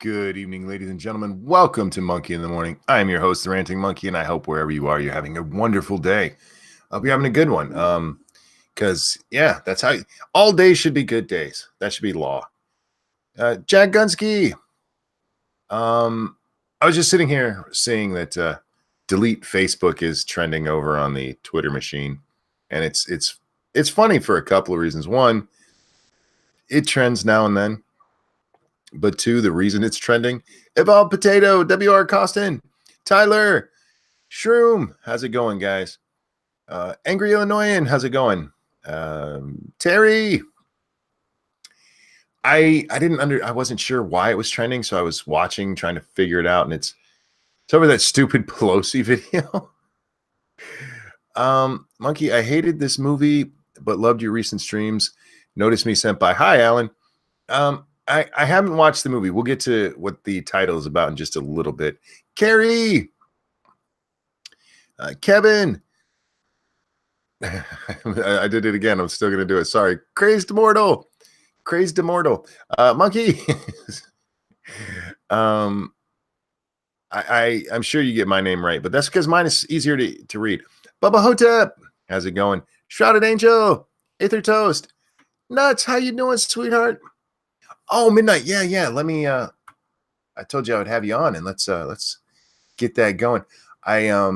Good evening, ladies and gentlemen. Welcome to Monkey in the Morning. I am your host, the Ranting Monkey, and I hope wherever you are, you're having a wonderful day. I'll be having a good one. Because that's how all days should be good days. That should be law. Jack Gunsky. I was just sitting here seeing that delete Facebook is trending over on the Twitter machine, and it's funny for a couple of reasons. One, it trends now and then. But two, the reason it's trending, Evolved Potato, WR Costin, Tyler, Shroom, how's it going, guys? Angry Illinoisan, how's it going? Terry, I wasn't sure why it was trending, so I was watching, trying to figure it out, and it's over that stupid Pelosi video. Monkey, I hated this movie, but loved your recent streams. Notice me senpai. Hi, Alan. I haven't watched the movie. We'll get to what the title is about in just a little bit. Carrie, Kevin, I did it again. I'm still going to do it. Sorry. Crazed Immortal, Monkey. I'm sure you get my name right, but that's because mine is easier to read. Bubba Hotep, how's it going? Shrouded Angel, Aether Toast, Nuts, how you doing, sweetheart? Oh, Midnight. Yeah. Let me I told you I would have you on, and let's get that going. I had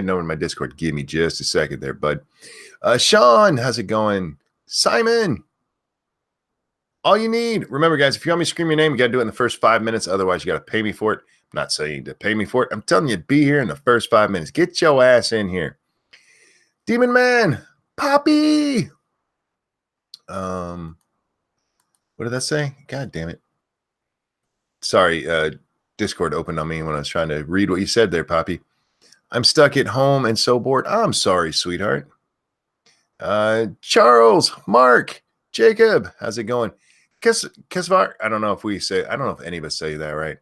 no one in my Discord. Give me just a second there, bud. Sean, how's it going? Simon. All you need, remember, guys, if you want me to scream your name, you gotta do it in the first 5 minutes. Otherwise, you gotta pay me for it. I'm not saying to pay me for it. I'm telling you to be here in the first 5 minutes. Get your ass in here. Demon Man, Poppy. What did that say? God damn it. Sorry, Discord opened on me when I was trying to read what you said there, Poppy. I'm stuck at home and so bored. I'm sorry, sweetheart. Charles, Mark, Jacob, how's it going? Kesvar, I don't know if any of us say that right.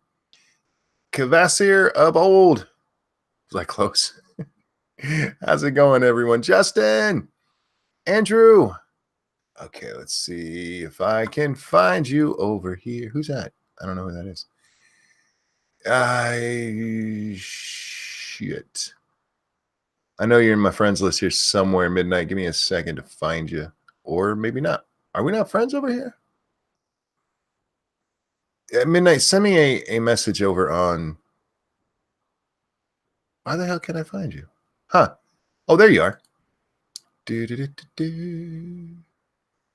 Kavasir of old. Was I close? How's it going, everyone? Justin, Andrew. Okay, let's see if I can find you over here. Who's that? I don't know who that is. Shit. I know you're in my friends list here somewhere, Midnight. Give me a second to find you. Or maybe not. Are we not friends over here? Midnight, send me a message over on... Why the hell can I find you? Huh. Oh, there you are.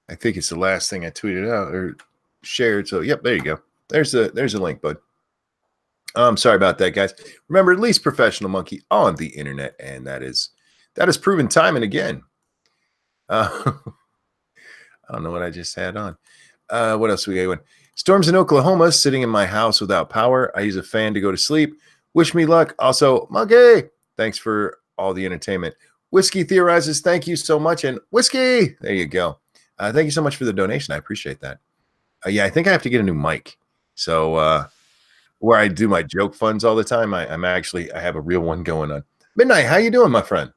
I think it's the last thing I tweeted out or shared. So, yep, there you go. There's a link, bud. Sorry about that, guys. Remember, at least professional monkey on the internet, and that is proven time and again. I don't know what I just had on. What else we got? Storms in Oklahoma, sitting in my house without power. I use a fan to go to sleep. Wish me luck. Also, monkey, thanks for all the entertainment. Whiskey Theorizes, thank you so much. And Whiskey, there you go. Thank you so much for the donation. I appreciate that. I think I have to get a new mic. So where I do my joke funds all the time, I have a real one going on. Midnight, how you doing, my friend?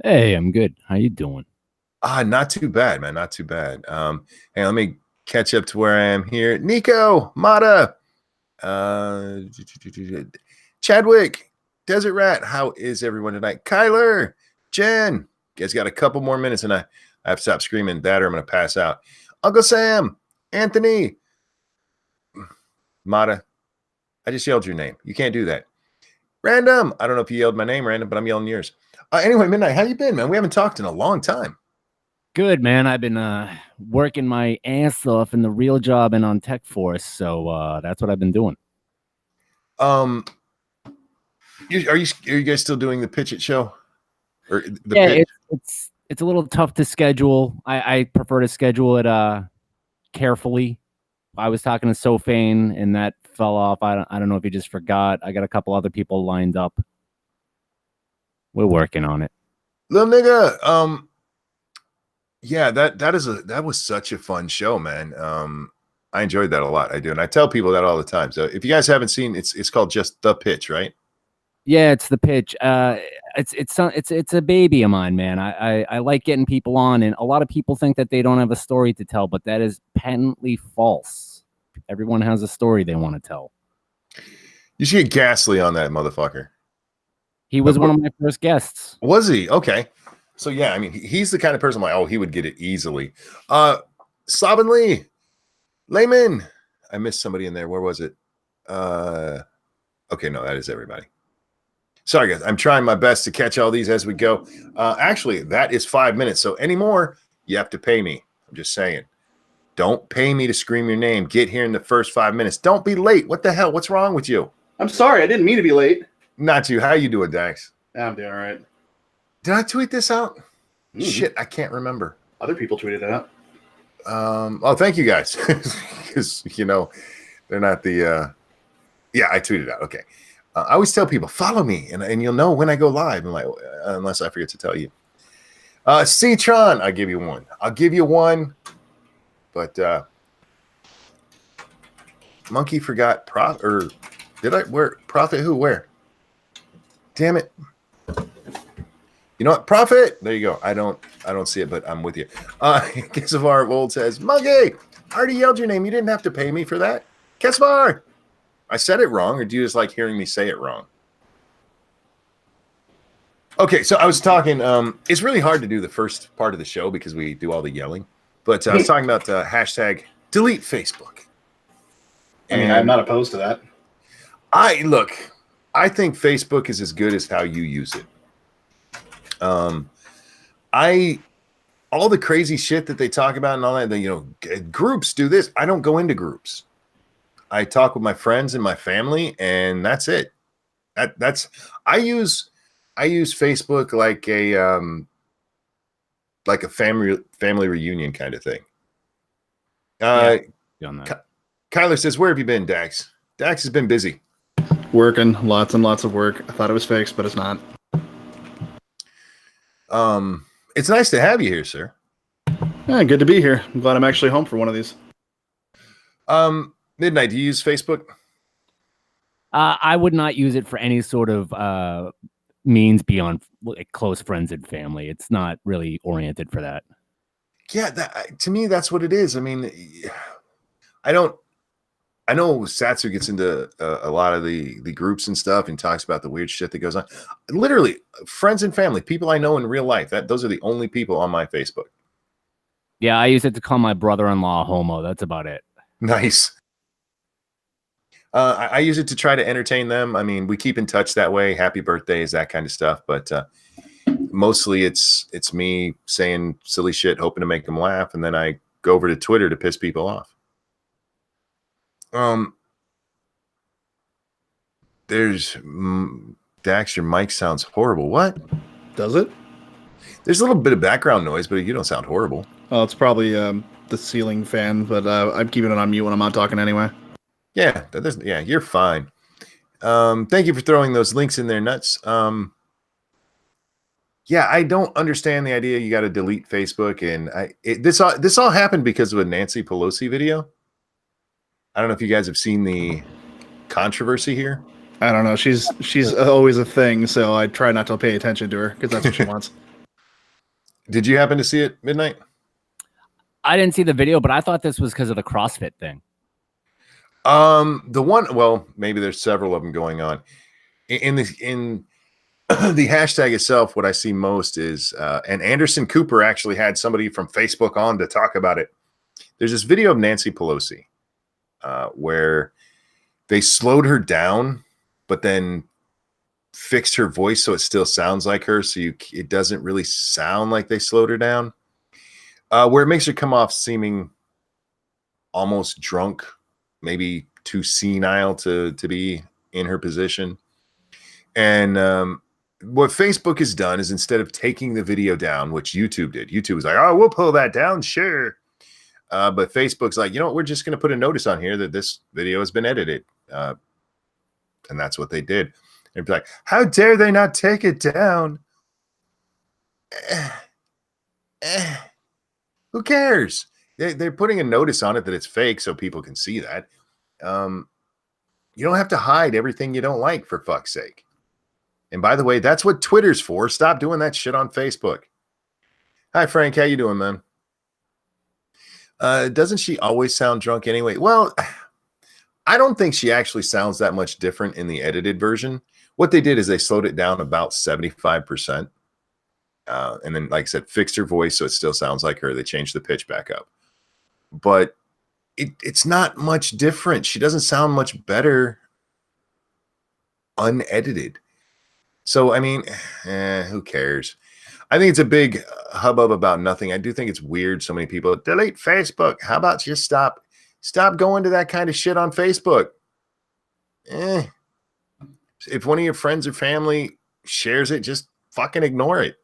Hey, I'm good. How you doing? Not too bad, man. Not too bad. Hey, let me catch up to where I am here. Nico, Mata, Chadwick, Desert Rat. How is everyone tonight? Kyler, Jen, you guys got a couple more minutes, and I have to stop screaming that or I'm going to pass out. Uncle Sam, Anthony, Mata, I just yelled your name. You can't do that. Random, I don't know if you yelled my name, Random, but I'm yelling yours. Anyway, Midnight, how you been, man? We haven't talked in a long time. Good, man. I've been working my ass off in the real job and on Tech Force, so that's what I've been doing. Are you guys still doing the Pitch It show? Or the pitch? It's a little tough to schedule. I prefer to schedule it carefully. I was talking to Sofane, and that fell off. I don't know if he just forgot. I got a couple other people lined up. We're working on it. Little nigga, that was such a fun show, man. I enjoyed that a lot. I do, and I tell people that all the time. So if you guys haven't seen, it's called just The Pitch, right? Yeah, it's The Pitch. It's a baby of mine, man. I like getting people on, and a lot of people think that they don't have a story to tell, but that is patently false. Everyone has a story they want to tell. You should get Ghastly on that motherfucker. He was one of my first guests. Was he? Okay. So yeah, I mean, he's the kind of person like, oh, he would get it easily. Slovenly, Layman. I missed somebody in there. Where was it? Okay, no, that is everybody. Sorry, guys. I'm trying my best to catch all these as we go. Actually, that is 5 minutes. So anymore, you have to pay me. I'm just saying. Don't pay me to scream your name. Get here in the first 5 minutes. Don't be late. What the hell? What's wrong with you? I'm sorry. I didn't mean to be late. Not you. How you doing, Dax? I'm doing all right. Did I tweet this out? Shit, I can't remember. Other people tweeted it out. Oh, thank you guys. Because, you know, they're not the... yeah, I tweeted out. Okay. I always tell people, follow me, and you'll know when I go live, and like, unless I forget to tell you. C-Tron, I'll give you one. I'll give you one. But Monkey forgot Prophet, or did I? Where? Prophet who? Where? Damn it. You know what? Prophet. There you go. I don't see it, but I'm with you. Kesvar Old says, Monkey, I already yelled your name. You didn't have to pay me for that. Kesvar. I said it wrong, or do you just like hearing me say it wrong? Okay, so I was talking. It's really hard to do the first part of the show because we do all the yelling. But I was talking about hashtag delete Facebook. I mean, I'm not opposed to that. I think Facebook is as good as how you use it. All the crazy shit that they talk about and all that, you know, groups do this. I don't go into groups. I talk with my friends and my family, and that's it. I use Facebook like a family reunion kind of thing. Kyler says, where have you been, Dax? Dax has been busy. Working. Lots and lots of work. I thought it was fixed, but it's not. It's nice to have you here, sir. Yeah, good to be here. I'm glad I'm actually home for one of these. Midnight, do you use Facebook? I would not use it for any sort of means beyond like close friends and family. It's not really oriented for that. Yeah, to me, that's what it is. I mean, I know Satsu gets into a lot of the groups and stuff and talks about the weird shit that goes on. Literally, friends and family, people I know in real life, those are the only people on my Facebook. Yeah, I use it to call my brother-in-law homo. That's about it. Nice. I use it to try to entertain them. I mean, we keep in touch that way. Happy birthdays, that kind of stuff. But mostly it's me saying silly shit, hoping to make them laugh. And then I go over to Twitter to piss people off. There's Dax, your mic sounds horrible. What? Does it? There's a little bit of background noise, but you don't sound horrible. Oh, it's probably the ceiling fan, but I'm keeping it on mute when I'm not talking anyway. Yeah, yeah, you're fine. Thank you for throwing those links in there, Nuts. Yeah, I don't understand the idea you got to delete Facebook, and this all happened because of a Nancy Pelosi video. I don't know if you guys have seen the controversy here. I don't know. She's always a thing, so I try not to pay attention to her because that's what she wants. Did you happen to see it, Midnight? I didn't see the video, but I thought this was because of the CrossFit thing. The one, well, maybe there's several of them going on. In the hashtag itself, what I see most is, and Anderson Cooper actually had somebody from Facebook on to talk about it. There's this video of Nancy Pelosi where they slowed her down, but then fixed her voice so it still sounds like her, so it doesn't really sound like they slowed her down. Where it makes her come off seeming almost drunk, maybe too senile to be in her position. And what Facebook has done is, instead of taking the video down, which YouTube did, YouTube was like, oh, we'll pull that down, sure. But Facebook's like, you know what, we're just going to put a notice on here that this video has been edited. And that's what they did. They'd be like, how dare they not take it down? Who cares? They're putting a notice on it that it's fake so people can see that. You don't have to hide everything you don't like, for fuck's sake. And by the way, that's what Twitter's for. Stop doing that shit on Facebook. Hi, Frank. How you doing, man? Doesn't she always sound drunk anyway? Well, I don't think she actually sounds that much different in the edited version. What they did is they slowed it down about 75%. And then, like I said, fixed her voice so it still sounds like her. They changed the pitch back up. But it's not much different. She doesn't sound much better unedited. So, I mean, who cares? I think it's a big hubbub about nothing. I do think it's weird. So many people delete Facebook. How about you stop going to that kind of shit on Facebook? If one of your friends or family shares it, just fucking ignore it.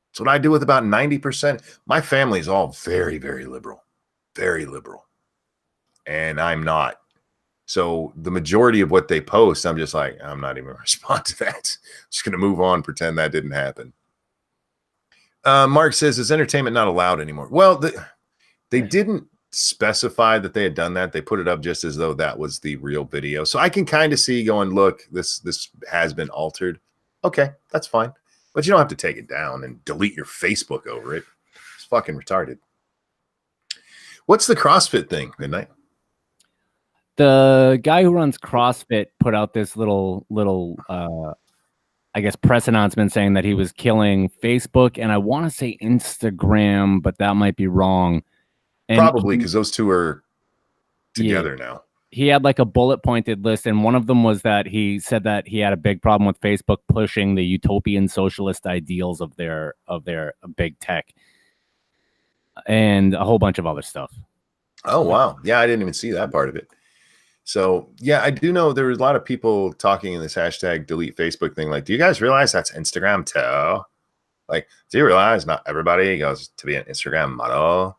That's what I do with about 90%. My family is all very, very liberal. Very liberal. And I'm not. So the majority of what they post, I'm just like, I'm not even going to respond to that. I'm just going to move on, pretend that didn't happen. Mark says, is entertainment not allowed anymore? Well, they didn't specify that they had done that. They put it up just as though that was the real video. So I can kind of see going, look, this has been altered. Okay, that's fine. But you don't have to take it down and delete your Facebook over it. It's fucking retarded. What's the CrossFit thing, Midnight? The guy who runs CrossFit put out this little I guess press announcement saying that he was killing Facebook and I want to say Instagram, but that might be wrong. And probably because those two are together now. He had like a bullet pointed list, and one of them was that he said that he had a big problem with Facebook pushing the utopian socialist ideals of their big tech and a whole bunch of other stuff. Oh, wow. Yeah, I didn't even see that part of it. So, yeah, I do know there was a lot of people talking in this hashtag delete Facebook thing. Like, do you guys realize that's Instagram too? Like, do you realize not everybody goes to be an Instagram model?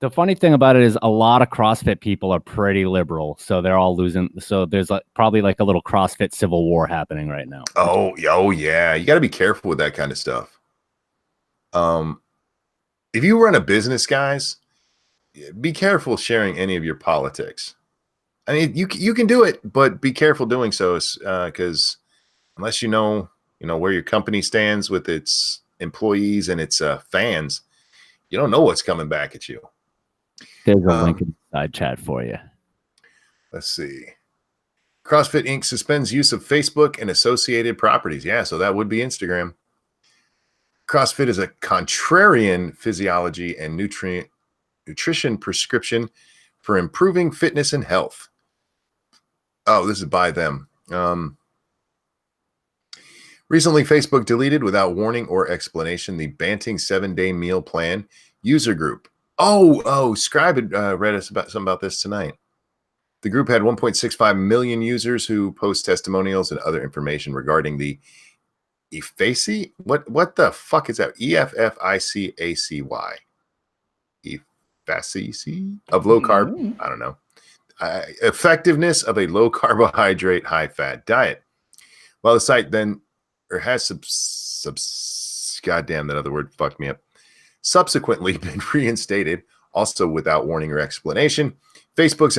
The funny thing about it is a lot of CrossFit people are pretty liberal, so they're all losing. So there's probably like a little CrossFit civil war happening right now. Oh yeah. You got to be careful with that kind of stuff. If you run a business, guys, be careful sharing any of your politics. I mean, you can do it, but be careful doing so, because unless you know where your company stands with its employees and its fans, you don't know what's coming back at you. There's a link in the side chat for you. Let's see. CrossFit Inc. suspends use of Facebook and associated properties. Yeah, so that would be Instagram. CrossFit is a contrarian physiology and nutrition prescription for improving fitness and health. Oh, this is by them. Recently, Facebook deleted without warning or explanation the Banting 7-day meal plan user group. Oh, Scribe had read us about something about this tonight. The group had 1.65 million users who post testimonials and other information regarding the EFFICY. What the fuck is that? EFFICACY. EFFICY of low carb. I don't know. Effectiveness of a low carbohydrate, high fat diet. Well, the site then has goddamn, that other word fucked me up. Subsequently been reinstated, also without warning or explanation. Facebook's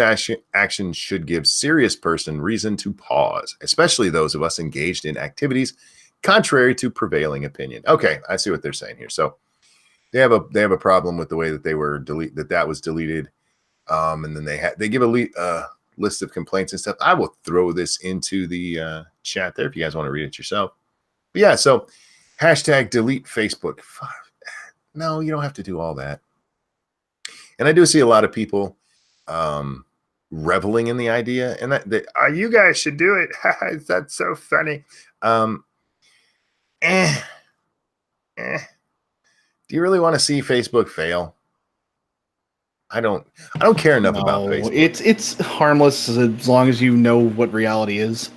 action should give serious person reason to pause, especially those of us engaged in activities contrary to prevailing opinion. Okay, I see what they're saying here. So they have a problem with the way that they were that was deleted, and then they give a list of complaints and stuff. I will throw this into the chat there if you guys want to read it yourself. But yeah, so hashtag delete Facebook. No, you don't have to do all that. And I do see a lot of people reveling in the idea, and that you guys should do it. That's so funny. Do you really want to see Facebook fail? I don't care enough about Facebook. It's harmless as long as you know what reality is.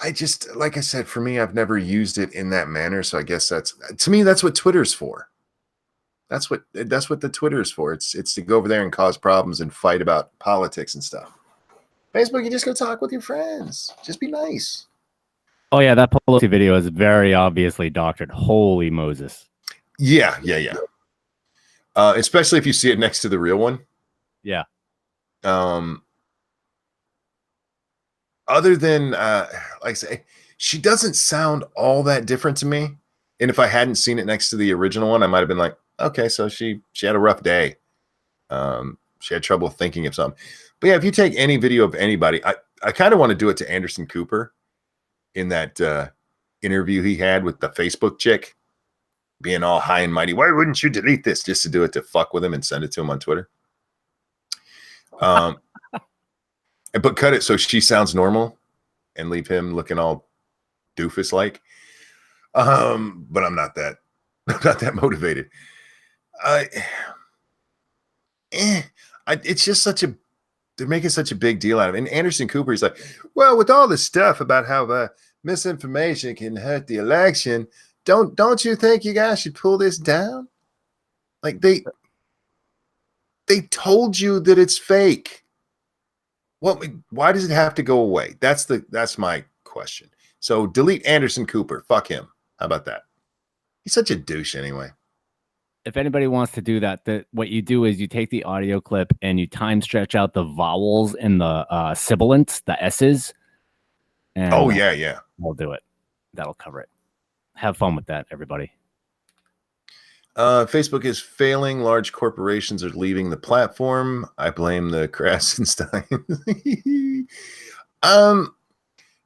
I just, like I said, for me, I've never used it in that manner. So I guess that's what Twitter's for. That's what the Twitter's for. It's to go over there and cause problems and fight about politics and stuff. Facebook, you just go talk with your friends. Just be nice. Oh yeah, that Pelosi video is very obviously doctored. Holy Moses. Yeah. Especially if you see it next to the real one. Yeah. Other than, like I say, she doesn't sound all that different to me. And if I hadn't seen it next to the original one, I might have been like, okay, so she had a rough day. she had trouble thinking of something. But yeah, if you take any video of anybody, I kind of want to do it to Anderson Cooper in that interview he had with the Facebook chick, being all high and mighty. Why wouldn't you delete this? Just to do it to fuck with him and send it to him on Twitter. But cut it so she sounds normal and leave him looking all doofus like. But I'm not that motivated. It's just they're making such a big deal out of it. And Anderson Cooper is like, well, with all this stuff about how misinformation can hurt the election, don't you think you guys should pull this down? Like they told you that it's fake. Well, why does it have to go away? That's my question. So delete Anderson Cooper. Fuck him. How about that? He's such a douche anyway. If anybody wants to do that, what you do is you take the audio clip and you time stretch out the vowels and the sibilants, the S's. And, yeah. We'll do it. That'll cover it. Have fun with that, everybody. Facebook is failing. Large corporations are leaving the platform. I blame the Krasenstein.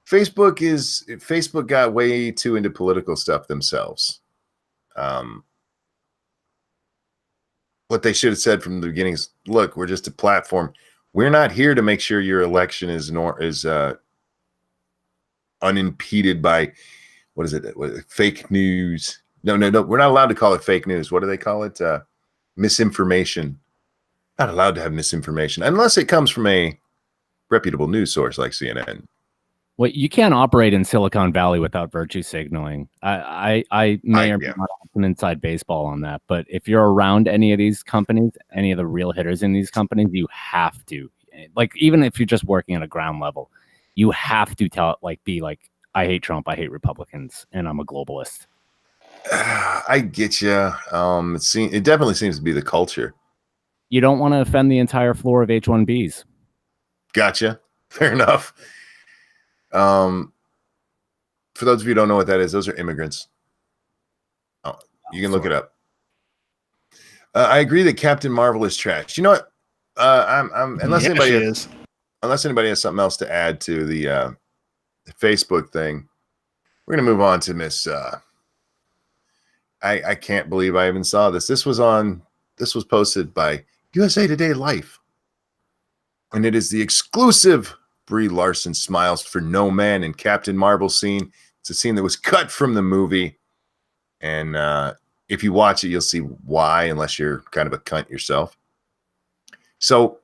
Facebook got way too into political stuff themselves. What they should have said from the beginning is, look, we're just a platform. We're not here to make sure your election is unimpeded by, what is it? Fake news. No. We're not allowed to call it fake news. What do they call it? Misinformation. Not allowed to have misinformation unless it comes from a reputable news source like CNN. Well, you can't operate in Silicon Valley without virtue signaling. I may or may not have some inside baseball on that, but if you're around any of these companies, any of the real hitters in these companies, you have to, like, even if you're just working at a ground level, you have to be like, I hate Trump, I hate Republicans, and I'm a globalist. I get you. It definitely seems to be the culture. You don't want to offend the entire floor of H-1Bs. Gotcha. Fair enough. For those of you who don't know what that is, those are immigrants. Oh, you can look it up. I agree that Captain Marvel is trash. You know what? Unless anybody has something else to add to the Facebook thing, we're gonna move on to Miss. I can't believe I even saw this. This was posted by USA Today Life, and it is the exclusive Brie Larson smiles for no man in Captain Marvel scene. It's a scene that was cut from the movie, and if you watch it, you'll see why, unless you're kind of a cunt yourself. So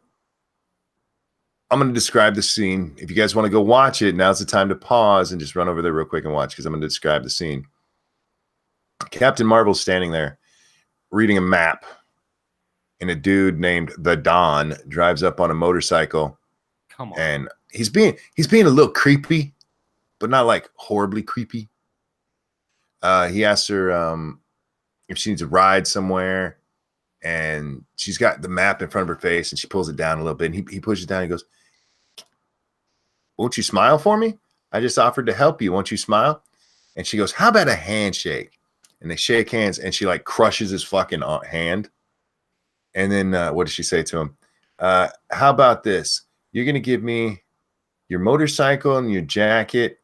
I'm going to describe the scene. If you guys want to go watch it, now's the time to pause and just run over there real quick and watch, because I'm going to describe the scene. Captain Marvel's standing there reading a map, and a dude named the Don drives up on a motorcycle. Come on. And he's being a little creepy, but not like horribly creepy. He asks her if she needs a ride somewhere, and she's got the map in front of her face, and she pulls it down a little bit, and he pushes it down and he goes, won't you smile for me? I just offered to help you. Won't you smile? And she goes, how about a handshake? And they shake hands, and she like crushes his fucking hand. And then what does she say to him? How about this? You're going to give me your motorcycle and your jacket,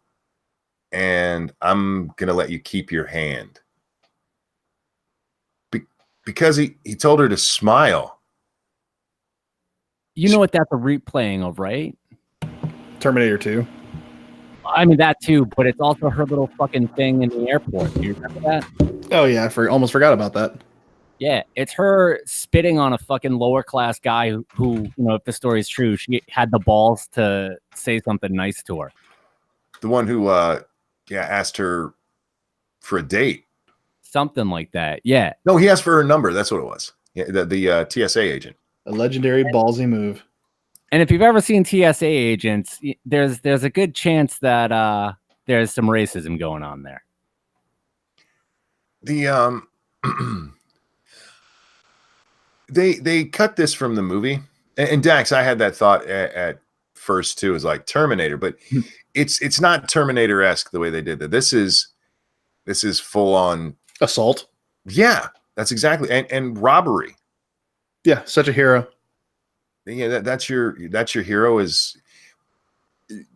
and I'm going to let you keep your hand. Because he told her to smile. You know what that's a replaying of, right? Terminator 2. I mean, that too, but it's also her little fucking thing in the airport. Do you remember that? Oh, yeah. I almost forgot about that. Yeah, it's her spitting on a fucking lower class guy who, if the story is true, she had the balls to say something nice to her. The one who, asked her for a date. Something like that. Yeah. No, he asked for her number. That's what it was. Yeah, the TSA agent. A legendary ballsy move. And if you've ever seen TSA agents, there's a good chance that there's some racism going on there. The they cut this from the movie, and Dax, I had that thought at first too, is like Terminator, but it's not Terminator-esque the way they did that. This is full on assault. Yeah, that's exactly, and robbery. Yeah, such a hero. Yeah, that's your hero is.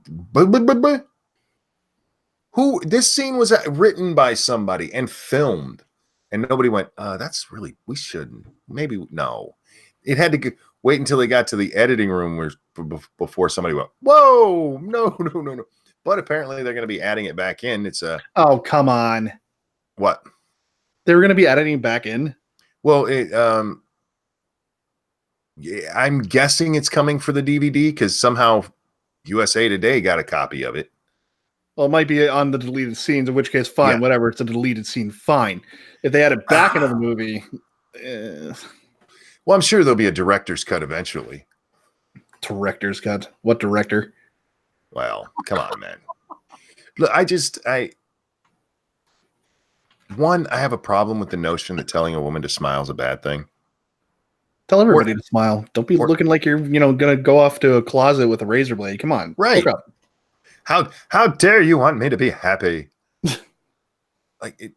But who this scene was written by somebody and filmed, and nobody went. That's really we shouldn't maybe no. It had to wait until they got to the editing room where before somebody went, whoa, no. But apparently they're going to be adding it back in. It's a Oh, come on. what? They were going to be editing back in. Well, yeah, I'm guessing it's coming for the DVD because somehow USA Today got a copy of it. Well, it might be on the deleted scenes, in which case, fine, Yeah. whatever. It's a deleted scene, fine. If they add it back into the movie, well, I'm sure there'll be a director's cut eventually. director's cut. What director? Well, come on, man. Look, I have a problem with the notion that telling a woman to smile is a bad thing. Tell everybody to smile. Don't be looking like you're, gonna go off to a closet with a razor blade. Come on, right? Look up. How dare you want me to be happy? Like it.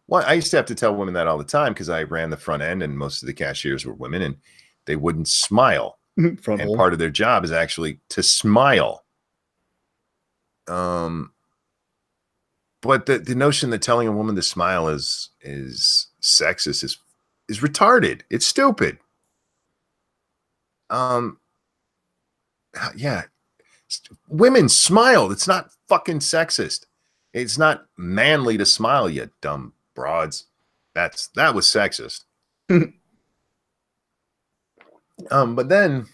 Well, I used to have to tell women that all the time because I ran the front end, and most of the cashiers were women, and they wouldn't smile. And part of their job is actually to smile. But the notion that telling a woman to smile is sexist is retarded. It's stupid. Yeah. Women smile. It's not fucking sexist. It's not manly to smile, you dumb broads. That was sexist. But then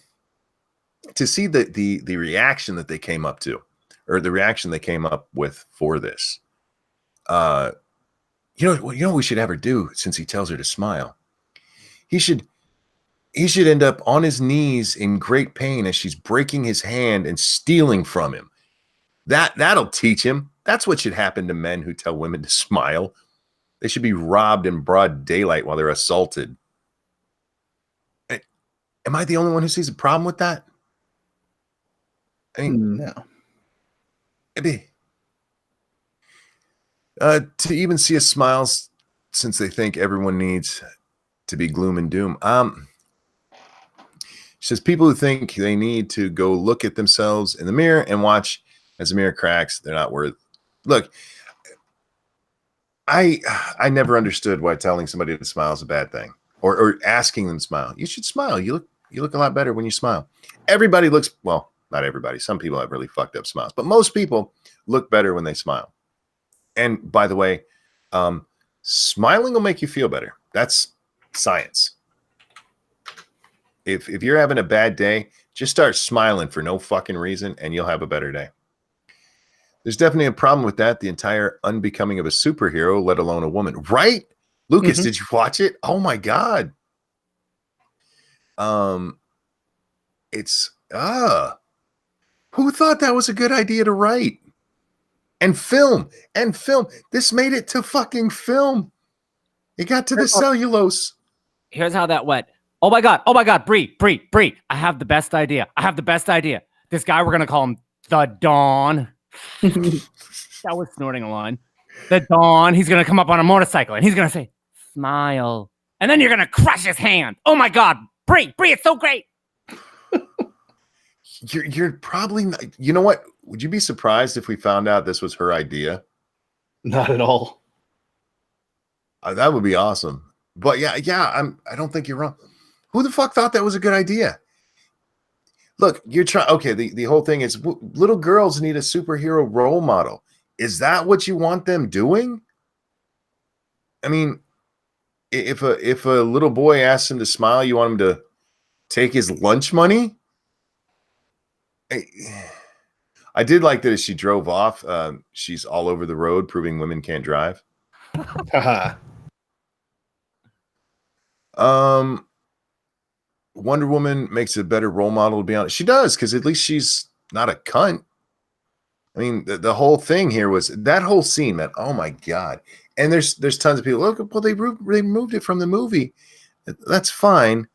to see the reaction that they came up to, or the reaction they came up with for this, you know what we should have her do since he tells her to smile. He should end up on his knees in great pain as she's breaking his hand and stealing from him. That'll teach him. That's what should happen to men who tell women to smile. They should be robbed in broad daylight while they're assaulted. Am I the only one who sees a problem with that? I mean, no. To even see a smile, since they think everyone needs to be gloom and doom. She says people who think they need to go look at themselves in the mirror and watch as the mirror cracks, they're not worth. Look, I never understood why telling somebody to smile is a bad thing, or asking them to smile. You should smile. You look a lot better when you smile. Everybody looks, well, not everybody. Some people have really fucked up smiles, but most people look better when they smile. And by the way, smiling will make you feel better. That's science. If you're having a bad day, just start smiling for no fucking reason and you'll have a better day. There's definitely a problem with that. The entire unbecoming of a superhero, let alone a woman. Right? Lucas, did you watch it? Oh my God. It's who thought that was a good idea to write? And film. This made it to fucking film. It got to the cellulose. Here's how that went. Oh my God, Bree. I have the best idea. This guy, we're going to call him the Dawn. That was snorting a line. The Dawn, he's going to come up on a motorcycle and he's going to say, smile. And then you're going to crush his hand. Oh my God, Bree, it's so great. You're probably not, you know what? Would you be surprised if we found out this was her idea? Not at all. That would be awesome. But yeah, I don't think you're wrong. Who the fuck thought that was a good idea? Look, you're trying. Okay, the whole thing is little girls need a superhero role model. Is that what you want them doing? I mean, if a little boy asks him to smile, you want him to take his lunch money? I did like that as she drove off. She's all over the road, proving women can't drive. Wonder Woman makes a better role model, to be honest. She does, because at least she's not a cunt. I mean, the whole thing here was that whole scene, man. Oh my God. And there's tons of people. Look, well, they removed it from the movie. That's fine.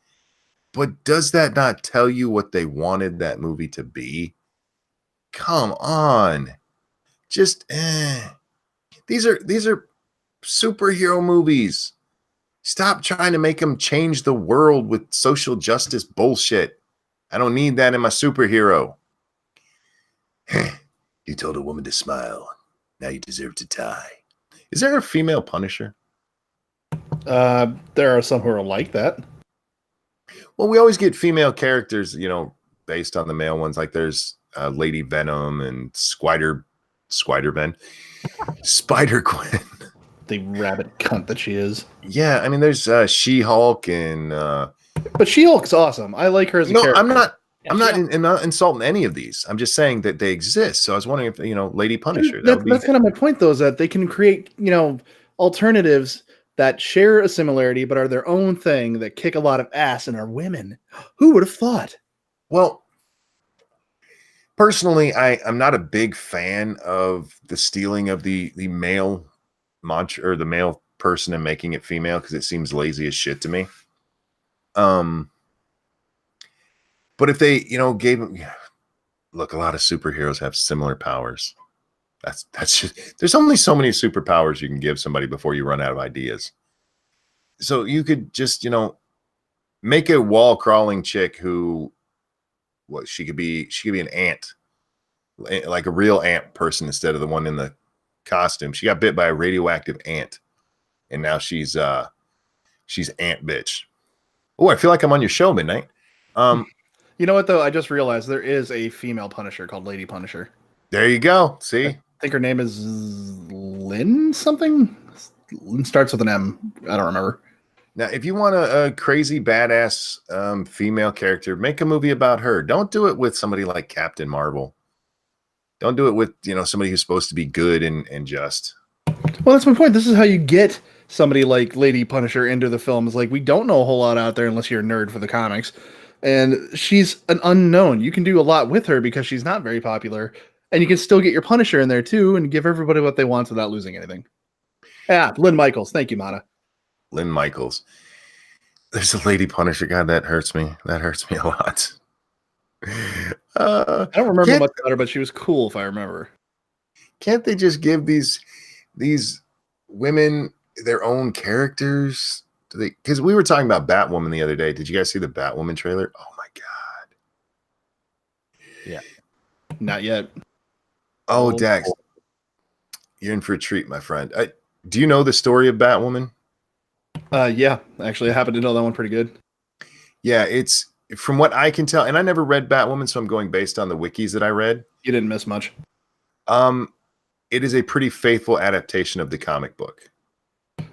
But does that not tell you what they wanted that movie to be? Come on. Just these are superhero movies. Stop trying to make them change the world with social justice bullshit. I don't need that in my superhero. You told a woman to smile. Now you deserve to die. Is there a female Punisher? There are some who are like that. Well, we always get female characters, you know, based on the male ones. Like there's Lady Venom and Spider Ben, Spider Gwen. The rabbit cunt that she is. Yeah, I mean, there's She-Hulk and. But She-Hulk's awesome. I like her as a character. I'm not insulting any of these. I'm just saying that they exist. So I was wondering if Lady Punisher. That's kind of my point, though, is that they can create alternatives that share a similarity but are their own thing that kick a lot of ass and are women. Who would have thought? Well, personally, I'm not a big fan of the stealing of the male mantra or the male person and making it female because it seems lazy as shit to me. But if they, gave them, look, a lot of superheroes have similar powers. That's just, there's only so many superpowers you can give somebody before you run out of ideas. So you could just, make a wall crawling chick who, she could be an ant, like a real ant person instead of the one in the costume. She got bit by a radioactive ant, and now she's ant bitch. Oh, I feel like I'm on your show, Midnight. You know what, though? I just realized there is a female Punisher called Lady Punisher. There you go. See? I think her name is Lynn something. Lynn starts with an M. I don't remember. Now, if you want a crazy, badass female character, make a movie about her. Don't do it with somebody like Captain Marvel. Don't do it with, somebody who's supposed to be good and just. Well, that's my point. This is how you get somebody like Lady Punisher into the films. Like, we don't know a whole lot out there unless you're a nerd for the comics. And she's an unknown. You can do a lot with her because she's not very popular. And you can still get your Punisher in there, too, and give everybody what they want without losing anything. Yeah, Lynn Michaels. Thank you, Mana. Lynn Michaels. There's a Lady Punisher. God, that hurts me. That hurts me a lot. I don't remember much about her, but she was cool, if I remember. Can't they just give these women their own characters? Because we were talking about Batwoman the other day. Did you guys see the Batwoman trailer? Oh my god! Yeah, not yet. Oh, Dax, you're in for a treat, my friend. Do you know the story of Batwoman? Yeah, actually, I happen to know that one pretty good. Yeah, it's from what I can tell, and I never read Batwoman, so I'm going based on the wikis that I read. You didn't miss much. It is a pretty faithful adaptation of the comic book.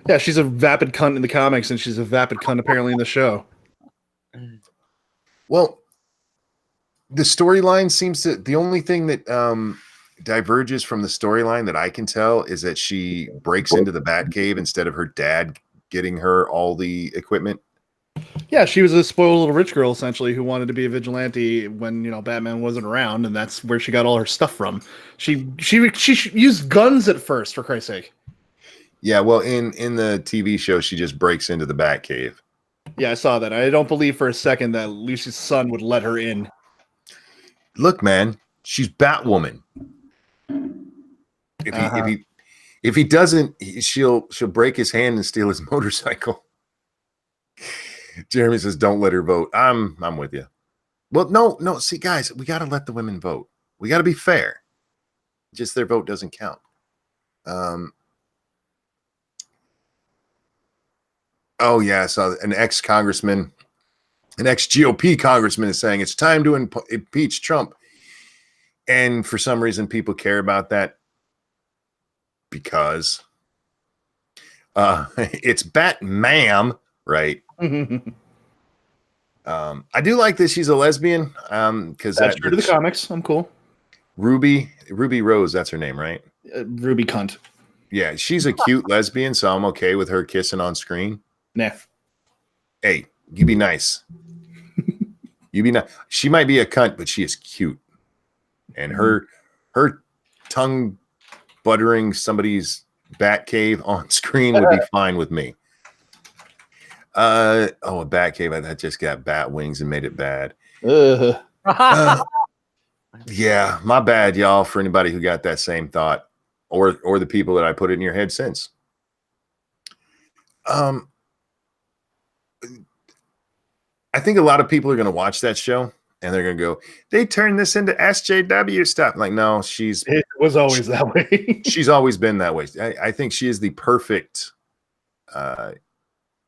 Yeah, she's a vapid cunt in the comics, and she's a vapid cunt apparently in the show. Well, the storyline seems to, the only thing that diverges from the storyline that I can tell is that she breaks into the Batcave instead of her dad getting her all the equipment. Yeah, she was a spoiled little rich girl, essentially, who wanted to be a vigilante when, Batman wasn't around, and that's where she got all her stuff from. She used guns at first, for Christ's sake. Yeah, well, in the TV show, she just breaks into the Batcave. Yeah, I saw that. I don't believe for a second that Lucy's son would let her in. Look, man, she's Batwoman. If he doesn't, she'll break his hand and steal his motorcycle. Jeremy says, "Don't let her vote." I'm with you. Well, no. See, guys, we got to let the women vote. We got to be fair. Just their vote doesn't count. Oh yeah, so an ex-congressman, an ex-GOP congressman is saying it's time to impeach Trump, and for some reason, people care about that because it's Batman, right? I do like that she's a lesbian because that's true to the comics. I'm cool. Ruby Rose, that's her name, right? Ruby cunt. Yeah, she's a cute lesbian, so I'm okay with her kissing on screen. Nah. Hey, you be nice. You be nice. She might be a cunt, but she is cute, and her tongue buttering somebody's Batcave on screen would be fine with me. A Batcave that just got bat wings and made it bad. Yeah, my bad, y'all. For anybody who got that same thought, or the people that I put it in your head since. I think a lot of people are going to watch that show and they're going to go, they turned this into SJW stuff. Like, no, It was always that way. she's always been that way. I think she is the perfect,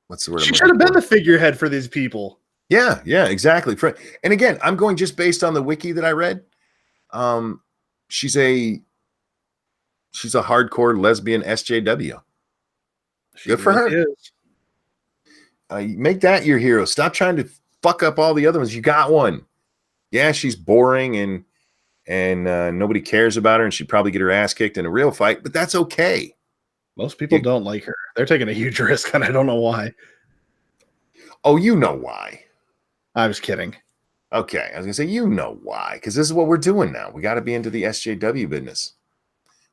what's the word? She should have been the figurehead for these people. Yeah, exactly. And again, I'm going just based on the wiki that I read. She's a hardcore lesbian SJW. Good for her. Make that your hero. Stop trying to fuck up all the other ones. You got one. Yeah, she's boring and nobody cares about her, and she'd probably get her ass kicked in a real fight, but that's okay. Most people don't like her. They're taking a huge risk, and I don't know why. Oh, you know why. I was kidding. Okay, I was gonna say you know why, because this is what we're doing now. We got to be into the SJW business.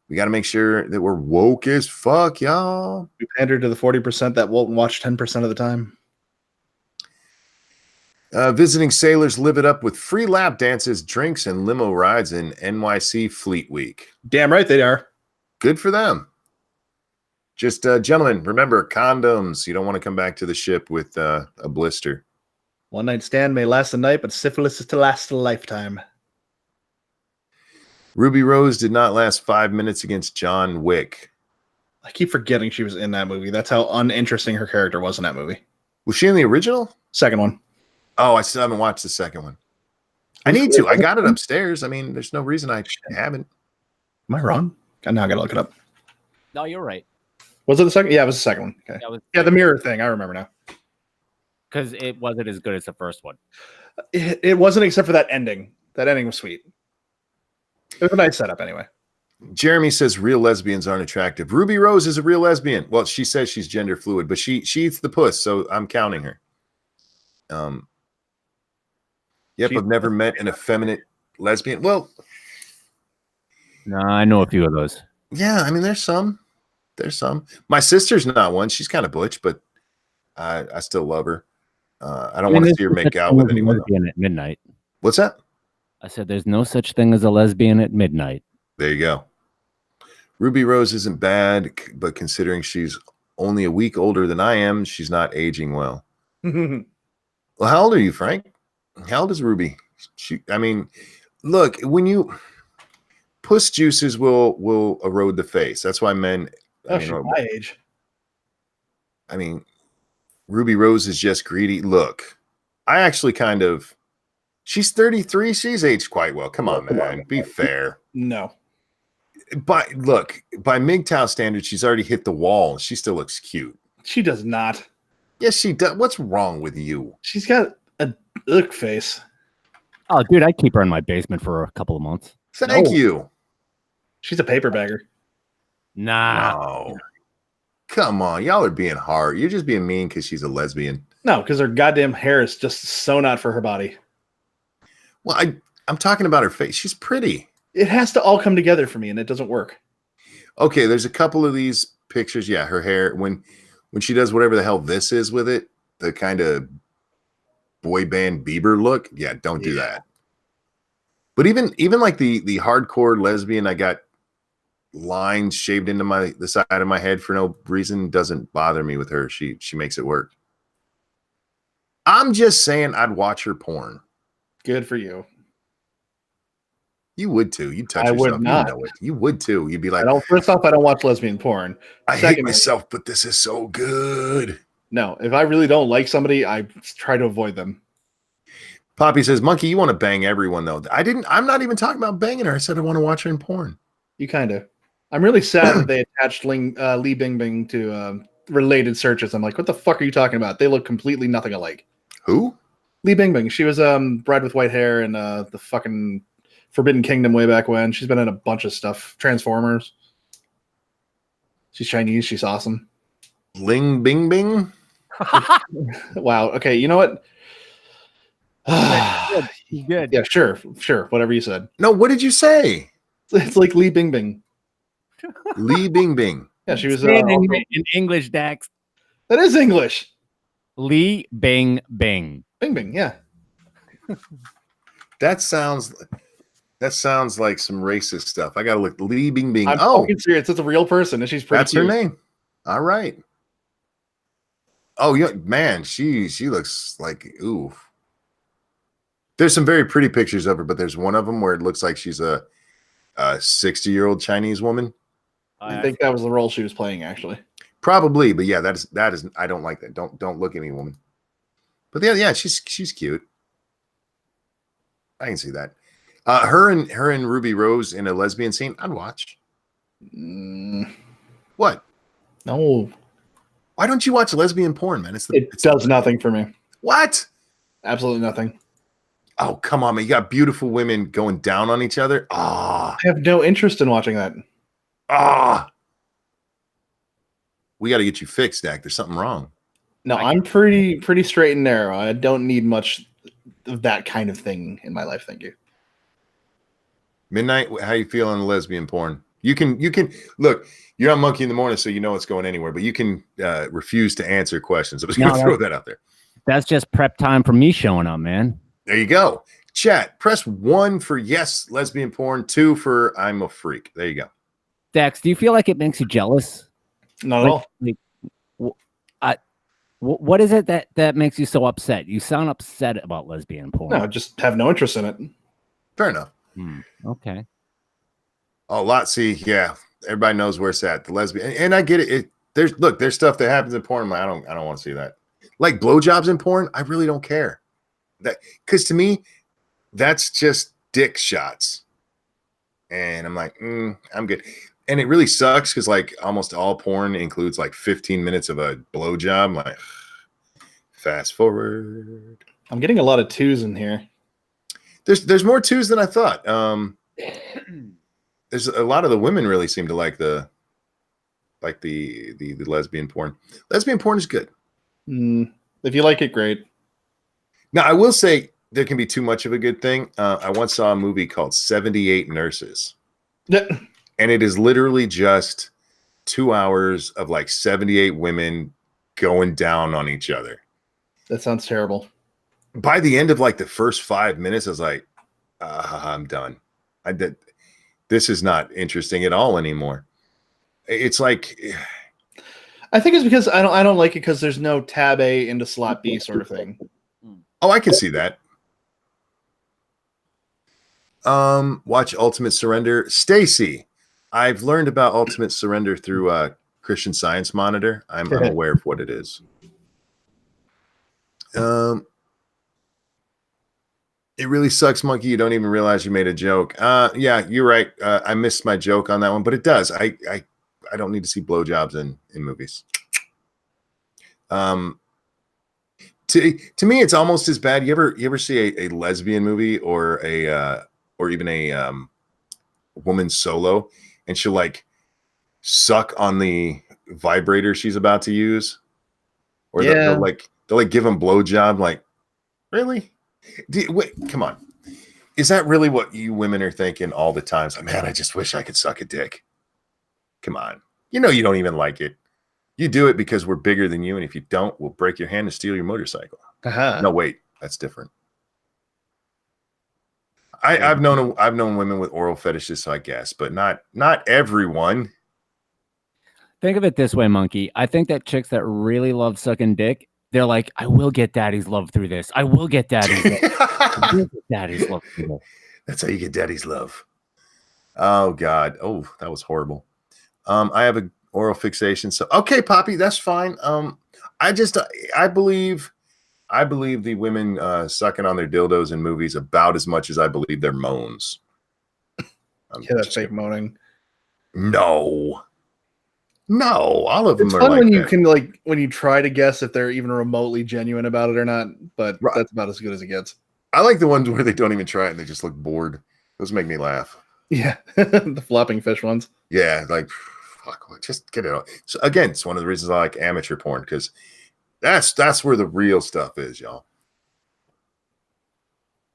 We got to make sure that we're woke as fuck, y'all. We pander to the 40% that won't watch 10% of the time. Visiting sailors live it up with free lap dances, drinks, and limo rides in NYC Fleet Week. Damn right they are. Good for them. Just, gentlemen, remember, condoms. You don't want to come back to the ship with a blister. One night stand may last a night, but syphilis is to last a lifetime. Ruby Rose did not last 5 minutes against John Wick. I keep forgetting she was in that movie. That's how uninteresting her character was in that movie. Was she in the original? Second one. Oh, I still haven't watched the second one. I need to. I got it upstairs. I mean, there's no reason I haven't. Am I wrong? Now I gotta look it up. No, you're right. Was it the second? Yeah, it was the second one. Okay. Yeah, the mirror thing. I remember now. Because it wasn't as good as the first one. It wasn't, except for that ending. That ending was sweet. It was a nice setup anyway. Jeremy says real lesbians aren't attractive. Ruby Rose is a real lesbian. Well, she says she's gender fluid, but she eats the puss, so I'm counting her. Yep, I've never met an effeminate lesbian. Well, no, I know a few of those. Yeah, I mean, there's some. My sister's not one. She's kind of butch, but I still love her. I don't want to see her make out with anyone. At midnight. What's that? I said there's no such thing as a lesbian at midnight. There you go. Ruby Rose isn't bad, but considering she's only a week older than I am, she's not aging well. Well, how old are you, Frank? How old is Ruby? I mean, look, when you puss juices will erode the face. That's why men. She's my age. I mean, Ruby Rose is just greedy. Look, I actually kind of. She's 33. She's aged quite well. Come on, man. Be fair. No. But look, by MGTOW standards, she's already hit the wall. She still looks cute. She does not. Yes, she does. What's wrong with you? She's got a look face. Oh, dude, I'd keep her in my basement for a couple of months. Thank you. She's a paper bagger. Nah. No. Come on. Y'all are being hard. You're just being mean because she's a lesbian. No, because her goddamn hair is just so not for her body. Well, I'm talking about her face. She's pretty. It has to all come together for me, and it doesn't work. Okay, there's a couple of these pictures. Yeah, her hair, when she does whatever the hell this is with it, the kind of boy band Bieber look. Yeah, don't do that. But even like the hardcore lesbian, I got lines shaved into the side of my head for no reason, doesn't bother me with her. She makes it work. I'm just saying I'd watch her porn. Good for you. You would too. You'd touch I yourself. would not. You know it. You would too. You'd be like, first off, I don't watch lesbian porn. I hate myself, but this is so good. No, if I really don't like somebody, I try to avoid them. Poppy says, Monkey, you want to bang everyone though. I'm not even talking about banging her. I said I want to watch her in porn. You kind of. I'm really sad that they attached Li Bingbing to related searches. I'm like, what the fuck are you talking about? They look completely nothing alike. Who? Li Bingbing. She was bride with white hair in the fucking Forbidden Kingdom way back when. She's been in a bunch of stuff. Transformers. She's Chinese. She's awesome. Ling Bing Bing? Wow. Okay, you know what? Good. Yeah, sure. Whatever you said. No, what did you say? It's like Li Bingbing. Li Bing Bing. Yeah, she was in English, Dax. That is English. Li Bing Bing. Bing Bing, yeah. That sounds like some racist stuff. I gotta look. Li Bing Bing. I'm fucking serious. It's a real person, and she's pretty. That's cute. her name. All right. Oh yeah, man, she looks like ooh. There's some very pretty pictures of her, but there's one of them where it looks like she's a 60-year-old Chinese woman. I think that was the role she was playing, actually. Probably, but yeah, that is. I don't like that. Don't look at me, woman. But yeah, she's cute. I can see that. Her and Ruby Rose in a lesbian scene, I'd watch. What? No. Why don't you watch lesbian porn, man? It does nothing for me. What? Absolutely nothing. Oh, come on, man. You got beautiful women going down on each other. I have no interest in watching that. We got to get you fixed, Dak. There's something wrong. No, I'm pretty straight and narrow. I don't need much of that kind of thing in my life. Thank you. Midnight, how you feel on lesbian porn? You can look. You're on Monkey in the Morning, so you know it's going anywhere. But you can refuse to answer questions. I was going to throw that out there. That's just prep time for me showing up, man. There you go. Chat. Press 1 for yes, lesbian porn. 2 for I'm a freak. There you go. Dax, do you feel like it makes you jealous? Not at all. What is it that makes you so upset? You sound upset about lesbian porn. No, just have no interest in it. Fair enough. Okay. Oh, see, yeah. Everybody knows where it's at. The lesbian, and I get it. There's stuff that happens in porn. I don't want to see that. Like blowjobs in porn, I really don't care. Because to me, that's just dick shots. And I'm like, I'm good. And it really sucks because like almost all porn includes like 15 minutes of a blowjob. Like, fast forward. I'm getting a lot of 2s in here. There's more 2s than I thought. There's a lot of the women really seem to like the lesbian porn. Lesbian porn is good. If you like it, great. Now, I will say there can be too much of a good thing. I once saw a movie called 78 Nurses. And it is literally just 2 hours of like 78 women going down on each other. That sounds terrible. By the end of like the first 5 minutes, I was like, I'm done. This is not interesting at all anymore. It's like, I think it's because I don't like it because there's no tab A into slot B sort of thing. Oh, I can see that. Watch Ultimate Surrender. Stacy, I've learned about Ultimate Surrender through Christian Science Monitor. I'm aware of what it is. It really sucks, Monkey. You don't even realize you made a joke. Yeah, you're right. I missed my joke on that one, but it does. I don't need to see blowjobs in movies. To me, it's almost as bad. You ever see a lesbian movie or even a woman solo, and she'll like suck on the vibrator she's about to use, or they'll give them blowjob. Like, really? Wait, come on. Is that really what you women are thinking all the time? Like, man, I just wish I could suck a dick. Come on. You know you don't even like it. You do it because we're bigger than you, and if you don't, we'll break your hand and steal your motorcycle. No, wait, that's different. I've known women with oral fetishes, so I guess, but not everyone. Think of it this way, Monkey. I think that chicks that really love sucking dick, they're like, I will get daddy's love through this. I will get daddy's love. I will get daddy's love through this. That's how you get daddy's love. Oh God. Oh, that was horrible. I have a oral fixation. So okay, Poppy, that's fine. I believe the women sucking on their dildos in movies about as much as I believe their moans. That's fake moaning. No, all of them it's are fun like when you that. can when you try to guess if they're even remotely genuine about it or not, but that's about as good as it gets. I like the ones where they don't even try it and they just look bored. Those make me laugh. Yeah, the flopping fish ones. Yeah, like fuck, just get it out. So again, it's one of the reasons I like amateur porn, because that's where the real stuff is, y'all.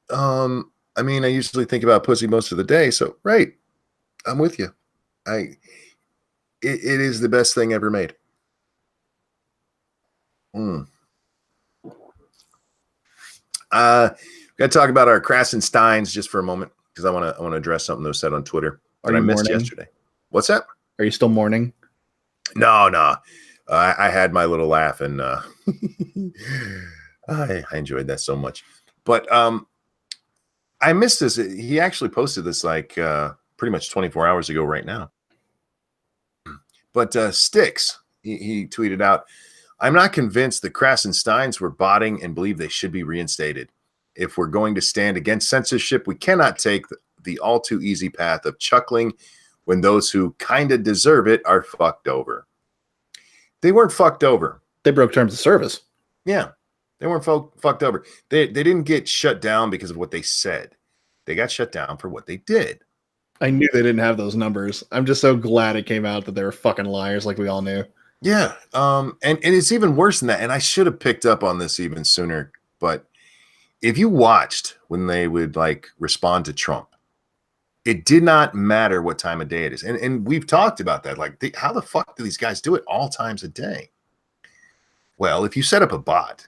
I mean, I usually think about pussy most of the day, so right, I'm with you. It is the best thing ever made. Got to talk about our Krasensteins just for a moment, because I want to address something that was said on Twitter that I missed yesterday. What's that? Are you still mourning? No. I had my little laugh, and I enjoyed that so much. But I missed this. He actually posted this like pretty much 24 hours ago right now. But Sticks, he tweeted out, I'm not convinced the Krasensteins were botting and believe they should be reinstated. If we're going to stand against censorship, we cannot take the all too easy path of chuckling when those who kind of deserve it are fucked over. They weren't fucked over. They broke terms of service. Yeah, they weren't fucked over. They didn't get shut down because of what they said. They got shut down for what they did. I knew they didn't have those numbers. I'm just so glad it came out that they were fucking liars like we all knew. Yeah, and it's even worse than that. And I should have picked up on this even sooner. But if you watched when they would like respond to Trump, it did not matter what time of day it is. And we've talked about that. Like, how the fuck do these guys do it all times a day? Well, if you set up a bot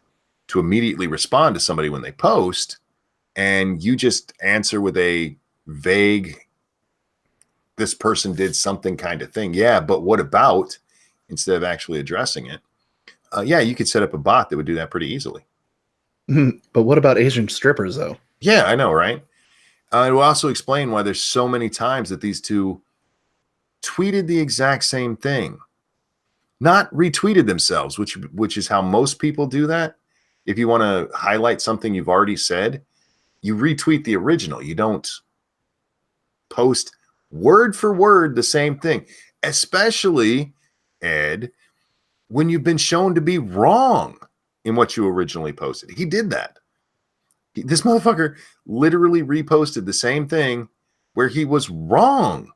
to immediately respond to somebody when they post, and you just answer with a vague, this person did something kind of thing. Yeah, but what about, instead of actually addressing it? Yeah, you could set up a bot that would do that pretty easily. But what about Asian strippers, though? Yeah, I know, right? It will also explain why there's so many times that these two tweeted the exact same thing, not retweeted themselves, which is how most people do that. If you want to highlight something you've already said, you retweet the original. You don't post word for word the same thing, especially, Ed, when you've been shown to be wrong in what you originally posted. He did that. This motherfucker literally reposted the same thing where he was wrong.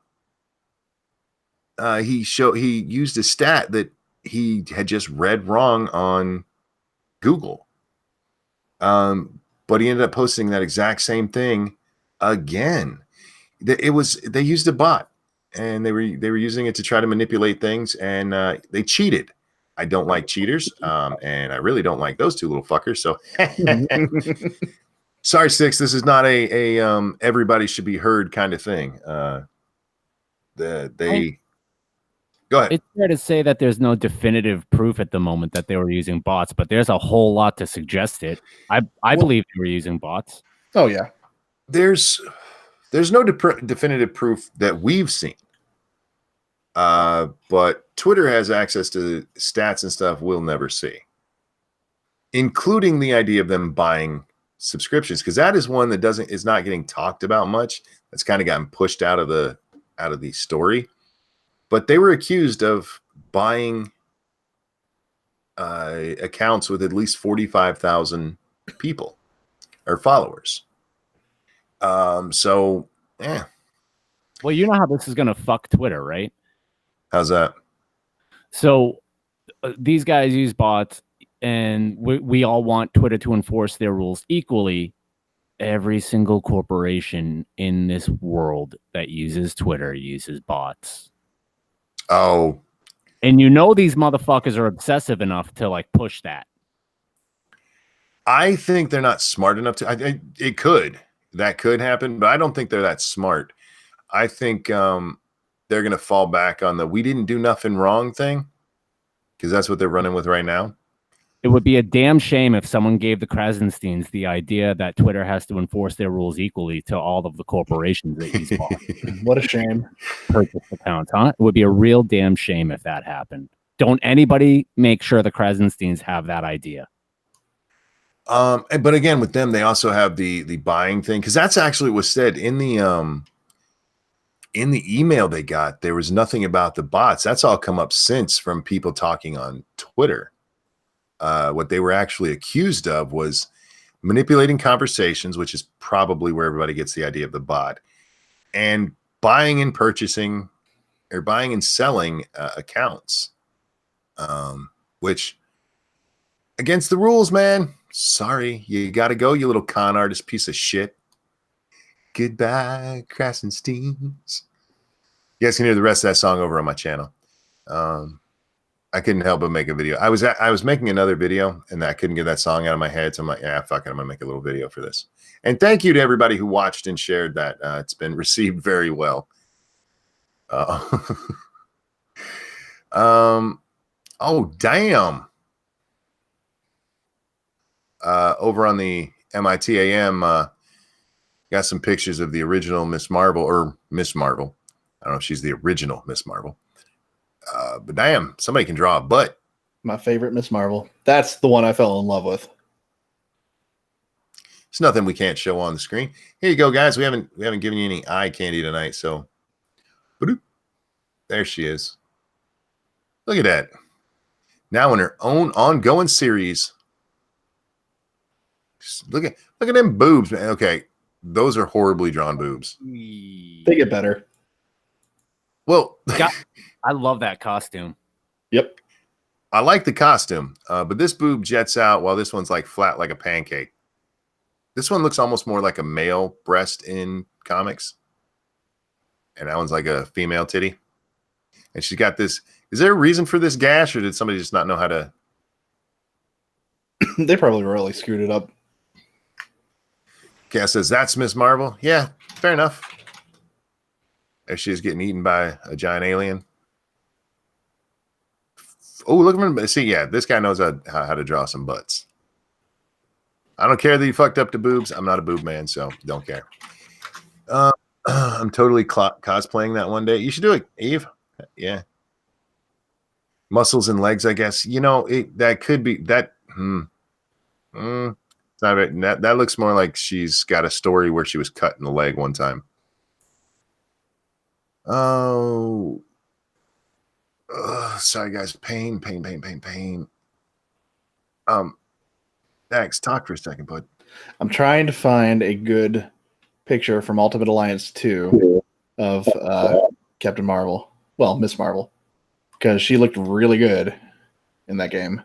He used a stat that he had just read wrong on Google. But he ended up posting that exact same thing again. They used a bot, and they were using it to try to manipulate things, and they cheated. I don't like cheaters, and I really don't like those two little fuckers. So sorry, Six. This is not a everybody should be heard kind of thing. Go ahead. It's fair to say that there's no definitive proof at the moment that they were using bots, but there's a whole lot to suggest it. I believe they were using bots. Oh yeah, there's no definitive proof that we've seen. But Twitter has access to stats and stuff we'll never see, including the idea of them buying subscriptions, because that is one that is not getting talked about much. That's kind of gotten pushed out of the story. But they were accused of buying accounts with at least 45,000 people or followers. So, yeah. Well, you know how this is going to fuck Twitter, right? How's that? So these guys use bots, and we all want Twitter to enforce their rules equally. Every single corporation in this world that uses Twitter uses bots. Oh. And you know these motherfuckers are obsessive enough to like push that. I think they're not smart enough to. That could happen, but I don't think they're that smart. I think they're going to fall back on the "we didn't do nothing wrong" thing, because that's what they're running with right now. It would be a damn shame if someone gave the Krasensteins the idea that Twitter has to enforce their rules equally to all of the corporations that use bots. What a shame. Purchase accounts, huh? It would be a real damn shame if that happened. Don't anybody make sure the Krasensteins have that idea. But again, with them, they also have the buying thing, because that's actually what was said in the email they got. There was nothing about the bots. That's all come up since from people talking on Twitter. What they were actually accused of was manipulating conversations, which is probably where everybody gets the idea of the bot, and buying and purchasing or buying and selling accounts, which against the rules, man. Sorry, you got to go, you little con artist piece of shit. Goodbye, Krasensteins. You guys can hear the rest of that song over on my channel. I couldn't help but make a video. I was making another video, and I couldn't get that song out of my head. So I'm like, yeah, fuck it. I'm going to make a little video for this. And thank you to everybody who watched and shared that. It's been received very well. Oh, damn. Over on the MITAM, got some pictures of the original Miss Marvel, or Miss Marvel. I don't know if she's the original Miss Marvel. But damn, somebody can draw a butt. My favorite Miss Marvel. That's the one I fell in love with. It's nothing we can't show on the screen. Here you go, guys. We haven't given you any eye candy tonight, so there she is. Look at that. Now in her own ongoing series. Look at them boobs, man. Okay, those are horribly drawn boobs. They get better. Well, I love that costume. Yep. I like the costume, but this boob jets out while this one's like flat like a pancake. This one looks almost more like a male breast in comics. And that one's like a female titty. And she's got this. Is there a reason for this gash, or did somebody just not know how to? They probably really screwed it up. Cass says, that's Miss Marvel. Yeah, fair enough. There she is getting eaten by a giant alien. Oh, look at him. See, yeah, this guy knows how to draw some butts. I don't care that you fucked up the boobs. I'm not a boob man, so don't care. I'm totally cosplaying that one day. You should do it, Eve. Yeah. Muscles and legs, I guess. You know, that could be that. It's not right. That looks more like she's got a story where she was cut in the leg one time. Oh. Sorry, guys. Pain. Max, talk for a second, bud. I'm trying to find a good picture from Ultimate Alliance 2 of Captain Marvel. Well, Miss Marvel. Because she looked really good in that game.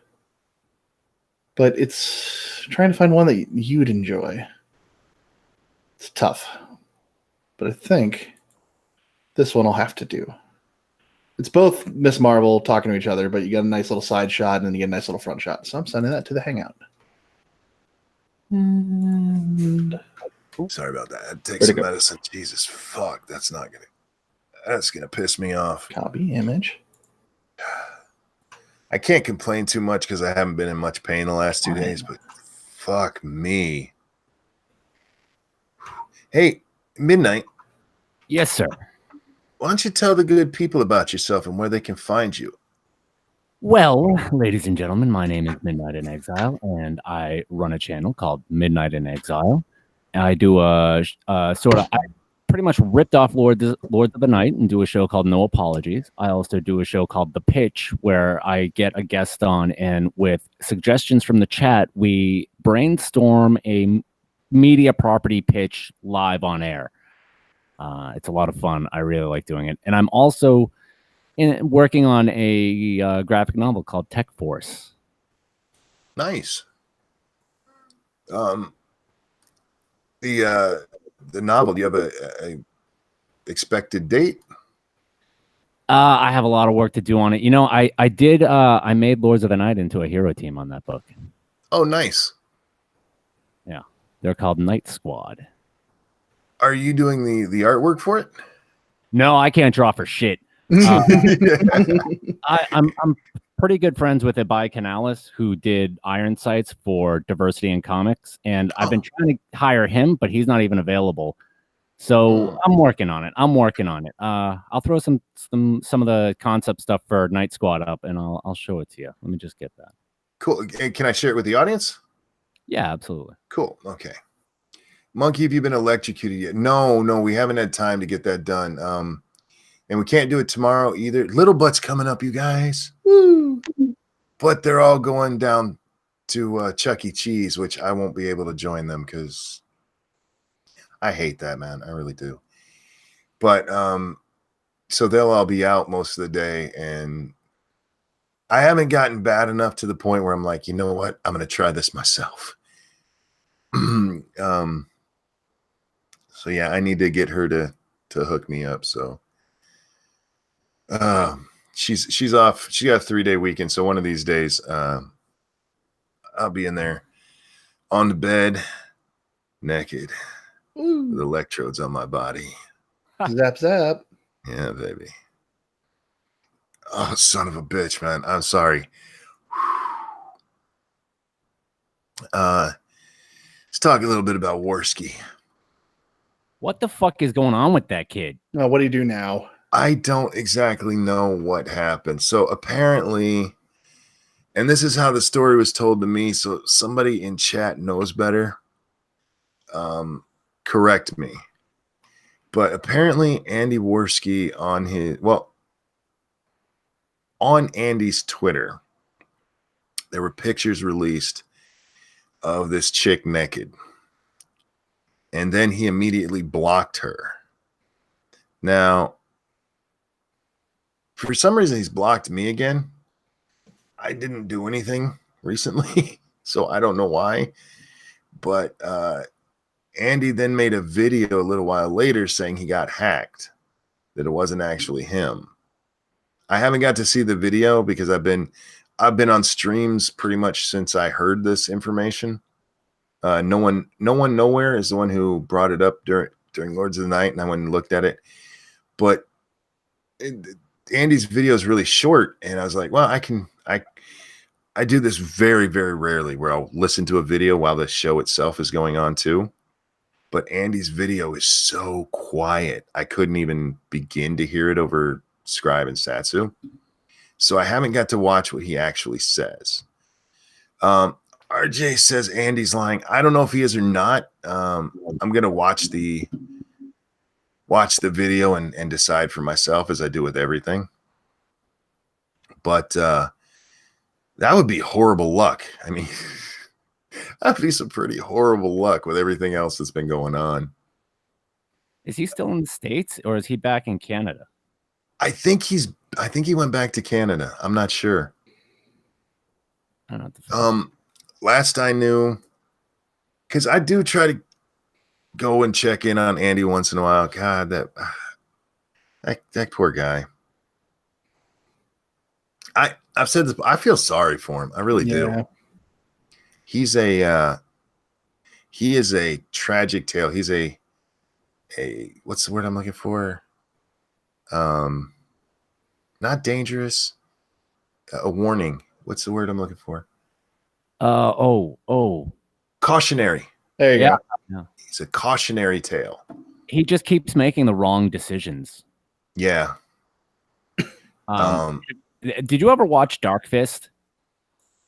But it's trying to find one that you'd enjoy. It's tough. But I think this one will have to do. It's both Miss Marvel talking to each other, but you get a nice little side shot and then you get a nice little front shot. So I'm sending that to the Hangout. And sorry about that. Take some medicine. Jesus fuck. That's gonna piss me off. Copy image. I can't complain too much because I haven't been in much pain the last 2 days, but fuck me. Hey, Midnight. Yes, sir. Why don't you tell the good people about yourself and where they can find you? Well, ladies and gentlemen, my name is Midnight in Exile, and I run a channel called Midnight in Exile. And I do I pretty much ripped off Lords of the Night and do a show called No Apologies. I also do a show called The Pitch, where I get a guest on, and with suggestions from the chat, we brainstorm a media property pitch live on air. It's a lot of fun. I really like doing it. And I'm also working on a graphic novel called Tech Force. Nice. The novel, do you have a expected date? I have a lot of work to do on it. You know, I made Lords of the Night into a hero team on that book. Oh, nice. Yeah. They're called Night Squad. Are you doing the artwork for it? No, I can't draw for shit. I'm pretty good friends with Ibai Canales, who did Iron Sights for Diversity in Comics, and I've been trying to hire him, but he's not even available. So I'm working on it. I'll throw some of the concept stuff for Night Squad up, and I'll show it to you. Let me just get that. Cool. Can I share it with the audience? Yeah, absolutely. Cool. Okay. Monkey, have you been electrocuted yet? No, we haven't had time to get that done. And we can't do it tomorrow either. Little Butt's coming up, you guys. Woo! But they're all going down to Chuck E. Cheese, which I won't be able to join them because I hate that, man. I really do. But so they'll all be out most of the day, and I haven't gotten bad enough to the point where I'm like, you know what? I'm going to try this myself. So yeah, I need to get her to hook me up. So she's off. She got a 3-day weekend. So one of these days, I'll be in there on the bed, naked, with electrodes on my body. Zap zap. Yeah, baby. Oh, son of a bitch, man. I'm sorry. Let's talk a little bit about Worski. What the fuck is going on with that kid? Oh, what do you do now? I don't exactly know what happened. So apparently, and this is how the story was told to me. So somebody in chat knows better. Correct me. But apparently, Andy Worski on Andy's Twitter, there were pictures released of this chick naked. And then he immediately blocked her. Now, for some reason, he's blocked me again. I didn't do anything recently, so I don't know why. But Andy then made a video a little while later saying he got hacked, that it wasn't actually him. I haven't got to see the video because I've been on streams pretty much since I heard this information. No one nowhere is the one who brought it up during Lords of the Night, and I went and looked at it. But Andy's video is really short, and I was like, well, I do this very, very rarely where I'll listen to a video while the show itself is going on too. But Andy's video is so quiet. I couldn't even begin to hear it over Scribe and Satsu. So I haven't got to watch what he actually says. RJ says Andy's lying. I don't know if he is or not. I'm going to watch the video and decide for myself, as I do with everything. But that would be horrible luck. I mean, that'd be some pretty horrible luck with everything else that's been going on. Is he still in the States or is he back in Canada? I think he went back to Canada. I'm not sure. I don't know. Last I knew, because I do try to go and check in on Andy once in a while. God, that poor guy. I've said this. I feel sorry for him. I really do. He is a tragic tale. He's a what's the word I'm looking for? Not dangerous. A warning. What's the word I'm looking for? Cautionary. There you go. Yeah. He's a cautionary tale. He just keeps making the wrong decisions. Yeah. Did you ever watch Dark Fist?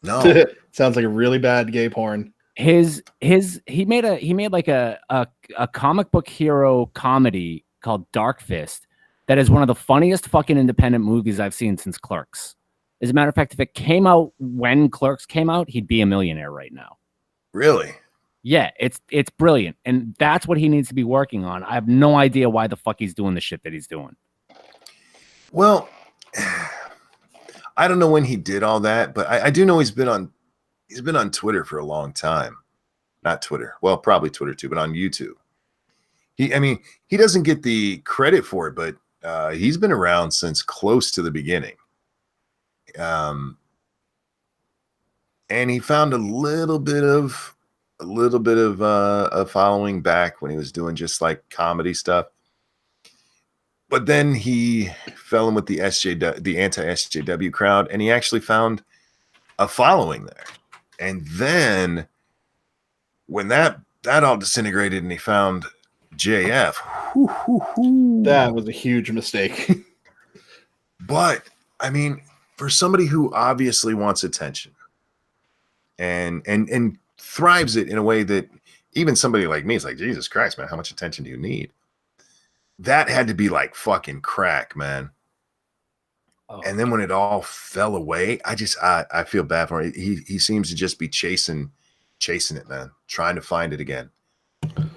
No. Sounds like a really bad gay porn. He made like a comic book hero comedy called Dark Fist that is one of the funniest fucking independent movies I've seen since Clerks. As a matter of fact, if it came out when Clerks came out, he'd be a millionaire right now. Really? Yeah, it's brilliant. And that's what he needs to be working on. I have no idea why the fuck he's doing the shit that he's doing. Well, I don't know when he did all that, but I do know he's been on Twitter for a long time. Not Twitter. Well, probably Twitter too, but on YouTube. He doesn't get the credit for it, but he's been around since close to the beginning. And he found a little bit of a following back when he was doing just like comedy stuff. But then he fell in with the anti-SJW crowd, and he actually found a following there. And then when that all disintegrated and he found JF, that was a huge mistake. But I mean, for somebody who obviously wants attention and thrives it in a way that even somebody like me is like, Jesus Christ, man, how much attention do you need? That had to be like fucking crack, man. Oh, and then when it all fell away, I feel bad for him. He seems to just be chasing it, man, trying to find it again.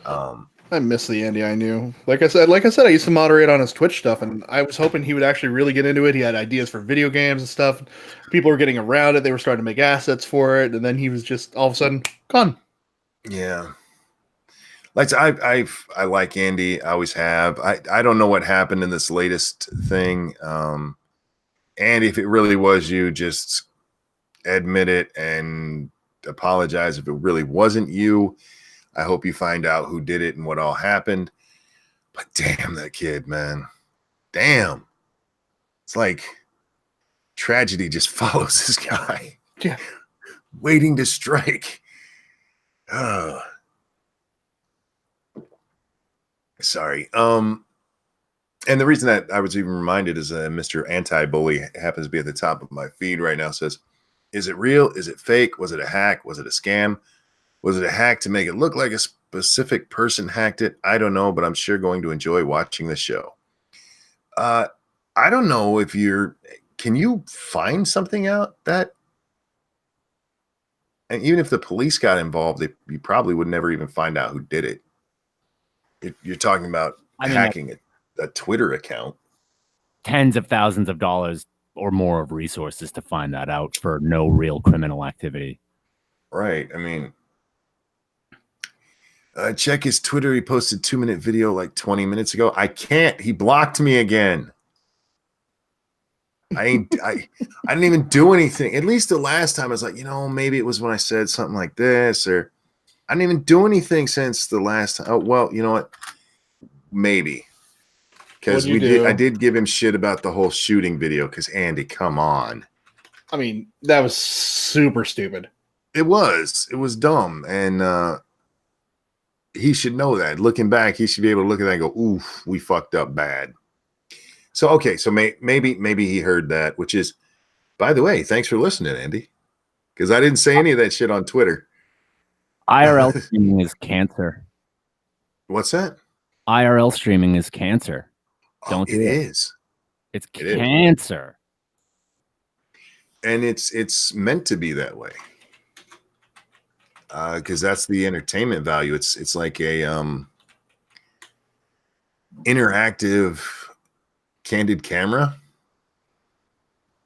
I miss the Andy I knew. Like I said, I used to moderate on his Twitch stuff, and I was hoping he would actually really get into it. He had ideas for video games and stuff. People were getting around it. They were starting to make assets for it, and then he was just all of a sudden gone. Yeah. Like I like Andy. I always have. I don't know what happened in this latest thing. Andy, if it really was you, just admit it and apologize if it really wasn't you. I hope you find out who did it and what all happened. But damn that kid, man. Damn. It's like tragedy just follows this guy. Yeah. Waiting to strike. Oh. Sorry. And the reason that I was even reminded is Mr. Anti-Bully happens to be at the top of my feed right now. Says, is it real? Is it fake? Was it a hack? Was it a scam? Was it a hack to make it look like a specific person hacked it? I don't know, but I'm sure going to enjoy watching the show. I don't know if can you find something out that, and even if the police got involved, you probably would never even find out who did it. You're talking about hacking a Twitter account. Tens of thousands of dollars or more of resources to find that out for no real criminal activity. Right. I mean, check his Twitter. He posted 2-minute video like 20 minutes ago. I can't. He blocked me again. I didn't even do anything. At least the last time I was like, maybe it was when I said something like this, or I didn't even do anything since the last time. Oh, well, you know what? Maybe. Because I did give him shit about the whole shooting video. Because Andy, come on. I mean, that was super stupid. It was dumb, and he should know that. Looking back, he should be able to look at that and go, "Oof, we fucked up bad." So okay, so maybe he heard that. Which is, by the way, thanks for listening, Andy. Because I didn't say any of that shit on Twitter. IRL streaming is cancer. What's that? IRL streaming is cancer. Don't do it. Is. It's cancer. And it's meant to be that way. Because that's the entertainment value. It's like a interactive candid camera,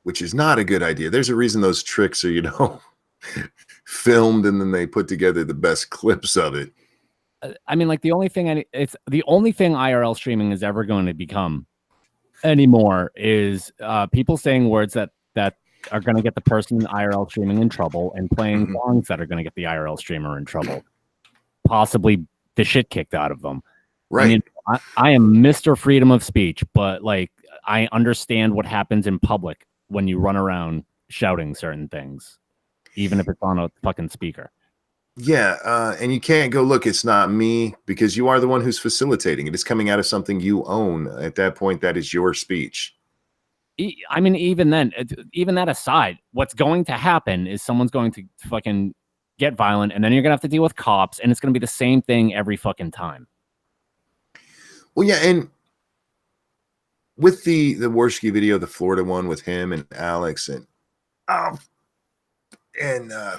which is not a good idea. There's a reason those tricks are, filmed and then they put together the best clips of it. I mean, like it's the only thing IRL streaming is ever going to become anymore is people saying words that are going to get the person IRL streaming in trouble and playing songs that are going to get the IRL streamer in trouble, possibly the shit kicked out of them. Right. I mean, I am Mr. Freedom of Speech, but like I understand what happens in public when you run around shouting certain things, even if it's on a fucking speaker. Yeah, and you can't go, look, it's not me, because you are the one who's facilitating it. It's coming out of something you own. At that point, that is your speech. I mean, even then, even that aside, what's going to happen is someone's going to fucking get violent, and then you're going to have to deal with cops, and it's going to be the same thing every fucking time. Well, yeah, and with the Worski video, the Florida one with him and Alex and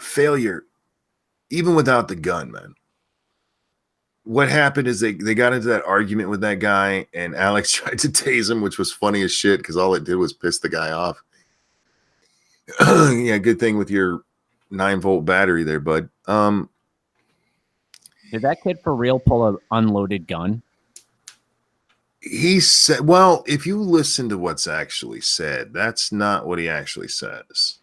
Failure, even without the gun, man, what happened is they got into that argument with that guy, and Alex tried to tase him, which was funny as shit because all it did was piss the guy off. Yeah, good thing with your 9-volt battery there, bud. Did that kid for real pull an unloaded gun? He said, well, if you listen to what's actually said, that's not what he actually says.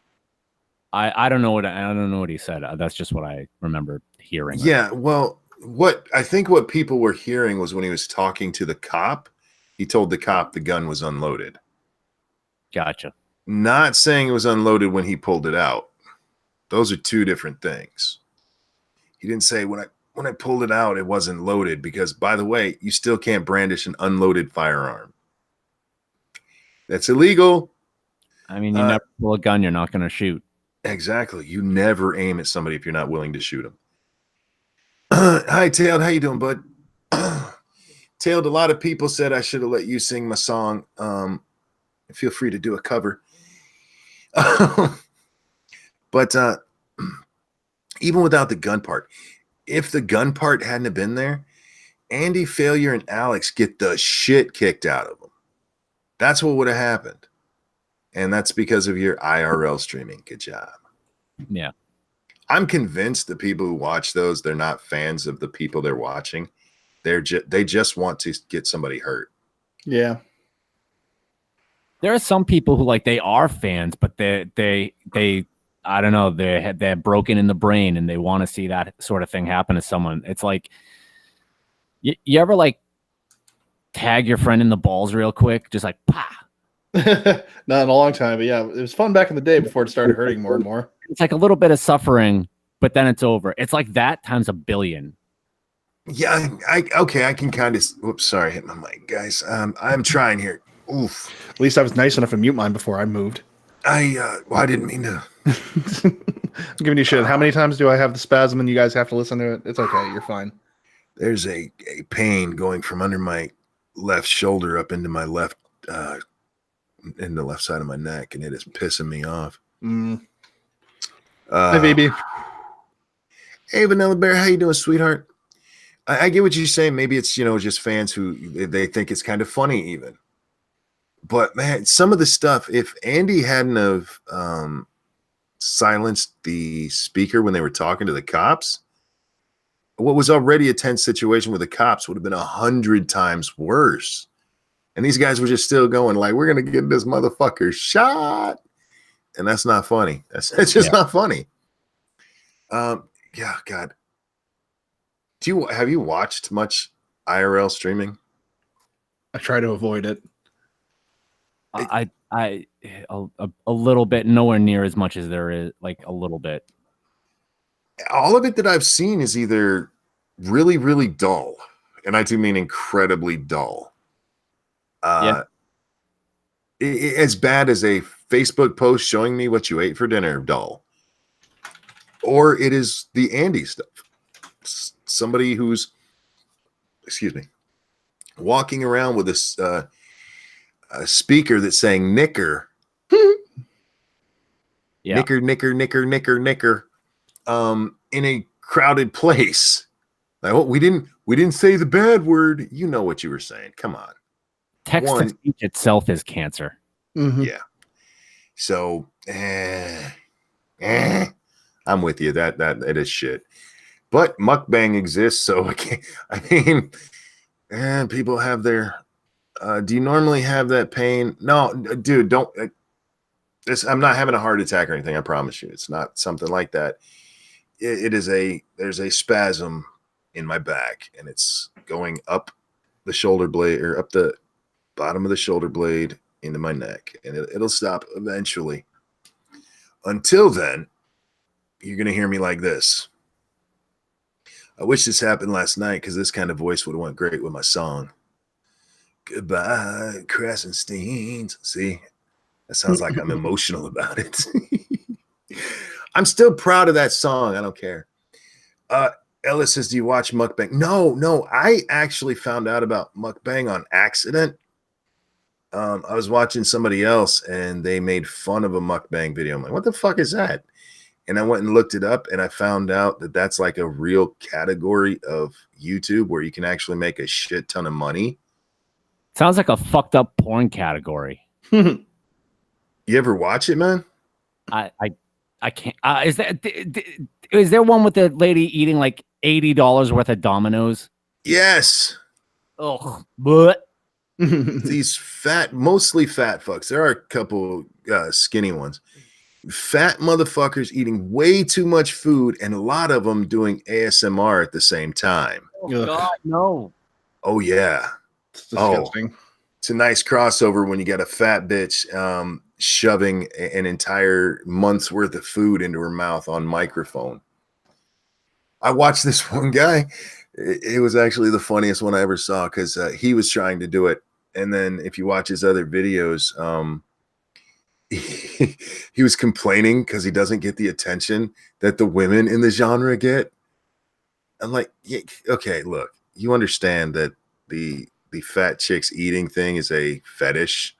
I don't know what he said. That's just what I remember hearing. Yeah, well, what people were hearing was when he was talking to the cop, he told the cop the gun was unloaded. Gotcha. Not saying it was unloaded when he pulled it out. Those are two different things. He didn't say when I pulled it out, it wasn't loaded, because, by the way, you still can't brandish an unloaded firearm. That's illegal. I mean, you never pull a gun, you're not going to shoot. Exactly. You never aim at somebody if you're not willing to shoot them. Hi, Tailed. How you doing, bud? Tailed, a lot of people said I should have let you sing my song. Feel free to do a cover. But even without the gun part, if the gun part hadn't have been there, Andy, Failure, and Alex get the shit kicked out of them. That's what would have happened. And that's because of your IRL streaming. Good job. Yeah. I'm convinced the people who watch those, they're not fans of the people they're watching. They just want to get somebody hurt. Yeah. There are some people who they are fans, but they I don't know, they're broken in the brain and they want to see that sort of thing happen to someone. It's like you ever tag your friend in the balls real quick, just pa. Not in a long time, but yeah, it was fun back in the day before it started hurting more and more. It's like a little bit of suffering, but then it's over. It's like that times a billion. Yeah, okay, I can kind of. Whoops, sorry, hit my mic, guys. I'm trying here. Oof. At least I was nice enough to mute mine before I moved. Well, I didn't mean to. I'm giving you shit. How many times do I have the spasm and you guys have to listen to it? It's okay. You're fine. There's a pain going from under my left shoulder up into my left, in the left side of my neck, and it is pissing me off. Hi, baby. Hey, Vanilla Bear, how you doing, sweetheart? I get what you're saying. Maybe it's, just fans who they think it's kind of funny even. But man, some of the stuff, if Andy hadn't have silenced the speaker when they were talking to the cops, what was already a tense situation with the cops would have been 100 times worse. And these guys were just still going like, we're going to get this motherfucker shot. And that's not funny. It's just not funny. Yeah, God. Have you watched much IRL streaming? I try to avoid it. I a little bit, nowhere near as much as there is, like a little bit. All of it that I've seen is either really, really dull, and I do mean incredibly dull. As bad as a Facebook post showing me what you ate for dinner, dull. Or it is the Andy stuff. Somebody who's, walking around with a speaker that's saying knicker. Knicker, knicker, knicker, knicker, knicker. In a crowded place. Like, we didn't say the bad word. You know what you were saying. Come on. Text to speech itself is cancer. Mm-hmm. Yeah. So, I'm with you. That it is shit. But mukbang exists, so people have their. Do you normally have that pain? No, dude, don't. I'm not having a heart attack or anything. I promise you, it's not something like that. There's a spasm in my back, and it's going up the shoulder blade or up the bottom of the shoulder blade into my neck, and it'll stop eventually. Until then, you're gonna hear me like this. I wish this happened last night because this kind of voice would have went great with my song. Goodbye, Krasensteins. See, that sounds like I'm emotional about it. I'm still proud of that song. I don't care. Ellis says, do you watch mukbang? No. I actually found out about mukbang on accident. I was watching somebody else and they made fun of a mukbang video. I'm like, what the fuck is that? And I went and looked it up and I found out that that's like a real category of YouTube where you can actually make a shit ton of money. Sounds like a fucked up porn category. You ever watch it, man? I can't. Is there one with the lady eating like $80 worth of Dominoes? Yes. Oh, but these mostly fat fucks. There are a couple skinny ones. Fat motherfuckers eating way too much food, and a lot of them doing ASMR at the same time. Oh God, no. Oh yeah. It's disgusting. It's a nice crossover when you got a fat bitch shoving an entire month's worth of food into her mouth on microphone. I watched this one guy. It was actually the funniest one I ever saw because he was trying to do it. And then if you watch his other videos, he was complaining because he doesn't get the attention that the women in the genre get. I'm like, yeah, okay, look, you understand that the fat chicks eating thing is a fetish.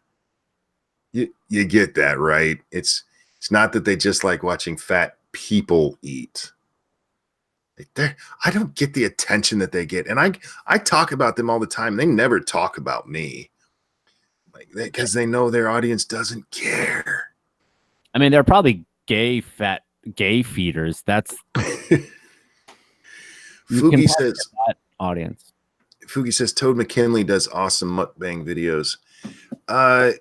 You get that, right? It's not that they just like watching fat people eat. I don't get the attention that they get, and I talk about them all the time. They never talk about me, like because they know their audience doesn't care. I mean, they're probably gay feeders. That's Fugi says that audience. Fugi says Toad McKinley does awesome mukbang videos. I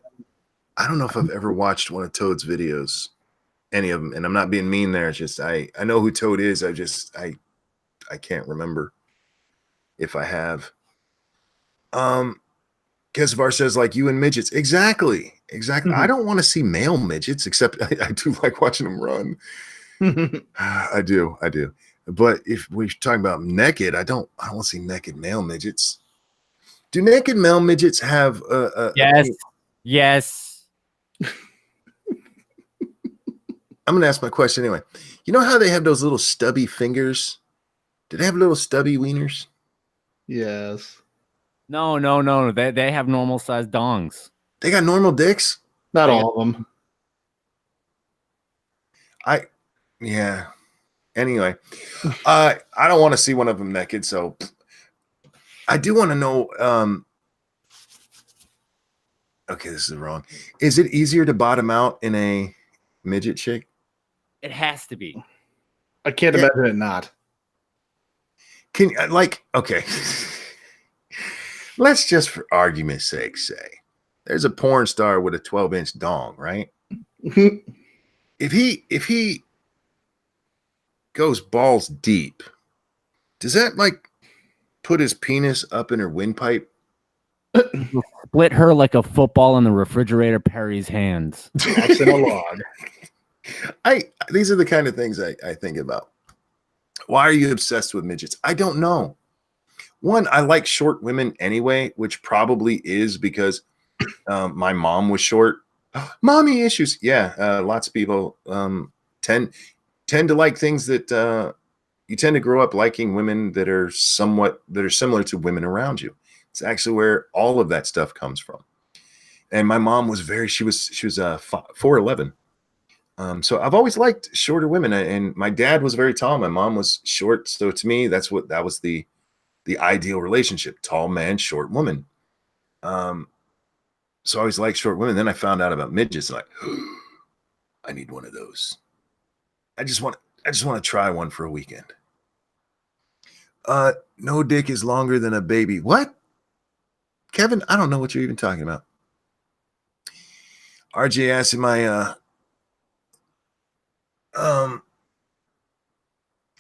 don't know if I've ever watched one of Toad's videos, any of them, and I'm not being mean there. It's just I know who Toad is. I can't remember if I have. Kesvar says, like you and midgets. Exactly. I don't want to see male midgets, except I do like watching them run. I do. But if we're talking about naked, I don't want to see naked male midgets. Do naked male midgets have Yes. I'm going to ask my question anyway. You know how they have those little stubby fingers? Do they have little stubby wieners? Yes. No. They have normal sized dongs. They got normal dicks? Not all of them. Yeah. Anyway, I don't want to see one of them naked, so I do want to know. Okay, this is wrong. Is it easier to bottom out in a midget chick? It has to be. I can't imagine it not. Can you okay? Let's just, for argument's sake, say there's a porn star with a 12-inch dong, right? If he goes balls deep, does that put his penis up in her windpipe? Split her like a football in the refrigerator Perry's hands. Toss in a log. These are the kind of things I think about. Why are you obsessed with midgets? I don't know. One, I like short women anyway, which probably is because my mom was short. Mommy issues. Yeah, lots of people tend to like things that you tend to grow up liking women that are similar to women around you. It's actually where all of that stuff comes from. And my mom was she was 4'11". So I've always liked shorter women, and my dad was very tall. My mom was short. So to me, that was the ideal relationship: tall man, short woman. So I always liked short women. Then I found out about midgets, and I need one of those. I just want to try one for a weekend. No dick is longer than a baby. What? Kevin, I don't know what you're even talking about. RJ asked, "Am I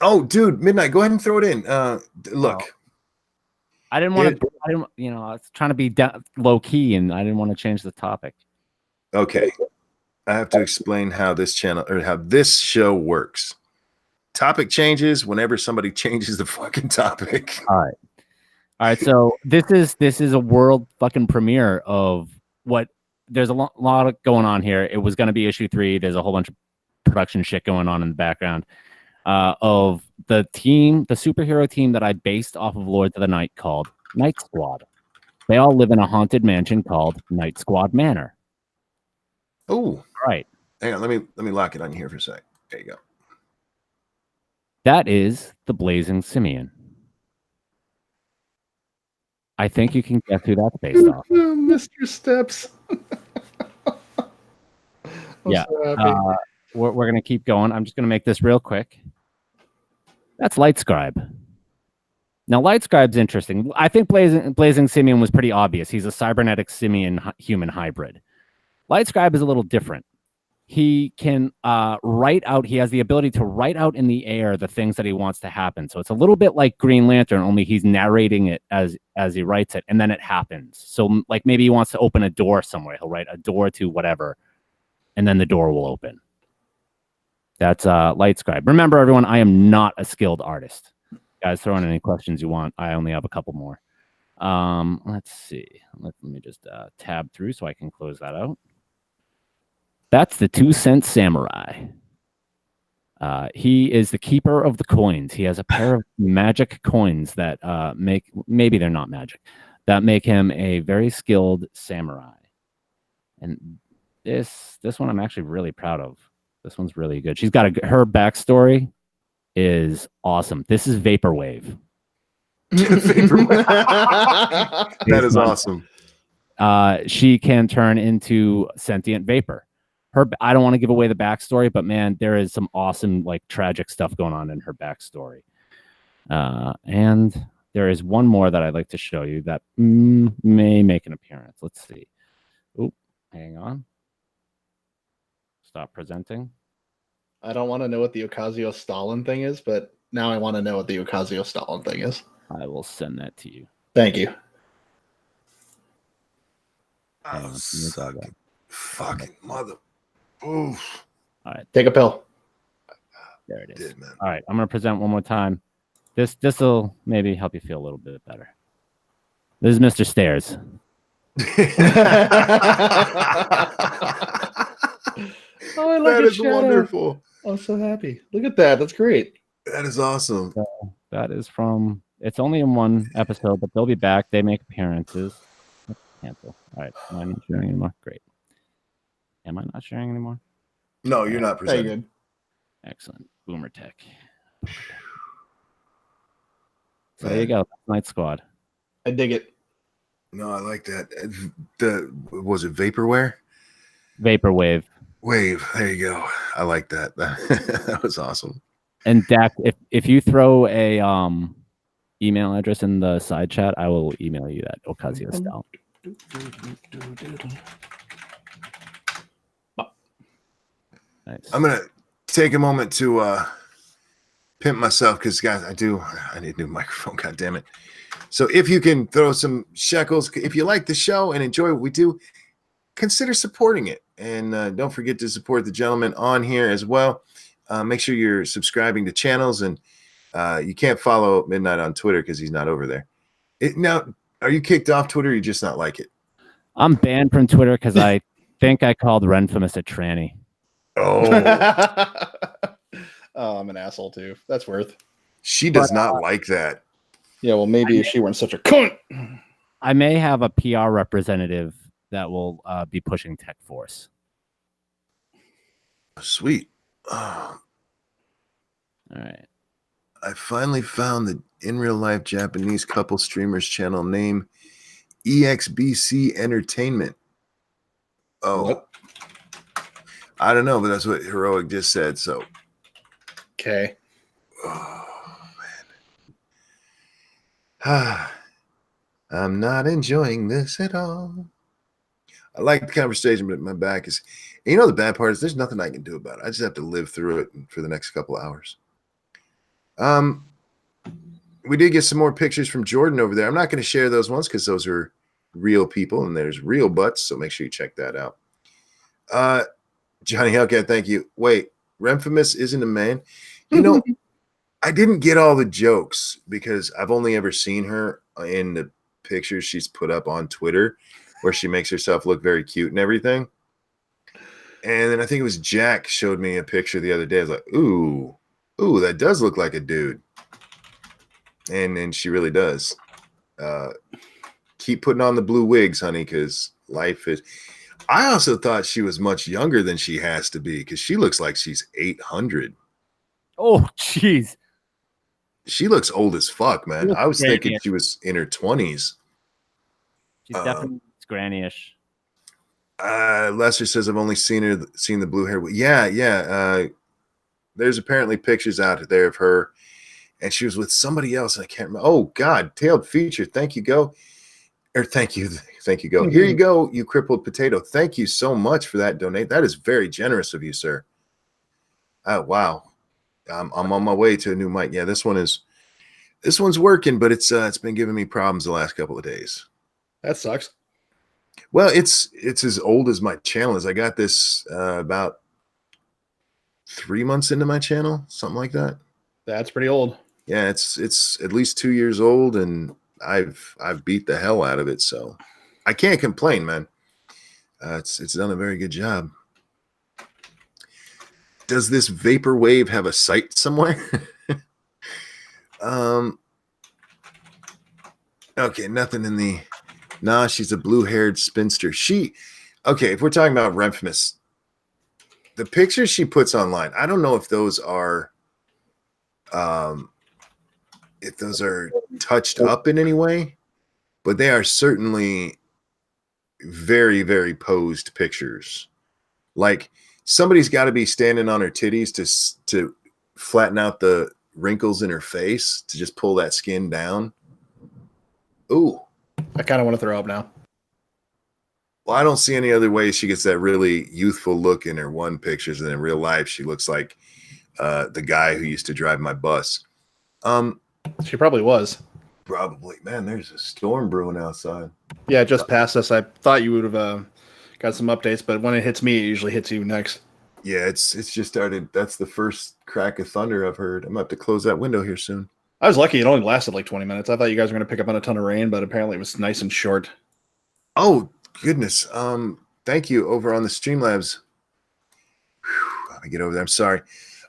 oh, dude, Midnight, go ahead and throw it in. Look, I didn't want to. I was trying to be low key, and I didn't want to change the topic. Okay, I have to explain how this channel or how this show works. Topic changes whenever somebody changes the fucking topic. All right. So this is a world fucking premiere of what. There's a lot going on here. It was going to be issue 3. There's a whole bunch of production shit going on in the background of the superhero team that I based off of Lords of the Night called Night Squad. They all live in a haunted mansion called Night Squad Manor. Oh, right. Hang on, let me lock it on you here for a sec. There you go. That is the Blazing Simian. I think you can guess who that's based off. Mr. Steps. Yeah. So we're going to keep going. I'm just going to make this real quick. That's Light Scribe. Now, Light Scribe's interesting. I think Blazing Simian was pretty obvious. He's a cybernetic simian human hybrid. Light Scribe is a little different. He can write out. He has the ability to write out in the air the things that he wants to happen. So it's a little bit like Green Lantern, only he's narrating it as he writes it, and then it happens. So like maybe he wants to open a door somewhere. He'll write a door to whatever, and then the door will open. That's Light Scribe. Remember, everyone, I am not a skilled artist. Guys, throw in any questions you want. I only have a couple more. Let's see. Let me just tab through so I can close that out. That's the 2-cent samurai. He is the keeper of the coins. He has a pair of magic coins that maybe they're not magic, that make him a very skilled samurai. And this one I'm actually really proud of. This one's really good. She's got her backstory is awesome. This is Vaporwave. That is awesome. She can turn into sentient vapor. I don't want to give away the backstory, but man, there is some awesome, like, tragic stuff going on in her backstory. And there is one more that I'd like to show you that may make an appearance. Let's see. Oh, hang on. Stop presenting. I don't want to know what the Ocasio-Stalin thing is, but now I want to know what the Ocasio-Stalin thing is. I will send that to you. Thank you. Hang on, let me grab that. Fucking mother. Oof. All right, Take a pill. there it is. Did, man. All right, I'm gonna present one more time. This will maybe help you feel a little bit better. This is Mr. Stairs. Oh, I like That it, is Shadow. wonderful. I'm so happy. Look at that. That's great. That is awesome. So that is from. It's only in one episode, but they'll be back. They make appearances. Cancel. All right, am I not sharing anymore? Great. Am I not sharing anymore? No, you're not Very presenting. good. Excellent. Boomer Tech. So there you go. Night Squad. I dig it. No, I like that. Was it vaporware? Vaporwave. Wave. There you go. I like that. That was awesome. And Dak, if you throw a email address in the side chat, I will email you that Ocasio style. Nice. I'm gonna take a moment to pimp myself because guys, I need a new microphone. God damn it. So if you can throw some shekels, if you like the show and enjoy what we do, consider supporting it. And don't forget to support the gentleman on here as well. Make sure you're subscribing to channels, and you can't follow Midnight on Twitter because he's not over there. Now, are you kicked off Twitter or you just not like it? I'm banned from Twitter because I think I called Renfamous a tranny. Oh, Oh, I'm an asshole too. That's worth. she does not like that. Yeah, well, maybe if she weren't such a cunt. I may have a PR representative that will be pushing Tech Force. Sweet. Oh, All right. I finally found the in real life Japanese couple streamers channel name EXBC Entertainment. Oh, What? I don't know, but that's what Heroic just said. So, Okay. oh man, I'm not enjoying this at all. I like the conversation, but my back is. And you know the bad part is there's nothing I can do about it. I just have to live through it for the next couple of hours. We did get some more pictures from Jordan over there. I'm not going to share those ones because those are real people and there's real butts. So make sure you check that out. Johnny Hellcat, thank you. Wait, Renfamous isn't a man. You know, I didn't get all the jokes because I've only ever seen her in the pictures she's put up on Twitter where she makes herself look very cute and everything. And then I think it was Jack showed me a picture the other day. I was like, ooh, that does look like a dude. And she really does. Keep putting on the blue wigs, honey, because life is. I also thought she was much younger than she has to be because she looks like she's 800. Oh, jeez. She looks old as fuck, man. looks I was thinking granny-ish. she was in her 20s. She's definitely granny-ish. Lester says I've only seen the blue hair. Yeah. There's apparently pictures out there of her, and she was with somebody else. And I can't remember. Oh God, tailed feature. Thank you, go. Or thank you, go. Here you go, you crippled potato. Thank you so much for that donate. That is very generous of you, sir. Wow. I'm on my way to a new mic. Yeah, this one's working, but it's been giving me problems the last couple of days. That sucks. Well, it's as old as my channel is. I got this about 3 months into my channel, something like that. That's pretty old. Yeah, it's at least 2 years old, and I've beat the hell out of it, so I can't complain, man. It's done a very good job. Does this vaporwave have a site somewhere? Okay, nothing in the. Nah, she's a blue-haired spinster. Okay, if we're talking about Renfamous, the pictures she puts online, I don't know if those are touched up in any way, but they are certainly very, very posed pictures. Like somebody's got to be standing on her titties to flatten out the wrinkles in her face to just pull that skin down. Ooh. I kind of want to throw up now. Well, I don't see any other way she gets that really youthful look in her one pictures, and in real life she looks like the guy who used to drive my bus. She probably was. Probably. Man, there's a storm brewing outside. Yeah, just past us. I thought you would have got some updates, but when it hits me, it usually hits you next. Yeah, it's just started. That's the first crack of thunder I've heard. I'm gonna have to close that window here soon. I was lucky; it only lasted like 20 minutes. I thought you guys were going to pick up on a ton of rain, but apparently it was nice and short. Oh goodness. Thank you over on the Streamlabs. Whew, let me get over there. I'm sorry.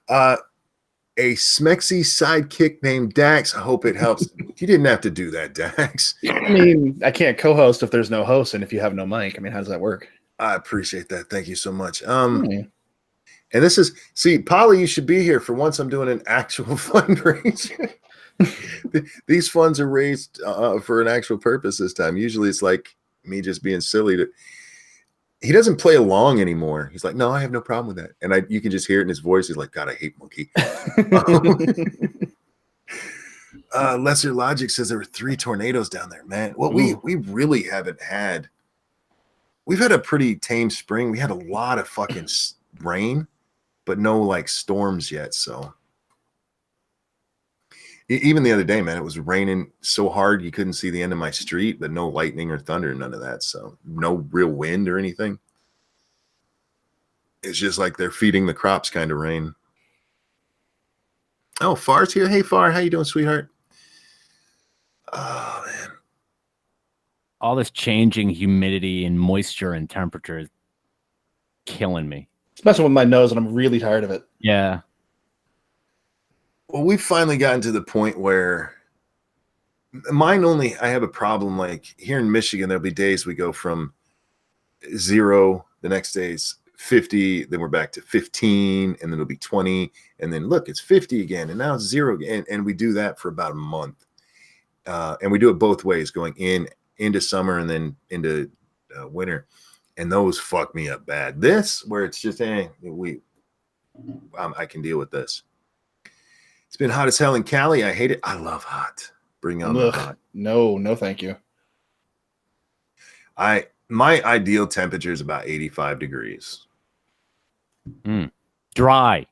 A smexy sidekick named Dax. I hope it helps. You didn't have to do that, Dax. I mean, I can't co-host if there's no host and if you have no mic. I mean, how does that work? I appreciate that. Thank you so much. Hmm. And this is, see, Polly, you should be here for once. I'm doing an actual fundraiser. These funds are raised for an actual purpose this time. Usually it's like me just being silly. He doesn't play along anymore. He's like, no, I have no problem with that. And you can just hear it in his voice. He's like, God, I hate Monkey. Lesser Logic says there were 3 tornadoes down there, man. Well, we really haven't had. We've had a pretty tame spring. We had a lot of fucking rain, but no like storms yet. So even the other day, man, it was raining so hard you couldn't see the end of my street, but no lightning or thunder, none of that. So no real wind or anything. It's just like they're feeding the crops kind of rain. Oh, Far's here. Hey, Far, how you doing, sweetheart? Oh, man. All this changing humidity and moisture and temperature is killing me. It's messing with my nose, and I'm really tired of it. Yeah. Well, we've finally gotten to the point where I have a problem. Like here in Michigan, there'll be days we go from 0, the next day's 50, then we're back to 15, and then it'll be 20, and then look, it's 50 again, and now it's 0 again. And we do that for about a month. And we do it both ways, going into summer and then into winter. And those fuck me up bad. This, where it's just, I can deal with this. It's been hot as hell in Cali. I hate it. I love hot. Bring on the hot. No, thank you. My ideal temperature is about 85 degrees. Dry.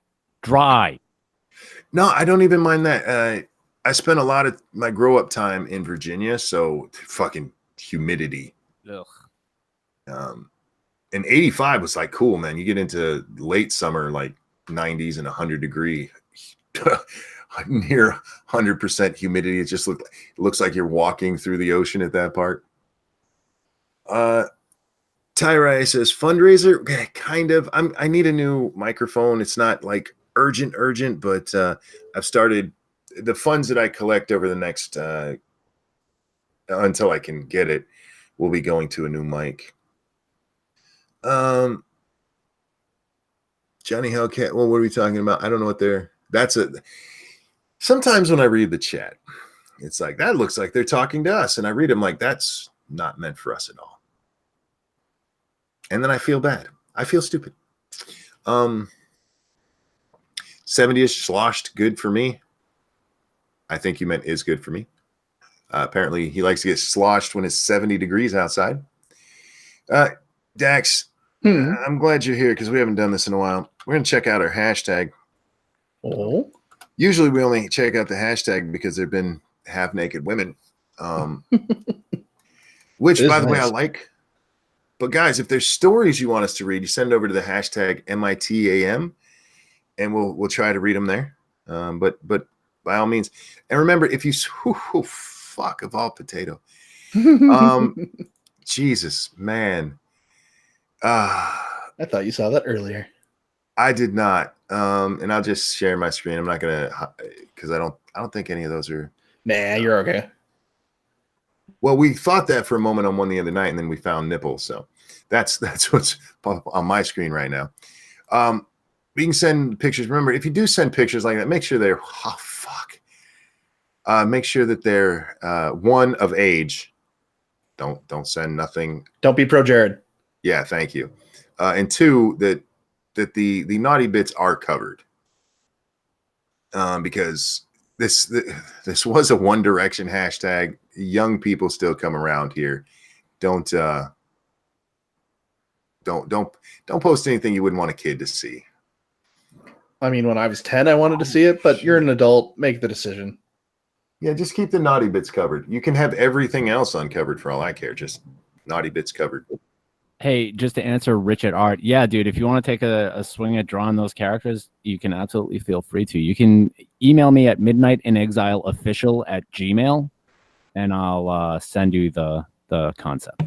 No, I don't even mind that. I spent a lot of my grow up time in Virginia, so fucking humidity. Ugh. And 85 was like cool, man. You get into late summer, like 90s and 100 degree, near 100% humidity. It just looks like you're walking through the ocean at that part. Tyrai says fundraiser, okay, kind of. I need a new microphone. It's not like urgent, but I've started the funds that I collect over the next until I can get it will be going to a new mic. Johnny Hellcat. Well, what are we talking about? I don't know what sometimes when I read the chat, it's like that looks like they're talking to us, and I read them like that's not meant for us at all. And then I feel bad. I feel stupid. 70-ish sloshed, good for me. I think you meant is good for me. Apparently, he likes to get sloshed when it's 70 degrees outside. Dax, I'm glad you're here because we haven't done this in a while. We're going to check out our hashtag. Oh. Usually, we only check out the hashtag because there have been half-naked women. Which, by the way, I like. But guys, if there's stories you want us to read, you send it over to the hashtag MITAM, and we'll try to read them there. But by all means, and remember, if you fuck of all potato, Jesus, man, I thought you saw that earlier. I did not. And I'll just share my screen. I'm not gonna because I don't think any of those are. Nah, you're okay. Well, we thought that for a moment on one the other night, and then we found nipples. So that's what's on my screen right now. We can send pictures. Remember, if you do send pictures like that, make sure they're make sure that they're one of age. Don't send nothing. Don't be pro Jared. Yeah, thank you. And 2, that the naughty bits are covered. Because this was a One Direction hashtag. Young people still come around here. Don't post anything you wouldn't want a kid to see. I mean, when I was 10, I wanted to see it, but you're an adult. Make the decision. Yeah, just keep the naughty bits covered. You can have everything else uncovered for all I care. Just naughty bits covered. Hey, just to answer Richard Art, yeah, dude, if you want to take a swing at drawing those characters, you can absolutely feel free to. You can email me at midnightinexileofficial@gmail, and I'll send you the concept.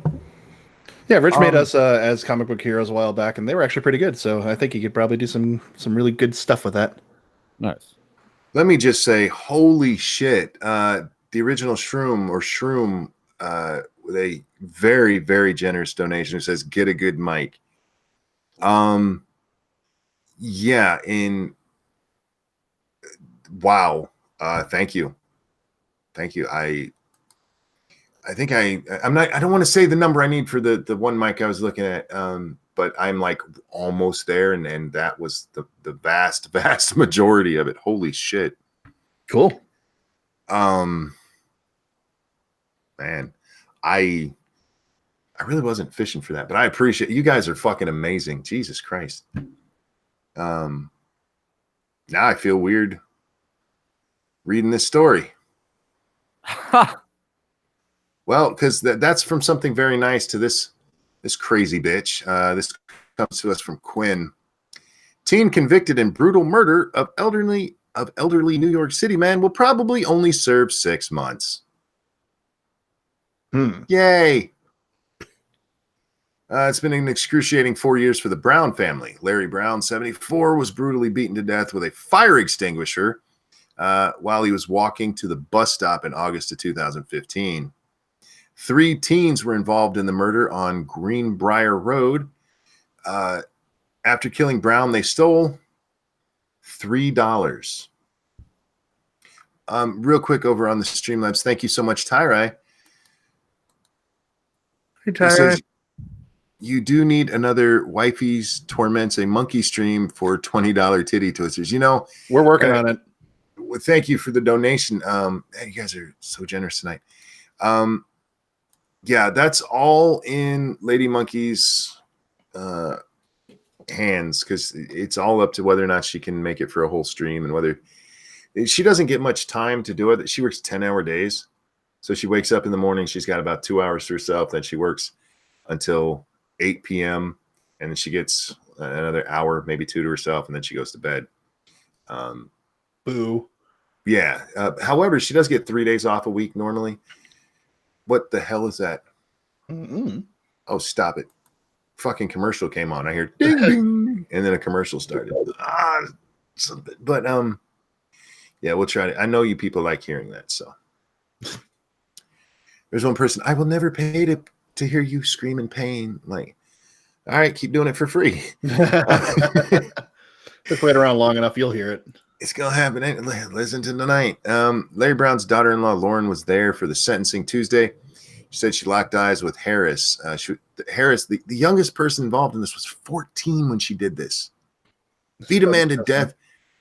Yeah, Rich made us as comic book heroes a while back, and they were actually pretty good. So I think he could probably do some really good stuff with that. Nice. Let me just say, holy shit. The original Shroom with a very, very generous donation who says, get a good mic. Yeah, wow. Thank you. Thank you. I think I don't want to say the number I need for the one mic I was looking at. But I'm like almost there, and that was the vast majority of it. Holy shit. Cool. Man, I really wasn't fishing for that, but I appreciate you guys are fucking amazing. Jesus Christ. Now I feel weird reading this story. Well, because that's from something very nice to this crazy bitch. This comes to us from Quinn. Teen convicted in brutal murder of elderly New York City man will probably only serve 6 months. Yay. It's been an excruciating 4 years for the Brown family. Larry Brown, 74, was brutally beaten to death with a fire extinguisher while he was walking to the bus stop in August of 2015. 3 teens were involved in the murder on Greenbrier Road. After killing Brown, they stole $3. Real quick over on the Streamlabs. Thank you so much, Tyrai. Hey, Tyra. You do need another Wifey's Torments a Monkey stream for $20 titty twisters. You know, we're working on it. Well, thank you for the donation. You guys are so generous tonight. Yeah, that's all in Lady Monkey's hands, because it's all up to whether or not she can make it for a whole stream, and whether she doesn't get much time to do it. She works 10-hour days. So she wakes up in the morning, she's got about 2 hours to herself. Then she works until 8 p.m. and then she gets another hour, maybe 2 to herself, and then she goes to bed. Boo. Yeah. However, she does get 3 days off a week normally. What the hell is that? Oh, stop it. Fucking commercial came on. I hear ding, ding, and then a commercial started. But yeah, we'll try to. I know you people like hearing that, so. There's one person, I will never pay to hear you scream in pain. Like, all right, keep doing it for free. Just wait around long enough, you'll hear it. It's gonna happen. Listen to tonight. Larry Brown's daughter-in-law Lauren was there for the sentencing Tuesday. She said she locked eyes with Harris. Harris, the youngest person involved in this, was 14 when she did this. Beat a man to death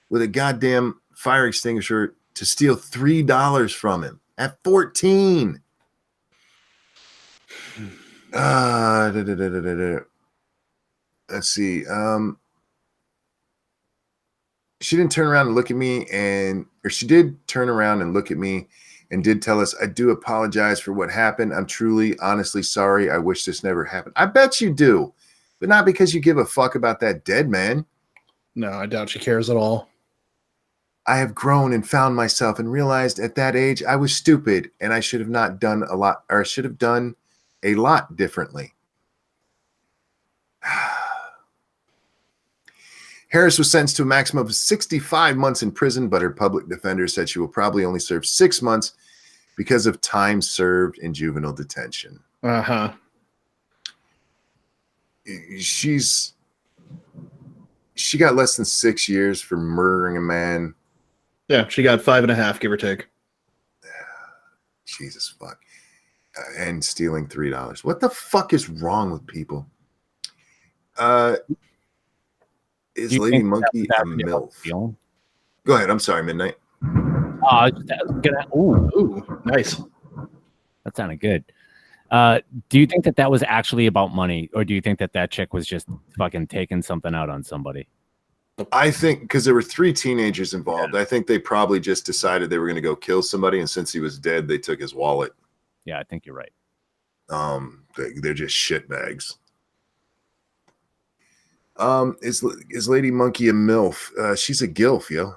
with a goddamn fire extinguisher to steal $3 from him at 14. Let's see. She didn't turn around and look at me, or she did turn around and look at me and did tell us, I do apologize for what happened. I'm truly, honestly sorry. I wish this never happened. I bet you do, but not because you give a fuck about that dead man. No, I doubt she cares at all. I have grown and found myself and realized at that age I was stupid and I should have not done a lot, or I should have done a lot differently. Harris was sentenced to a maximum of 65 months in prison, but her public defender said she will probably only serve 6 months because of time served in juvenile detention. She got less than 6 years for murdering a man. Yeah, she got 5.5, give or take. Jesus fuck. And stealing $3. What the fuck is wrong with people? Is Lady Monkey a MILF? Go ahead. I'm sorry, Midnight. Ooh, nice. That sounded good. Do you think that was actually about money, or do you think that chick was just fucking taking something out on somebody? I think because there were 3 teenagers involved, I think they probably just decided they were going to go kill somebody, and since he was dead, they took his wallet. Yeah, I think you're right. They're just shitbags. Is Lady Monkey a MILF? She's a GILF, yo.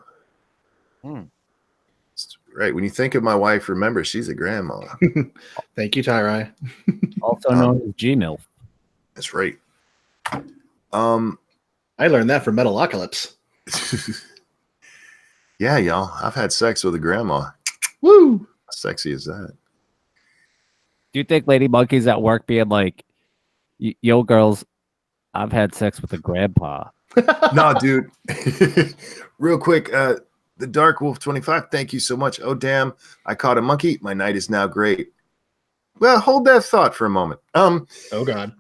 Right. When you think of my wife, remember she's a grandma. Thank you, Tyrai. Also known as Gmail. That's right. I learned that from Metalocalypse. Yeah, y'all. I've had sex with a grandma. Woo! How sexy is that? Do you think Lady Monkey's at work being like, yo, girls, I've had sex with a grandpa? No, dude. Real quick, the Dark Wolf 25, thank you so much. Oh, damn. I caught a monkey. My night is now great. Well, hold that thought for a moment. Oh, God.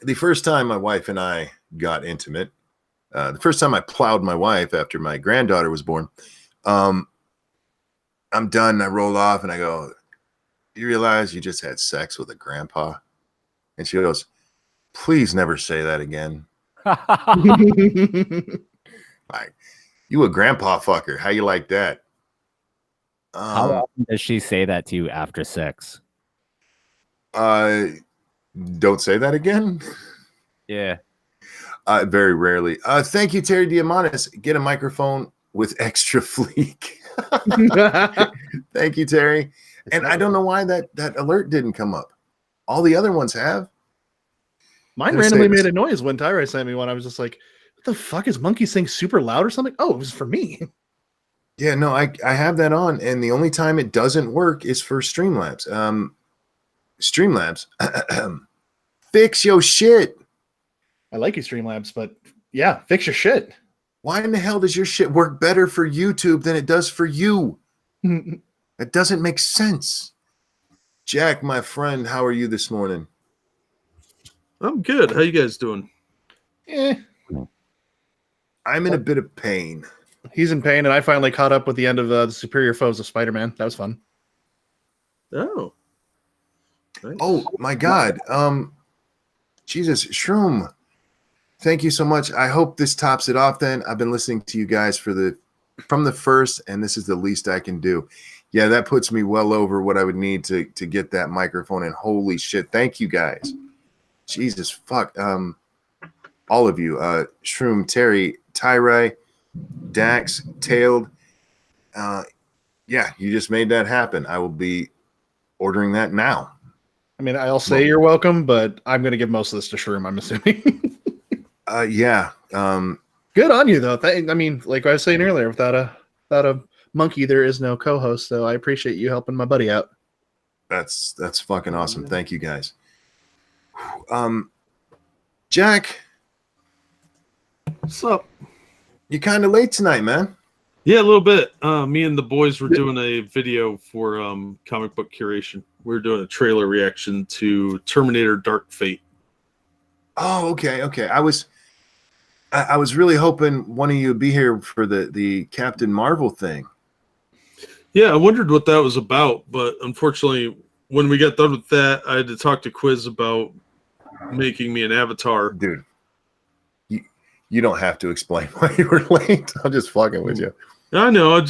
The first time my wife and I got intimate, the first time I plowed my wife after my granddaughter was born, I'm done. I roll off and I go, you realize you just had sex with a grandpa? And she goes, please never say that again. Like, you a grandpa fucker. How you like that? How often does she say that to you after sex? Don't say that again. Yeah. Very rarely. Thank you, Terry Diamandis. Get a microphone with extra fleek. Thank you, Terry. And I don't know why that alert didn't come up. All the other ones have. Mine randomly made a noise when Tyra sent me one. I was just like, what the fuck is Monkey saying super loud or something? Oh, it was for me. Yeah, no, I have that on, and the only time it doesn't work is for Streamlabs. Streamlabs, fix your shit. I like you, Streamlabs, but yeah, fix your shit. Why in the hell does your shit work better for YouTube than it does for you? That doesn't make sense. Jack, my friend, how are you this morning? I'm good. How you guys doing? I'm in a bit of pain. He's in pain, and I finally caught up with the end of the Superior Foes of Spider-Man. That was fun. Oh. Nice. Oh my God. Jesus, Shroom. Thank you so much. I hope this tops it off then. I've been listening to you guys from the first, and this is the least I can do. Yeah, that puts me well over what I would need to get that microphone, and holy shit. Thank you guys. Jesus fuck. All of you. Shroom, Terry, Tyrai, Dax, Tailed. Yeah, you just made that happen. I will be ordering that now. I mean, I'll say you're welcome, but I'm going to give most of this to Shroom, I'm assuming. Yeah. Good on you, though. I mean, like I was saying earlier, without a monkey, there is no co-host, so I appreciate you helping my buddy out. That's fucking awesome. Thank you, guys. Jack. What's up? You're kind of late tonight, man. Yeah, a little bit. Me and the boys were doing a video for comic book curation. We were doing a trailer reaction to Terminator Dark Fate. Oh, okay. I was really hoping one of you would be here for the Captain Marvel thing. Yeah, I wondered what that was about, but unfortunately, when we got done with that, I had to talk to Quiz about making me an avatar. Dude, you don't have to explain why you were late. I'm just fucking with you. I know, I'm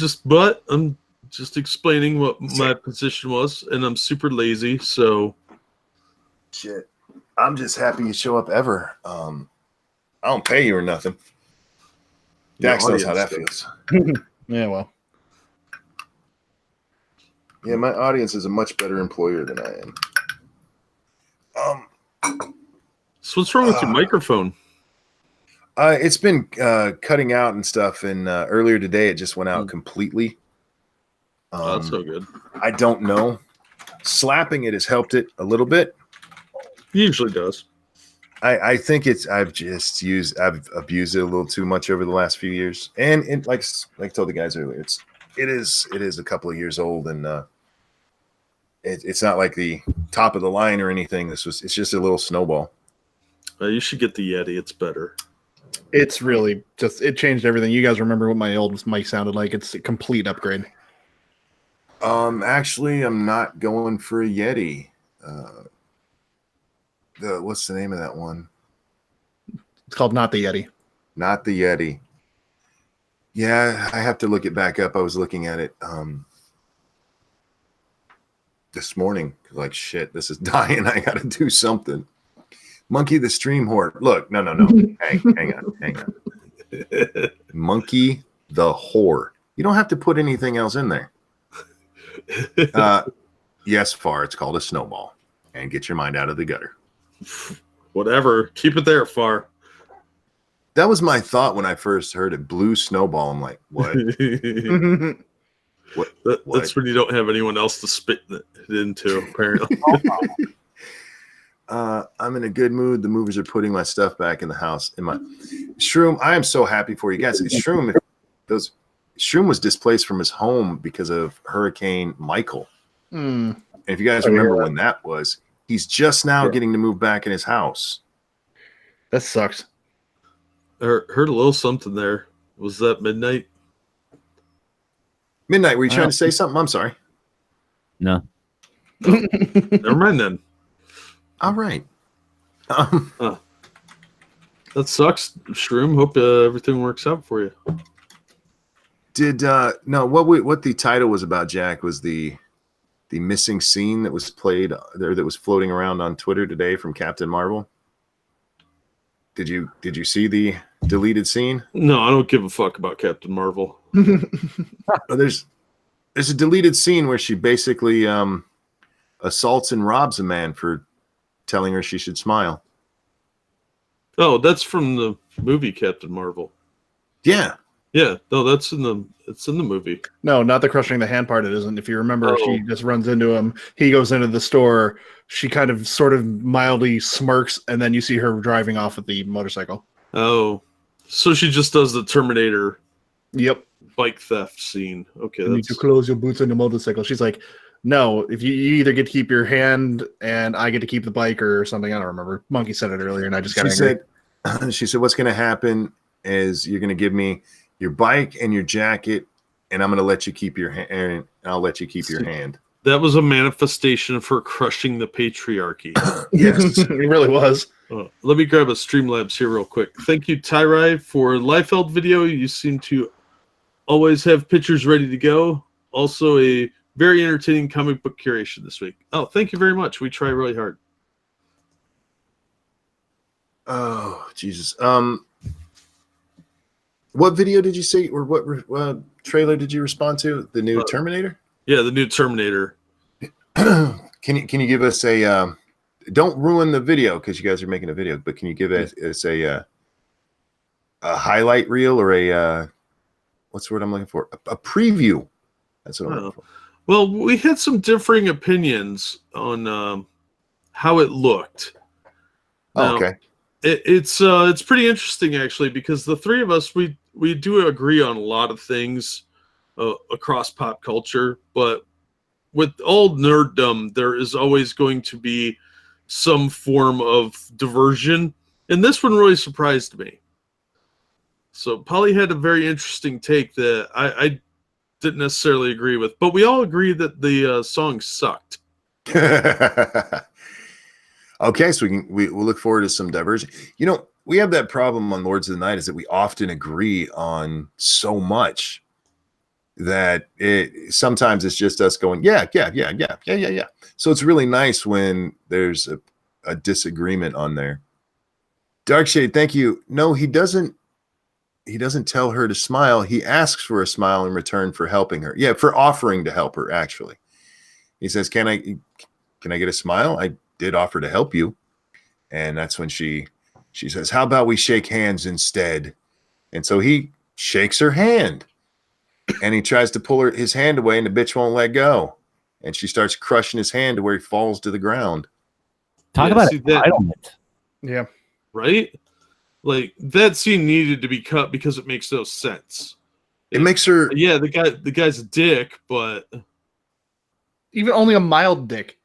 just explaining what my position was, and I'm super lazy, so shit. I'm just happy you show up ever. I don't pay you or nothing. Dax knows how that feels. Yeah, well. Yeah, my audience is a much better employer than I am. So what's wrong with your microphone? It's been cutting out and stuff, and earlier today it just went out completely. That's so good. I don't know. Slapping it has helped it a little bit. Usually does. I think I've abused it a little too much over the last few years, and like I told the guys earlier, it is a couple of years old, and it's not like the top of the line or anything. It's just a little snowball. You should get the Yeti. It's better. It's really it changed everything. You guys remember what my old mic sounded like? It's a complete upgrade. Actually, I'm not going for a Yeti. What's the name of that one? It's called Not the Yeti. Not the Yeti. Yeah, I have to look it back up. I was looking at it this morning. Like, shit, this is dying. I got to do something. Monkey the Stream Horde. Look, no. Hang on. Monkey the Whore. You don't have to put anything else in there. Yes, Far. It's called a snowball. And get your mind out of the gutter. Whatever. Keep it there, Far. That was my thought when I first heard it. Blue snowball. I'm like, what? That's when you don't have anyone else to spit it into, apparently. I'm in a good mood. The movers are putting my stuff back in the house. In my Shroom, I am so happy for you guys. Shroom was displaced from his home because of Hurricane Michael. And if you guys remember when that was, he's just now getting to move back in his house. That sucks. I heard a little something there. Was that midnight? Midnight, were you trying to say something? I'm sorry. No. Never mind then. All right. That sucks, Shroom. Hope everything works out for you. What the title was about, Jack, was the missing scene that was played there that was floating around on Twitter today from Captain Marvel. Did you see the deleted scene? No, I don't give a fuck about Captain Marvel. There's a deleted scene where she basically assaults and robs a man for telling her she should smile. Oh, that's from the movie Captain Marvel. Yeah. Yeah, no, it's in the movie. No, not the crushing the hand part. It isn't. If you remember, she just runs into him. He goes into the store. She kind of sort of mildly smirks, and then you see her driving off with the motorcycle. Oh, so she just does the Terminator Yep. bike theft scene. Okay. You need to close your boots on the motorcycle. She's like, no, if you either get to keep your hand and I get to keep the bike or something. I don't remember. Monkey said it earlier, and I just got angry. She said, what's going to happen is you're going to give me your bike and your jacket, and I'm going to let you keep your hand, and I'll let you keep your hand. That was a manifestation for crushing the patriarchy. Yes. It really was. Let me grab a Streamlabs here real quick. Thank you, Tyrai, for Liefeld video. You seem to always have pictures ready to go. Also, a very entertaining comic book curation this week. Oh, thank you very much. We try really hard. Oh, Jesus. What video did you say, or what trailer did you respond to? The new Terminator? Yeah, the new Terminator. Can you give us a don't ruin the video because you guys are making a video, but can you give us a highlight reel or a what's the word I'm looking for? A preview. That's what I'm looking for. Well, we had some differing opinions on how it looked. Now, okay. It's pretty interesting actually, because the three of us we do agree on a lot of things across pop culture, but with all nerddom, there is always going to be some form of diversion, and this one really surprised me. So Polly had a very interesting take that I didn't necessarily agree with, but we all agree that the song sucked. Okay, so we'll look forward to some diversion. You know, we have that problem on Lords of the Night is that we often agree on so much that sometimes it's just us going, yeah. So it's really nice when there's a disagreement on there. Darkshade, thank you. No, he doesn't tell her to smile. He asks for a smile in return for helping her. Yeah, for offering to help her, actually. He says, can I get a smile? I did offer to help you. And that's when she says, how about we shake hands instead? And so he shakes her hand. And he tries to pull his hand away, and the bitch won't let go. And she starts crushing his hand to where he falls to the ground. Talk about entitlement. Yeah. Right? Like, that scene needed to be cut because it makes no sense. It makes her... Yeah, the guy's a dick, but... Even only a mild dick.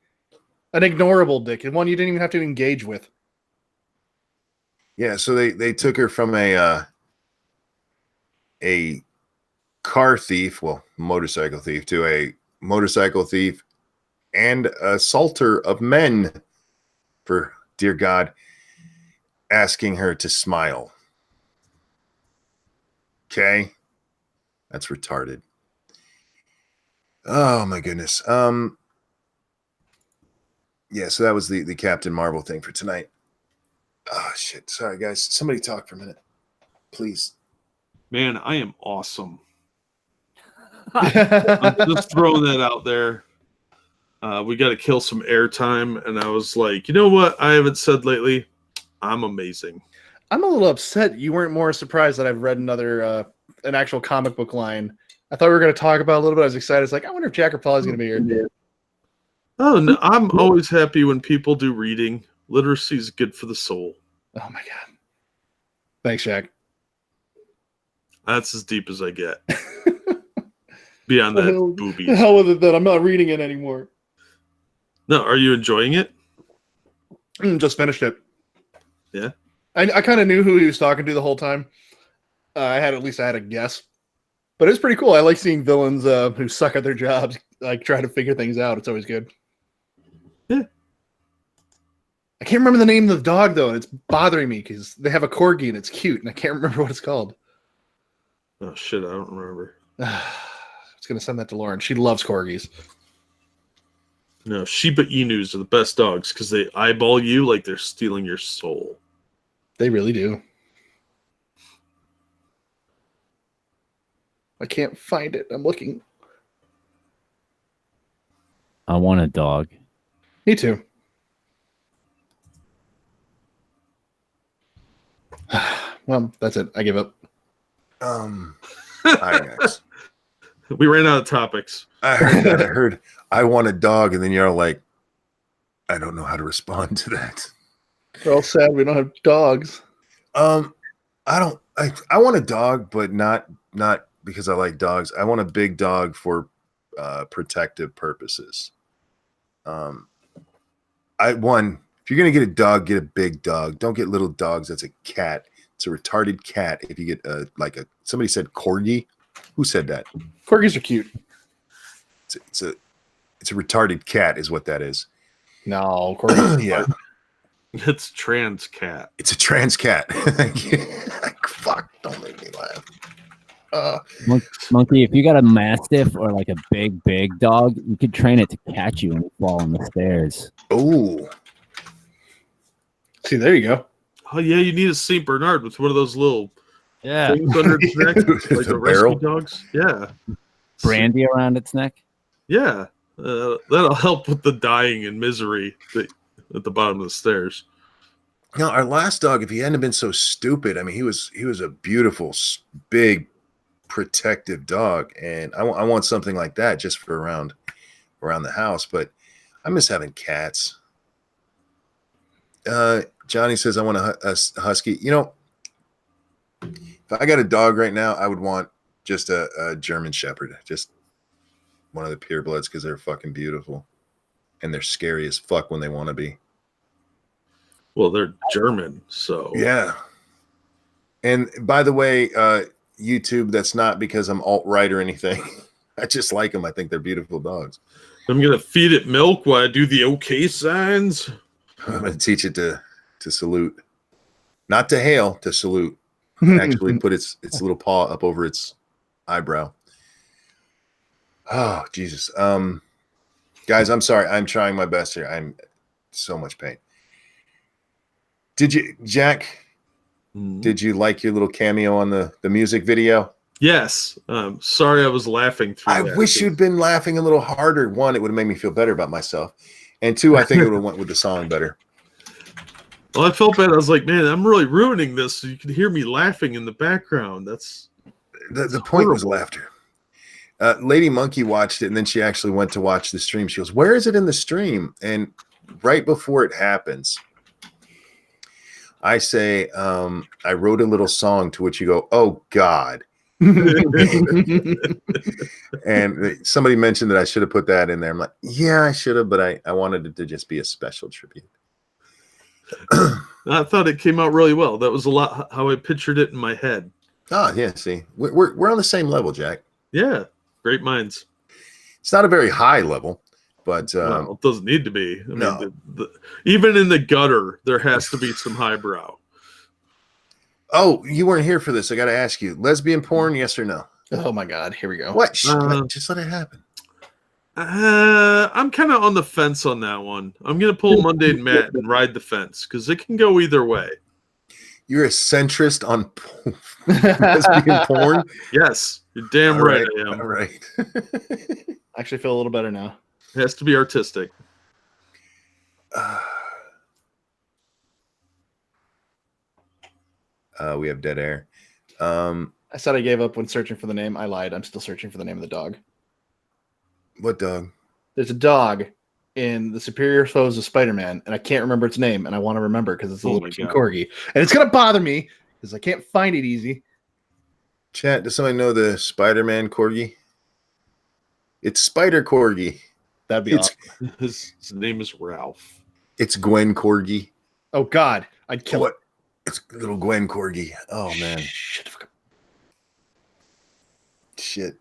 An ignorable dick. And one you didn't even have to engage with. Yeah, so they took her from a car thief, well, motorcycle thief, to a motorcycle thief and assaulter of men, for dear God. asking her to smile. Okay? That's retarded. Oh my goodness. Yeah, so that was the Captain Marvel thing for tonight. Oh shit. Sorry guys. Somebody talk for a minute. Please. Man, I am awesome. I'm just throwing that out there. We got to kill some airtime, and I was like, you know what? I haven't said lately. I'm amazing. I'm a little upset you weren't more surprised that I've read another an actual comic book line. I thought we were going to talk about it a little bit. I was excited. It's like, I wonder if Jack or Paul is going to be here. Oh, no, I'm always happy when people do reading. Literacy is good for the soul. Oh my god! Thanks, Jack. That's as deep as I get. Beyond that, The boobies. hell with it then. I'm not reading it anymore. No, are you enjoying it? Just finished it. Yeah. I kind of knew who he was talking to the whole time. I had a guess, but it's pretty cool. I like seeing villains who suck at their jobs like try to figure things out. It's always good. Yeah. I can't remember the name of the dog though, and it's bothering me because they have a corgi and it's cute, and I can't remember what it's called. Oh shit, I don't remember. I was gonna send that to Lauren. She loves corgis. No, Shiba Inus are the best dogs because they eyeball you like they're stealing your soul. They really do. I can't find it. I'm looking. I want a dog. Me too. Well, that's it. I give up. Hi guys. We ran out of topics. I heard that. I heard I want a dog, and then you're like, I don't know how to respond to that. We're all sad we don't have dogs. I want a dog, but not because I like dogs. I want a big dog for protective purposes. If you're gonna get a dog, get a big dog. Don't get little dogs. That's a cat. It's a retarded cat. If you get somebody said corgi. Who said that? Corgis are cute. It's a retarded cat, is what that is. No, corgis. Yeah. It's trans cat. It's a trans cat. Fuck! Don't make me laugh. Monkey, if you got a mastiff or like a big dog, you could train it to catch you when you fall on the stairs. Oh, See, there you go. Oh yeah, you need a Saint Bernard with one of those little things under its neck, like The the barrel? rescue dogs. Yeah, Brandy around its neck. yeah. That'll help with the dying and misery at the bottom of the stairs. no, our last dog. If he hadn't been so stupid, I mean, he was a beautiful, big, protective dog, and I want something like that just for around the house. But I miss having cats. Johnny says I want a husky. You know, if I got a dog right now, I would want just a German Shepherd, just one of the purebloods, because they're fucking beautiful and they're scary as fuck when they want to be. Well, they're German, so Yeah. And by the way, YouTube, that's not because I'm alt-right or anything. I just like them. I think they're beautiful dogs. I'm gonna feed it milk while I do the OK signs. I'm going to teach it to salute, not to hail, to salute. Actually put its little paw up over its eyebrow. Oh, Jesus. Guys, I'm sorry. I'm trying my best here. I'm so much pain. Jack, did you like your little cameo on the music video? Yes. Sorry, I was laughing through I that. wish you'd been laughing a little harder. One, it would have made me feel better about myself. And two, I think it would have went with the song better. Well, I felt bad. I was like, man, I'm really ruining this. So you can hear me laughing in the background. That's The point was laughter. Lady Monkey watched it, and then she actually went to watch the stream. She goes, "Where is it in the stream?" And right before it happens, I say, I wrote a little song, to which you go, "Oh God." And somebody mentioned that I should have put that in there. I'm like, yeah, I should have, but I wanted it to just be a special tribute. I thought it came out really well. That was a lot how I pictured it in my head. Oh, yeah, see, we're on the same level, Jack. Yeah, great minds. It's not a very high level, but Well, it doesn't need to be. I no. mean, even in the gutter, there has to be some highbrow. Oh, you weren't here for this. I got to ask you: lesbian porn, yes or no? Oh my God, here we go. What? Just let it happen. I'm kind of on the fence on that one. I'm gonna pull Mundane Matt and ride the fence because it can go either way. You're a centrist on lesbian porn. Yes, you're damn All right. right, I am. all right. I actually feel a little better now. It has to be artistic. We have dead air. I said I gave up when searching for the name. I lied. I'm still searching for the name of the dog. What dog? There's a dog in the Superior Foes of Spider-Man, and I can't remember its name, and I want to remember because it's a Oh little my cute God. corgi, and it's gonna bother me because I can't find it easy. Chat, does somebody know the Spider-Man corgi? It's Spider Corgi. That'd be It's awesome. His name is Ralph. it's Gwen Corgi. Oh God, I'd kill What? It's little Gwen Corgi. Oh man, Shit. shit.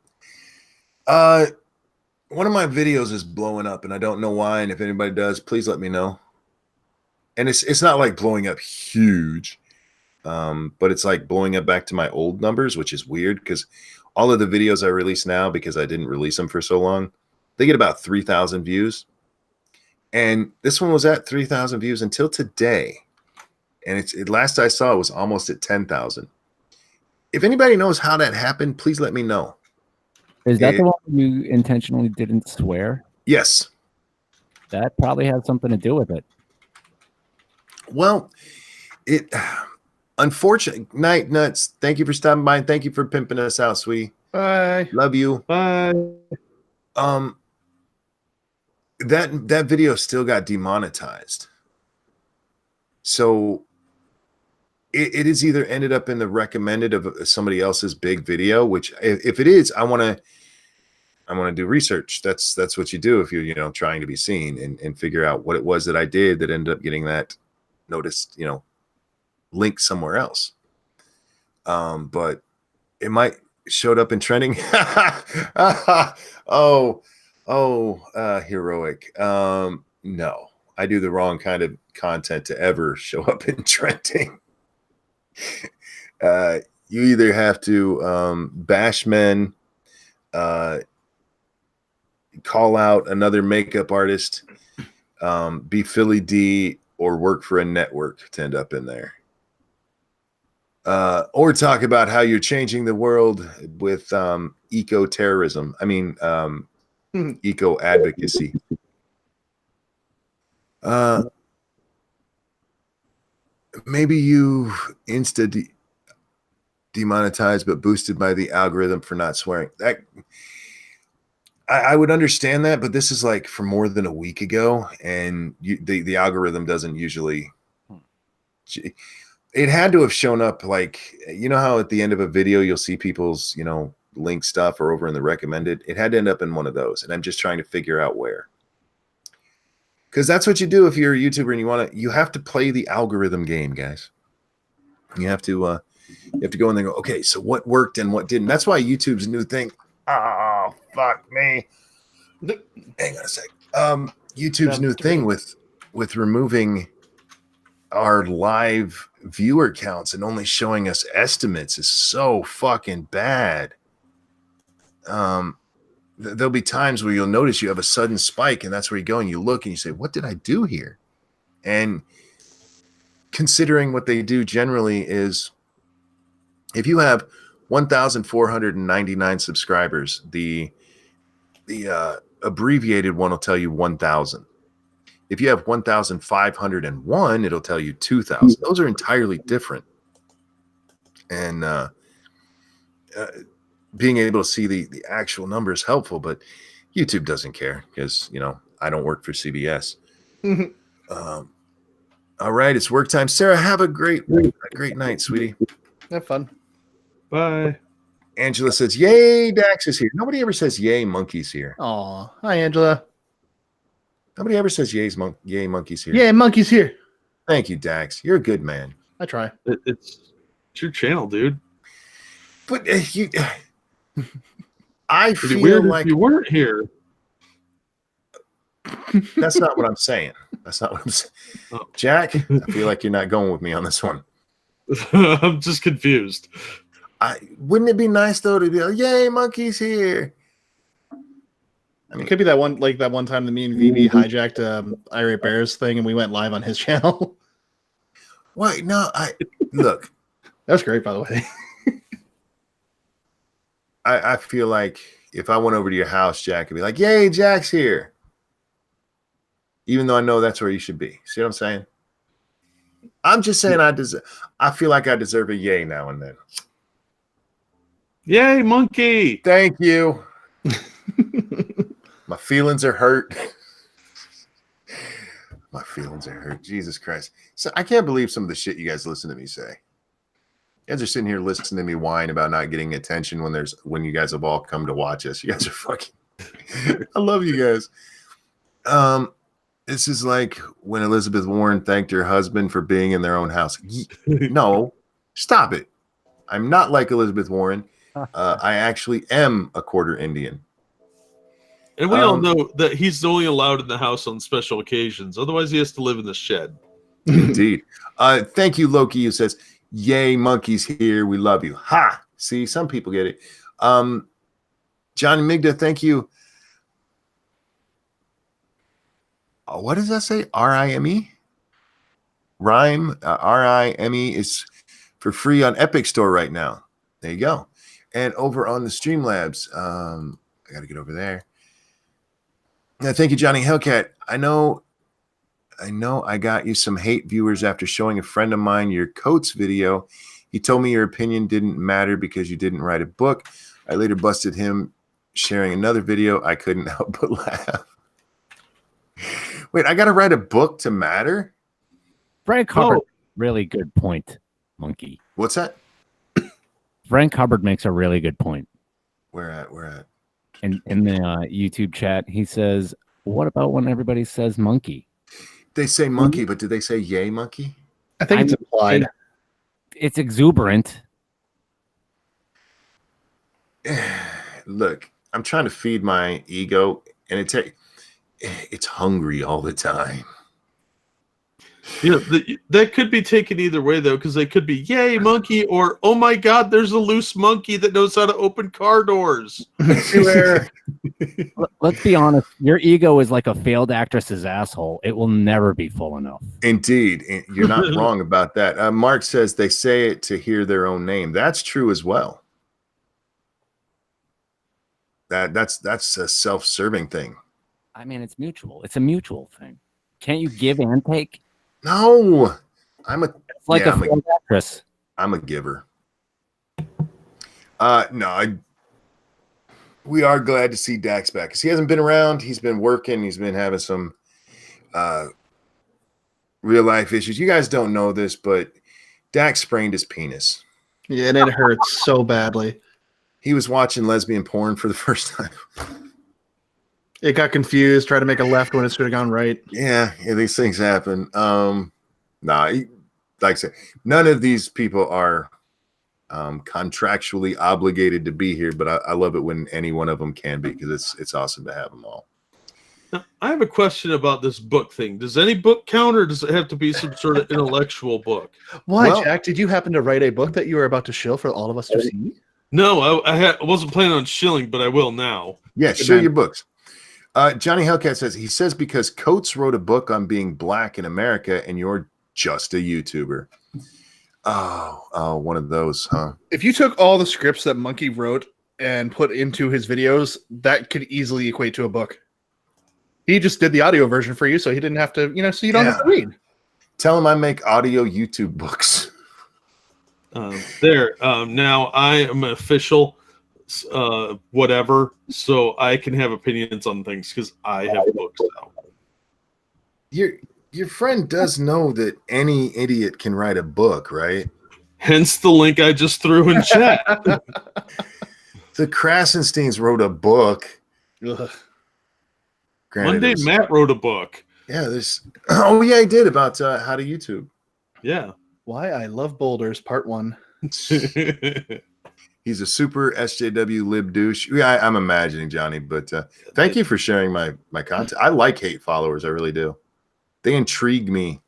One of my videos is blowing up, and I don't know why. And if anybody does, please let me know. And it's not like blowing up huge, but it's like blowing up back to my old numbers, which is weird because all of the videos I release now, because I didn't release them for so long, they get about 3,000 views. And this one was at 3,000 views until today. And last I saw it was almost at 10,000. If anybody knows how that happened, please let me know. Is that the one you intentionally didn't swear? Yes. That probably has something to do with it. Well, unfortunately, Night Nuts, thank you for stopping by and thank you for pimping us out, sweetie. Bye. Love you. Bye. That video still got demonetized. So it is either ended up in the recommended of somebody else's big video, which if it is, I want to do research. That's what you do if you're trying to be seen and figure out what it was that I did that ended up getting that noticed, linked somewhere else. But it might showed up in trending. Heroic. No, I do the wrong kind of content to ever show up in trending. You either have to bash men, call out another makeup artist, be Philly D, or work for a network to end up in there. Or talk about how you're changing the world with eco-terrorism. I mean, eco-advocacy. Maybe you demonetized but boosted by the algorithm for not swearing. I would understand that, but this is like for more than a week ago, and the algorithm doesn't usually. It had to have shown up like, how at the end of a video you'll see people's link stuff or over in the recommended. It had to end up in one of those, and I'm just trying to figure out where. Because that's what you do if you're a YouTuber and you have to play the algorithm game, guys. You have to go in there and go, okay, so what worked and what didn't. That's why YouTube's new thing. Oh, fuck me. Hang on a sec. YouTube's new thing with removing our live viewer counts and only showing us estimates is so fucking bad. There'll be times where you'll notice you have a sudden spike, and that's where you go and you look and you say, what did I do here? And considering what they do generally is, if you have 1,499 subscribers, the abbreviated one will tell you 1,000. If you have 1,501, it'll tell you 2,000. Those are entirely different. And being able to see the actual number is helpful, but YouTube doesn't care because, I don't work for CBS. All right, it's work time. Sarah, have a great night, sweetie. Have fun. Bye. Angela says, yay, Dax is here. Nobody ever says, yay, Monkey's here. Aw, hi, Angela. Nobody ever says, yay, Monkey's here. Yeah, Monkey's here. Thank you, Dax. You're a good man. I try. It's your channel, dude. But I It'd be feel weird like if you weren't here. that's not what I'm saying. That's not what I'm saying. Oh. Jack, I feel like you're not going with me on this one. I'm just confused. Wouldn't it be nice though to be like, "Yay, monkey's here"? It could be that one time that me and Vivi hijacked Irate Bears thing and we went live on his channel. Wait, no, look. That was great, by the way. I feel like if I went over to your house, Jack, I'd be like, "Yay, Jack's here," even though I know that's where you should be. See what I'm saying? I'm just saying I feel like I deserve a yay now and then. Yay, monkey! Thank you. My feelings are hurt. My feelings are hurt. Jesus Christ. So I can't believe some of the shit you guys listen to me say. You guys are sitting here listening to me whine about not getting attention when you guys have all come to watch us. You guys are fucking I love you guys. This is like when Elizabeth Warren thanked her husband for being in their own house. No, stop it. I'm not like Elizabeth Warren. I actually am a quarter Indian. And we all know that he's only allowed in the house on special occasions. Otherwise, he has to live in the shed. Indeed. Thank you, Loki, who says, "Yay, monkey's here. We love you." Ha! See, some people get it. John Migda, thank you. What does that say? R-I-M-E? Rhyme. R-I-M-E is for free on Epic Store right now. There you go. And over on the Streamlabs, I got to get over there. Yeah, thank you, Johnny Hellcat. I know I got you some hate viewers after showing a friend of mine your Coates video. He told me your opinion didn't matter because you didn't write a book. I later busted him sharing another video. I couldn't help but laugh. Wait, I got to write a book to matter? Frank Hubbard, really good point, monkey. What's that? Frank Hubbard makes a really good point. Where at? In the YouTube chat, he says, "What about when everybody says monkey?" They say monkey, but do they say yay, monkey? I think it's implied. It's exuberant. Look, I'm trying to feed my ego, and it's hungry all the time. Yeah, that could be taken either way, though, because they could be, "Yay, monkey," or, "Oh my God, there's a loose monkey that knows how to open car doors." Let's be honest. Your ego is like a failed actress's asshole. It will never be full enough. Indeed. You're not wrong about that. Mark says they say it to hear their own name. That's true as well. That's a self-serving thing. I mean, it's mutual. It's a mutual thing. Can't you give and take? No. It's like a failed actress. I'm a giver. We are glad to see Dax back because he hasn't been around. He's been working. He's been having some real life issues. You guys don't know this, but Dax sprained his penis. Yeah, and it hurts so badly. He was watching lesbian porn for the first time. It got confused, tried to make a left when it should have gone right. Yeah, these things happen. Like I said, none of these people are contractually obligated to be here, but I love it when any one of them can be because it's awesome to have them all. Now, I have a question about this book thing. Does any book count, or does it have to be some sort of intellectual book? Why, Jack? Did you happen to write a book that you were about to shill for all of us to see? No, I wasn't planning on shilling, but I will now. Yeah, share your books. Johnny Hellcat says because Coates wrote a book on being black in America and you're just a YouTuber. Oh, one of those, huh? If you took all the scripts that Monkey wrote and put into his videos, that could easily equate to a book. He just did the audio version for you, so he didn't have to, so you don't have to read. Tell him I make audio YouTube books. Now I am an official whatever, so I can have opinions on things because I have books now. Your friend does know that any idiot can write a book, right? Hence the link I just threw in chat. The Krasensteins wrote a book. One day Matt wrote a book. Yeah, he did about how to YouTube. Yeah. Why I Love Boulders, Part 1. He's a super SJW lib douche. Yeah, I'm imagining, Johnny, but thank you for sharing my content. I like hate followers. I really do. They intrigue me.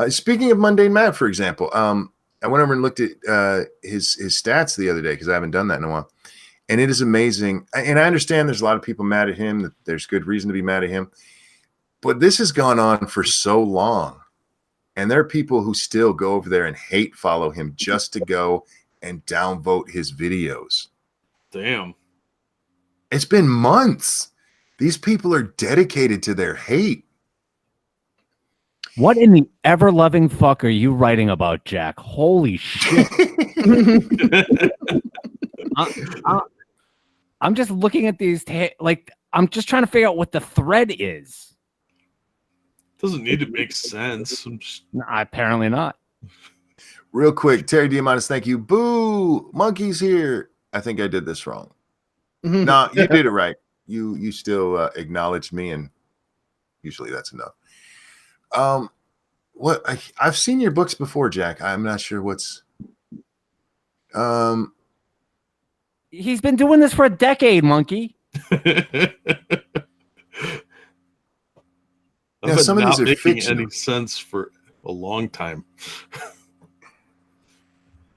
Speaking of Mundane Matt, for example, I went over and looked at his stats the other day because I haven't done that in a while, and it is amazing. And I understand there's a lot of people mad at him. That there's good reason to be mad at him, but this has gone on for so long, and there are people who still go over there and hate follow him just to go and downvote his videos. Damn. It's been months. These people are dedicated to their hate. What in the ever-loving fuck are you writing about, Jack? Holy shit. I'm just looking at these, I'm just trying to figure out what the thread is. Doesn't need to make sense. Nah, apparently not. Real quick, Terry Diamandis, thank you. Boo! Monkey's here. I think I did this wrong. No, you did it right. You still acknowledged me, and usually that's enough. What I've seen your books before, Jack. I'm not sure what's. He's been doing this for a decade, Monkey. Yeah, some of these are making fictional. any sense for a long time.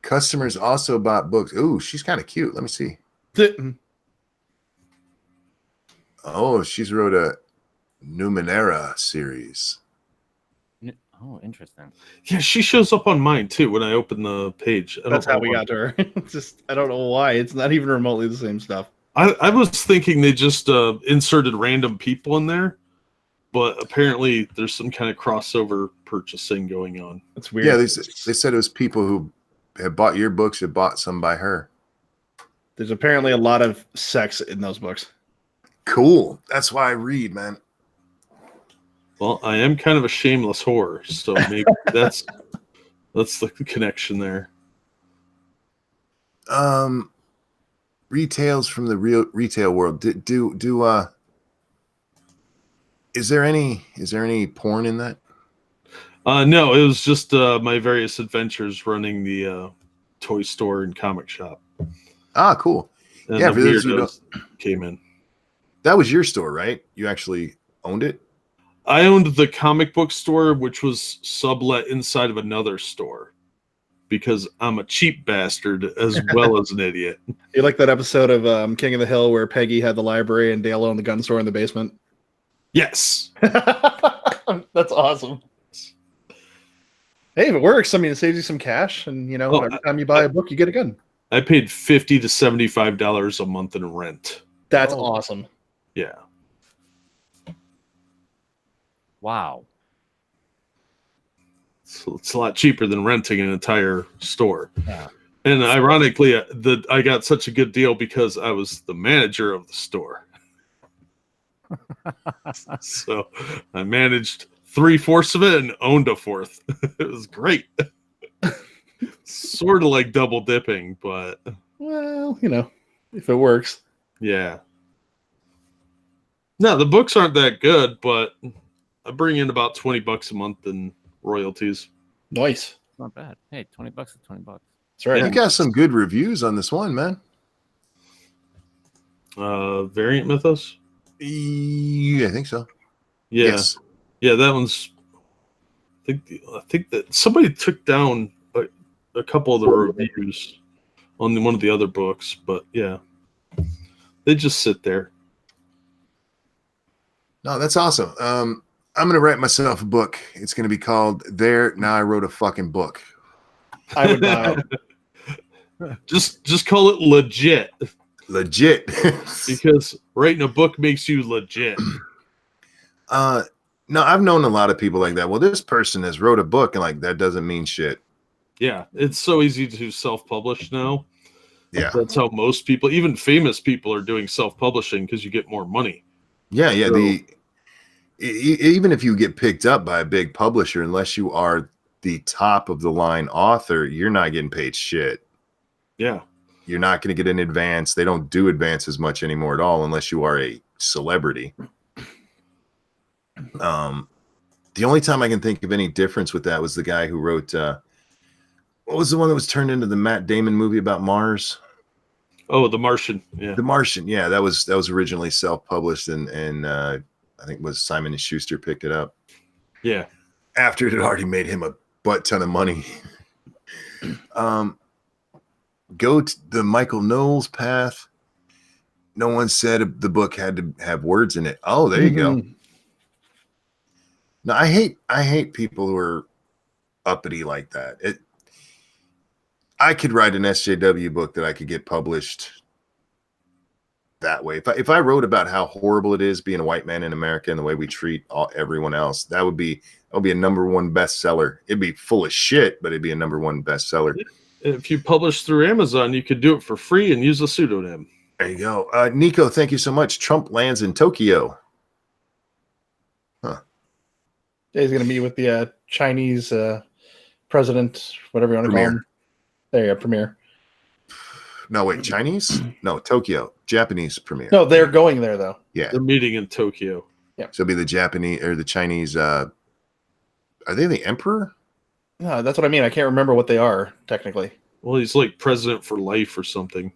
Customers also bought books. Ooh, she's kind of cute. Let me see. Oh, she's wrote a Numenera series. Oh, interesting. Yeah, she shows up on mine too when I open the page. That's how we got to her. It's just, I don't know why. It's not even remotely the same stuff. I was thinking they just inserted random people in there, but apparently there's some kind of crossover purchasing going on. That's weird. Yeah, they said it was people who had bought your books had bought some by her. There's apparently a lot of sex in those books. Cool. That's why I read, man. Well, I am kind of a shameless whore, so maybe that's the connection there. Retails from the real retail world. Is there any porn in that? No, it was just my various adventures running the toy store and comic shop. Ah, cool. And Yeah, the for those who weirdos came in. That was your store, right? You actually owned it? I owned the comic book store, which was sublet inside of another store because I'm a cheap bastard as well as an idiot. You like that episode of King of the Hill where Peggy had the library and Dale owned the gun store in the basement? Yes. That's awesome. Hey, if it works, I mean, it saves you some cash, and every time you buy a book, you get a gun. I paid $50 to $75 a month in rent. That's awesome. Yeah. Wow. So it's a lot cheaper than renting an entire store. Yeah. And ironically, I got such a good deal because I was the manager of the store. So I managed 3/4 of it and owned a 1/4. It was great. Sort of like double dipping, but Well, if it works. yeah. No, the books aren't that good, but I bring in about $20 a month in royalties. Nice. Not bad. Hey, $20 is $20. That's right. You got some good reviews on this one, man. Variant Mythos? I think so. Yeah. Yes. Yeah, that one's. I think that somebody took down a couple of the reviews on one of the other books, but yeah, they just sit there. No, that's awesome. I'm gonna write myself a book. It's gonna be called "There Now I Wrote a Fucking Book." I would buy it. Just call it legit, Legit. because writing a book makes you legit. No, I've known a lot of people like that. Well, this person has wrote a book, and like that doesn't mean shit. Yeah, it's so easy to self-publish now. Yeah. That's how most people, even famous people, are doing self-publishing because you get more money. Yeah. So- Even if you get picked up by a big publisher, unless you are the top of the line author, you're not getting paid shit. Yeah. You're not going to get an advance. They don't do advances much anymore at all, unless you are a celebrity. The only time I can think of any difference with that was the guy who wrote what was the one that was turned into the Matt Damon movie about Mars? Oh, The Martian. Yeah. The Martian. Yeah, that was originally self-published, and I think it was Simon and Schuster picked it up. Yeah. after it had already made him a butt ton of money. Go to the Michael Knowles path. No one said the book had to have words in it. Oh, there you go. No, I hate people who are uppity like that. I could write an SJW book that I could get published that way. If I wrote about how horrible it is being a white man in America and the way we treat everyone else, that would be a #1 bestseller. It'd be full of shit, but it'd be a #1 bestseller. If you publish through Amazon, you could do it for free and use a pseudonym. There you go. Nico, thank you so much. Trump lands in Tokyo. Huh. He's going to meet with the Chinese president, whatever you want to call him. There you go, premier. No, wait, Chinese? No, Tokyo. Japanese premier. No, they're going there, though. Yeah. They're meeting in Tokyo. Yeah. So it'll be the Japanese or the Chinese. Are they the emperor? No, that's what I mean. I can't remember what they are, technically. Well, he's like president for life or something.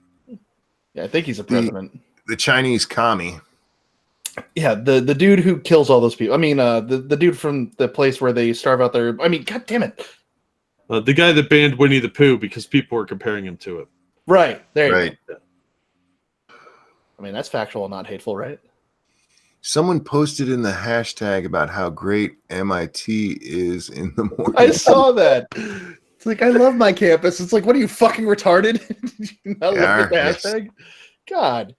Yeah, I think he's a president. The Chinese commie. Yeah, the dude who kills all those people. I mean, the dude from the place where they starve out their... I mean, god damn it. The guy that banned Winnie the Pooh because people were comparing him to it. Right. There you Right. go. I mean, that's factual, not hateful, right? Someone posted in the hashtag about how great MIT is in the morning. I saw that. It's like, I love my campus. It's like, what are you, fucking retarded? Did you not look at the Yes. hashtag? God.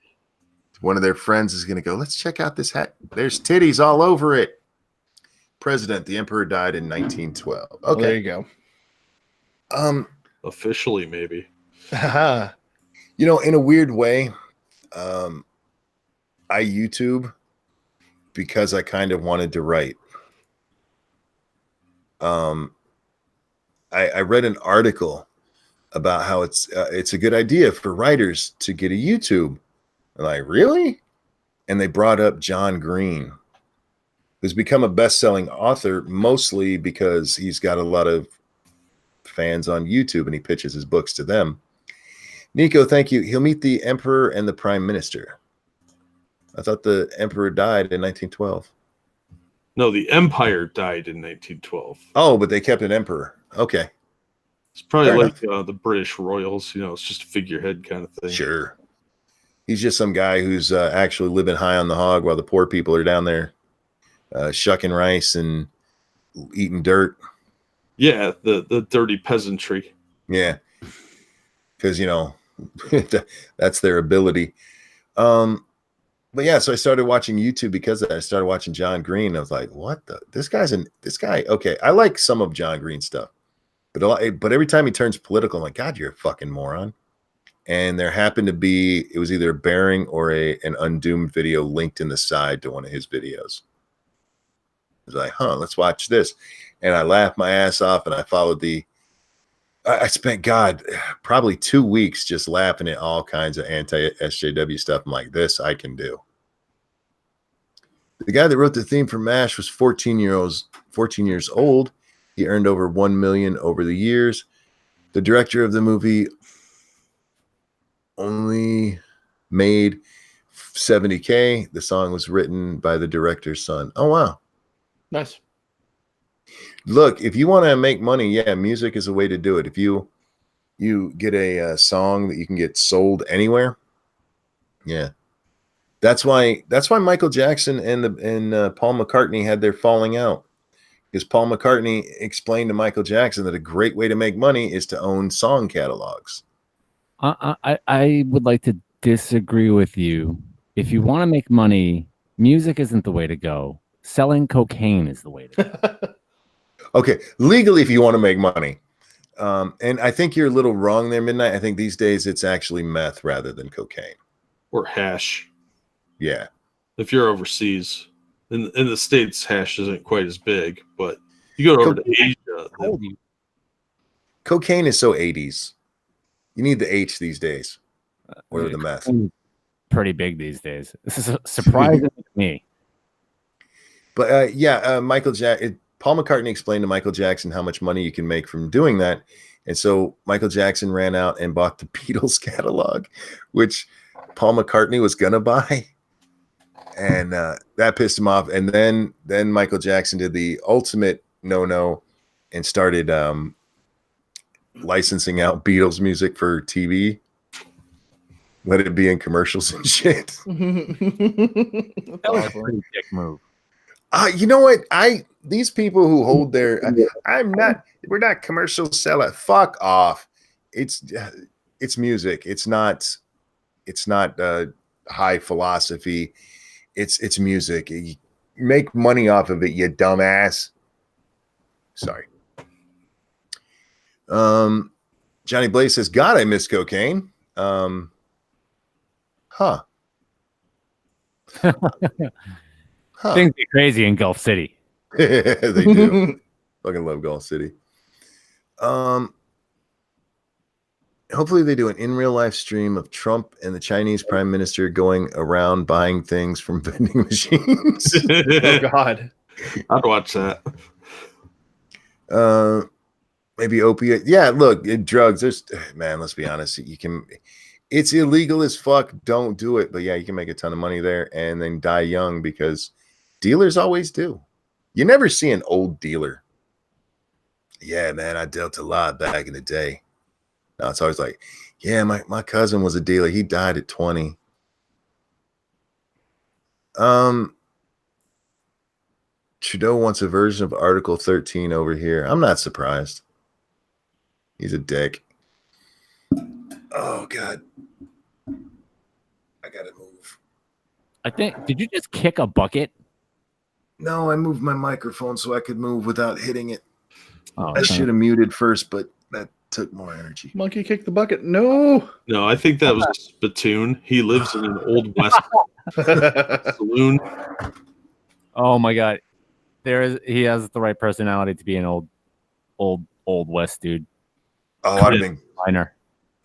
One of their friends is going to go, let's check out this hat. There's titties all over it. President, the emperor died in 1912. Okay. Well, there you go. Officially, maybe. You know, in a weird way, I YouTube because I kind of wanted to write. I read an article about how it's a good idea for writers to get a YouTube. I'm like, really? And they brought up John Green, who's become a best-selling author mostly because he's got a lot of fans on YouTube and he pitches his books to them. Nico, thank you. He'll meet the emperor and the prime minister. I thought the emperor died in 1912. No, the empire died in 1912. Oh, but they kept an emperor. Okay. It's probably Fair like the British royals. You know, it's just a figurehead kind of thing. Sure. He's just some guy who's actually living high on the hog while the poor people are down there shucking rice and eating dirt. Yeah, the dirty peasantry. Yeah. Because, you know, that's their ability. But yeah, so I started watching YouTube because of that. I started watching John Green. I was like, what the? This guy. Okay, I like some of John Green's stuff. But every time he turns political, I'm like, God, you're a fucking moron. And there happened to be, it was either a bearing or an Undoomed video linked in the side to one of his videos. I was like, let's watch this. And I laughed my ass off and I followed I spent, probably 2 weeks just laughing at all kinds of anti-SJW stuff. I'm like, this I can do. The guy that wrote the theme for MASH was 14 years old. He earned over $1 million over the years. The director of the movie only made $70K. The song was written by the director's son. Oh, wow. Nice. Look, if you want to make money, yeah, music is a way to do it. If you get a song that you can get sold anywhere, yeah, that's why Michael Jackson and Paul McCartney had their falling out, because Paul McCartney explained to Michael Jackson that a great way to make money is to own song catalogs. I would like to disagree with you. If you want to make money, music isn't the way to go. Selling cocaine is the way to go. Okay, legally, if you want to make money. And I think you're a little wrong there, Midnight. I think these days it's actually meth rather than cocaine. Or hash. Yeah. If you're overseas. In the States, hash isn't quite as big, but you go over to Asia. Cocaine is so 80s. You need the H these days. Or the meth. Pretty big these days. This is surprising to me. But Paul McCartney explained to Michael Jackson how much money you can make from doing that. And so Michael Jackson ran out and bought the Beatles catalog, which Paul McCartney was going to buy. And that pissed him off. And then Michael Jackson did the ultimate no and started licensing out Beatles music for TV. Let it be in commercials and shit. That was a pretty dick move. You know what? These people who hold their we're not commercial sellout. Fuck off. It's music. It's not high philosophy. It's music. You make money off of it, you dumbass. Sorry. Johnny Blaze says, God, I miss cocaine. Huh. Things get crazy in Gulf City. They do. Fucking love Gulf City. Hopefully they do an in real life stream of Trump and the Chinese prime minister going around buying things from vending machines. Oh God. I'd watch that. Maybe opiate. Yeah, look, drugs. There's man, let's be honest. It's illegal as fuck. Don't do it. But yeah, you can make a ton of money there and then die young because dealers always do. You never see an old dealer. Yeah, man, I dealt a lot back in the day. No, it's always like, yeah, my cousin was a dealer. He died at 20. Trudeau wants a version of Article 13 over here. I'm not surprised. He's a dick. Oh, God. I got to move. I think, did you just kick a bucket? No, I moved my microphone so I could move without hitting it. Oh, I should have muted first, but that took more energy. Monkey kicked the bucket. No. No, I think that was a spittoon. He lives in an old west saloon. Oh my God. He has the right personality to be an old West dude. Oh, I'd Minor.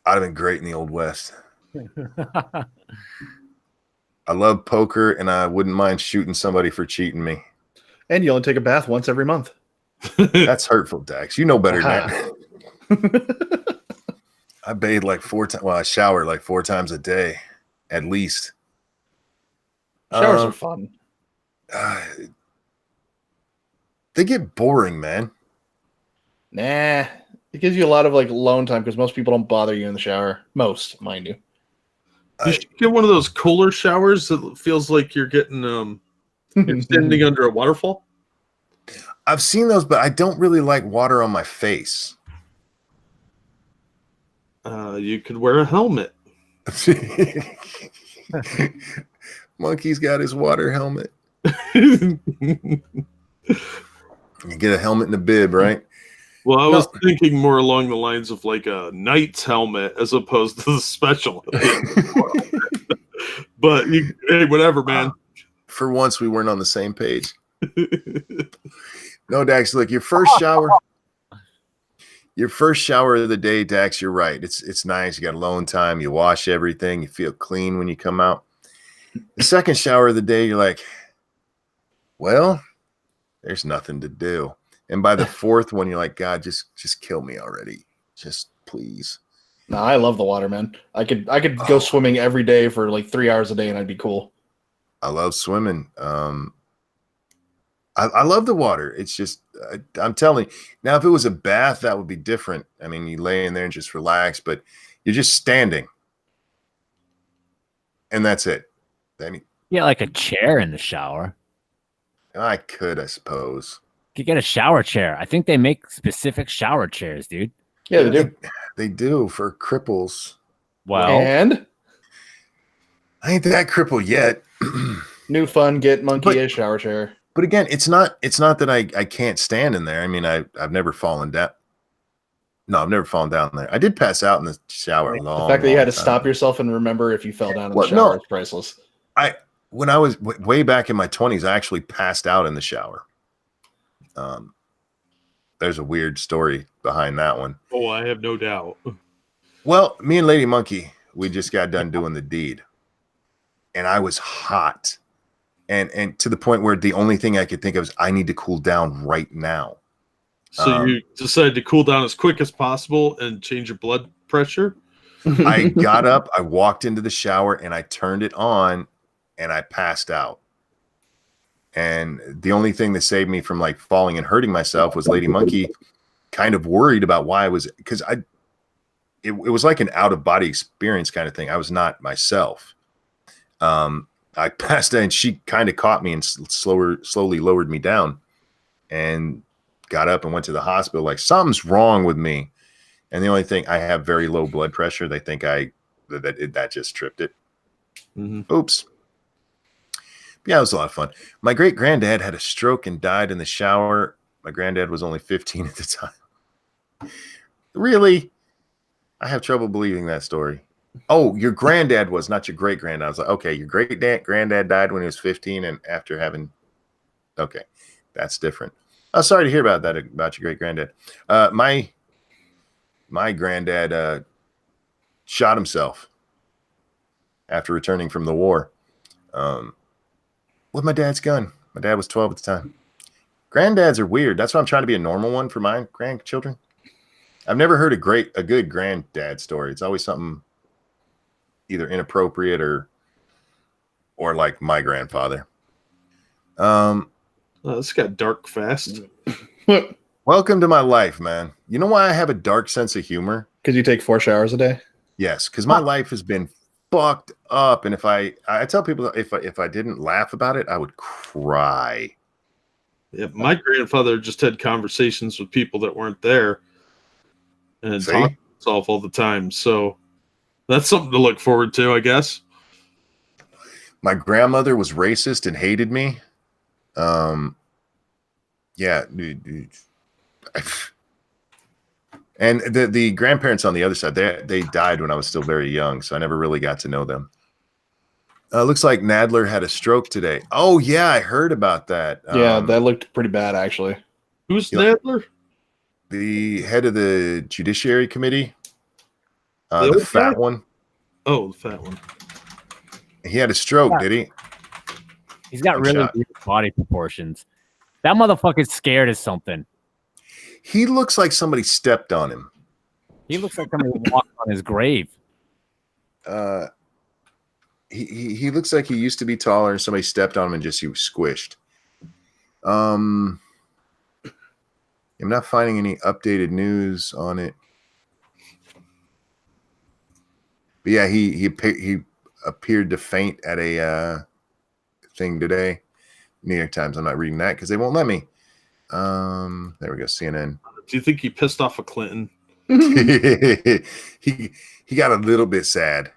have been great in the Old West. I love poker, and I wouldn't mind shooting somebody for cheating me. And you only take a bath once every month. That's hurtful, Dax. You know better than that. I bathe like 4 times. Well, I shower like 4 times a day, at least. Showers are fun. They get boring, man. Nah. It gives you a lot of like alone time because most people don't bother you in the shower. Most, mind you. You should get one of those cooler showers that feels like you're getting you're standing under a waterfall. I've seen those, but I don't really like water on my face. You could wear a helmet. Monkey's got his water helmet. You get a helmet and a bib, right? Well, I was thinking more along the lines of like a knight's helmet as opposed to the special. But hey, whatever, man. For once, we weren't on the same page. No, Dax, look, your first shower of the day, Dax, you're right. It's nice. You got alone time. You wash everything. You feel clean when you come out. The second shower of the day, you're like, well, there's nothing to do. And by the fourth one, you're like, God, just kill me already. Just please. No, I love the water, man. I could go swimming every day for like 3 hours a day and I'd be cool. I love swimming. I love the water. It's just, I'm telling you. Now, if it was a bath, that would be different. I mean, you lay in there and just relax, but you're just standing. And that's it. I mean, Yeah, like a chair in the shower. I could, I suppose. You could get a shower chair. I think they make specific shower chairs, dude. Yeah, they do. They do for cripples. Well, And I ain't that crippled yet. new fun, get monkey a shower chair. But again, it's not that I can't stand in there. I mean, I've never fallen down. No, I've never fallen down there. I did pass out in the shower. The fact that you had to stop yourself and remember if you fell down in the shower is priceless. When I was way back in my 20s, I actually passed out in the shower. There's a weird story behind that one. Oh, I have no doubt. Well, me and Lady Monkey, we just got done doing the deed. And I was hot. And to the point where the only thing I could think of is I need to cool down right now. So you decided to cool down as quick as possible and change your blood pressure? I got up, I walked into the shower, and I turned it on, and I passed out. And the only thing that saved me from like falling and hurting myself was Lady Monkey kind of worried about why I was, because it was like an out of body experience kind of thing. I was not myself. I passed out and she kind of caught me and slowly lowered me down and got up and went to the hospital. Like, something's wrong with me. And the only thing, I have very low blood pressure. They think that just tripped it. Mm-hmm. Oops. Yeah, it was a lot of fun. My great granddad had a stroke and died in the shower. My granddad was only 15 at the time. Really? I have trouble believing that story. Oh, your granddad was, not your great granddad. I was like, okay, your great granddad died when he was 15 and after having, okay, that's different. Oh, sorry to hear about that, about your great granddad. My granddad shot himself after returning from the war. With my dad's gun. My dad was 12 at the time. Granddads are weird. That's why I'm trying to be a normal one for my grandchildren. I've never heard a good granddad story. It's always something either inappropriate or like my grandfather. This got dark fast. Welcome to my life, man. You know why I have a dark sense of humor? Because you take 4 showers a day? Yes, because my life has been fucked up, and if I tell people if I didn't laugh about it, I would cry. Yeah, my grandfather just had conversations with people that weren't there and talked to himself all the time. So that's something to look forward to, I guess. My grandmother was racist and hated me. Yeah, dude. And the grandparents on the other side, they died when I was still very young, so I never really got to know them. Looks like Nadler had a stroke today. Oh yeah, I heard about that. Yeah, that looked pretty bad, actually. Who's Nadler? The head of the Judiciary Committee. The fat one. Oh, the fat one. He had a stroke, did he? He's got really weird body proportions. That motherfucker's scared of something. He looks like somebody stepped on him. He looks like somebody walked on his grave. He looks like he used to be taller and somebody stepped on him and he was squished. I'm not finding any updated news on it. But yeah, he appeared to faint at a thing today. New York Times. I'm not reading that because they won't let me. There we go. CNN. Do you think he pissed off a Clinton? he got a little bit sad.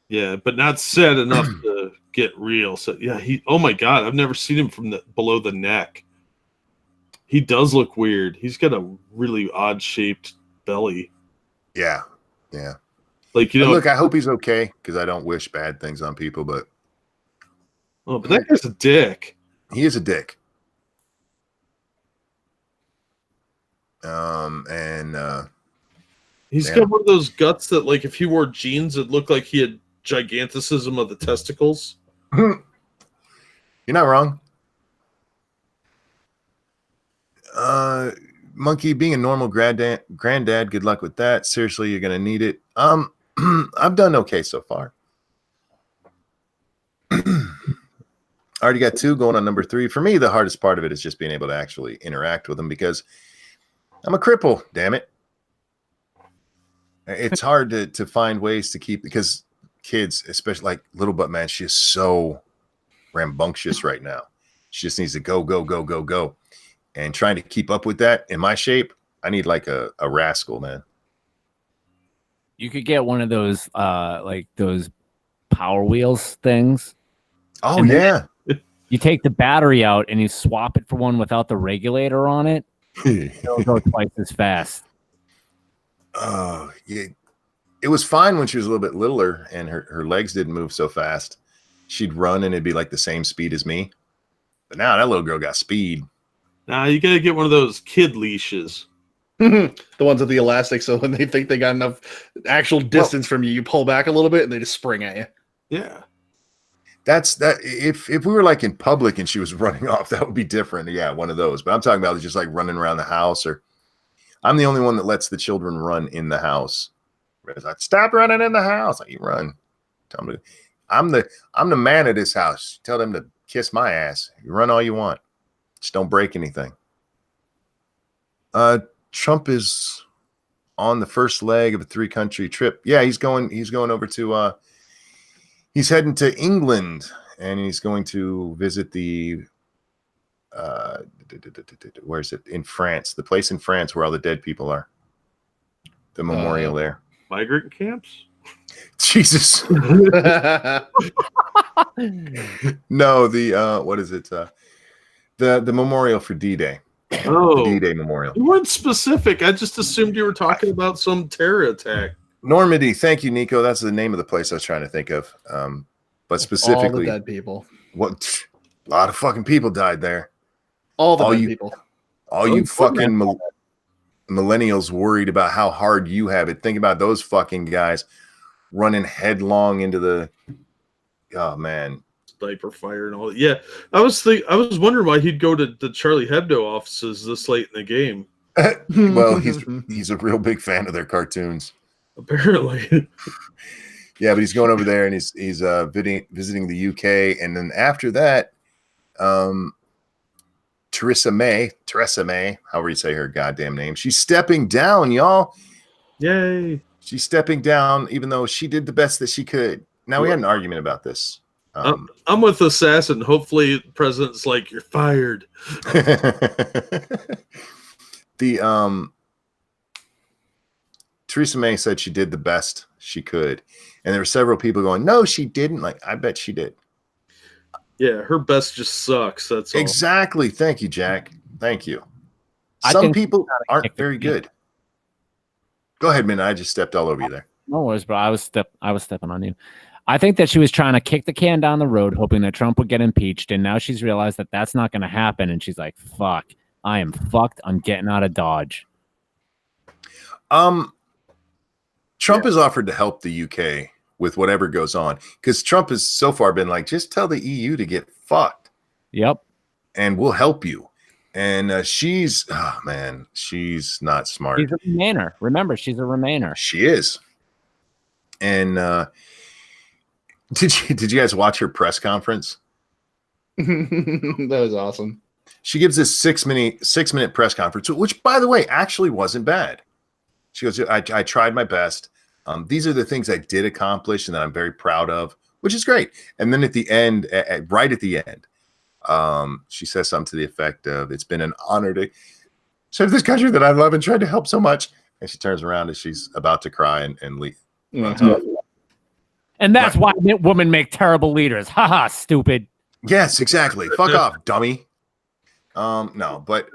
Yeah, but not sad enough to get real. So yeah, oh my God, I've never seen him from below the neck. He does look weird. He's got a really odd shaped belly. Yeah. Like, you know, look, I hope he's okay because I don't wish bad things on people, but that guy's a dick. He is a dick. He's got one of those guts that, like, if he wore jeans, it looked like he had giganticism of the testicles. You're not wrong. Monkey, being a normal granddad, good luck with that. Seriously, you're gonna need it. I've done okay so far. I already got 2 going on number 3. For me, the hardest part of it is just being able to actually interact with them because I'm a cripple, damn it. It's hard to find ways to keep, because kids, especially like Little Butt Man, she is so rambunctious right now. She just needs to go. And trying to keep up with that in my shape, I need like a rascal, man. You could get one of those like those Power Wheels things. Oh yeah. You take the battery out and you swap it for one without the regulator on it. It'll go twice as fast. Oh, yeah. It was fine when she was a little bit littler and her legs didn't move so fast. She'd run and it'd be like the same speed as me. But now that little girl got speed. Nah, you gotta get one of those kid leashes. The ones with the elastic, so when they think they got enough actual distance from you, you pull back a little bit and they just spring at you. Yeah. That's that. If we were like in public and she was running off, that would be different. Yeah, one of those. But I'm talking about just like running around the house, or I'm the only one that lets the children run in the house. Like, stop running in the house. Like, you run. Tell them to, I'm the man of this house. Tell them to kiss my ass. You run all you want. Just don't break anything. Trump is on the first leg of a 3-country trip. Yeah, he's going over to he's heading to England, and he's going to visit the where is it? In France, the place in France where all the dead people are. The memorial there. Migrant camps? Jesus. No, the what is it? The memorial for D-Day. Oh, the D-Day memorial. You weren't specific. I just assumed you were talking about some terror attack. Normandy. Thank you, Nico. That's the name of the place I was trying to think of. But specifically, all the dead people. What? A lot of fucking people died there. All the dead people. All you fucking millennials worried about how hard you have it. Think about those fucking guys running headlong into the. Oh man. Sniper fire and all that. Yeah, I was wondering why he'd go to the Charlie Hebdo offices this late in the game. Well, he's a real big fan of their cartoons. Apparently. Yeah, but he's going over there and he's visiting the UK, and then after that, Theresa May, however you say her goddamn name, she's stepping down, y'all. Yay! She's stepping down, even though she did the best that she could. Now we had an argument about this. I'm with Assassin. Hopefully, the president's like, "You're fired." Theresa May said she did the best she could, and there were several people going, "No, she didn't." Like, I bet she did. Yeah, her best just sucks. That's all. Exactly. Thank you, Jack. Thank you. Some people aren't very good. Go ahead, Min. I just stepped all over you there. No worries, bro. I was stepping on you. I think that she was trying to kick the can down the road, hoping that Trump would get impeached, and now she's realized that that's not going to happen, and she's like, "Fuck, I am fucked. I'm getting out of Dodge." Trump has offered to help the UK with whatever goes on, because Trump has so far been like, just tell the EU to get fucked. Yep. And we'll help you. And she's not smart. She's a Remainer. Remember, she's a Remainer. She is. And did you guys watch her press conference? That was awesome. She gives this 6-minute press conference, which, by the way, actually wasn't bad. She goes, I tried my best. These are the things I did accomplish and that I'm very proud of, which is great. And then at the end, right at the end, she says something to the effect of, "It's been an honor to serve this country that I love and tried to help so much." And she turns around as she's about to cry and leave. And that's why women make terrible leaders. Haha, stupid. Yes, exactly. Fuck off, dummy. No, but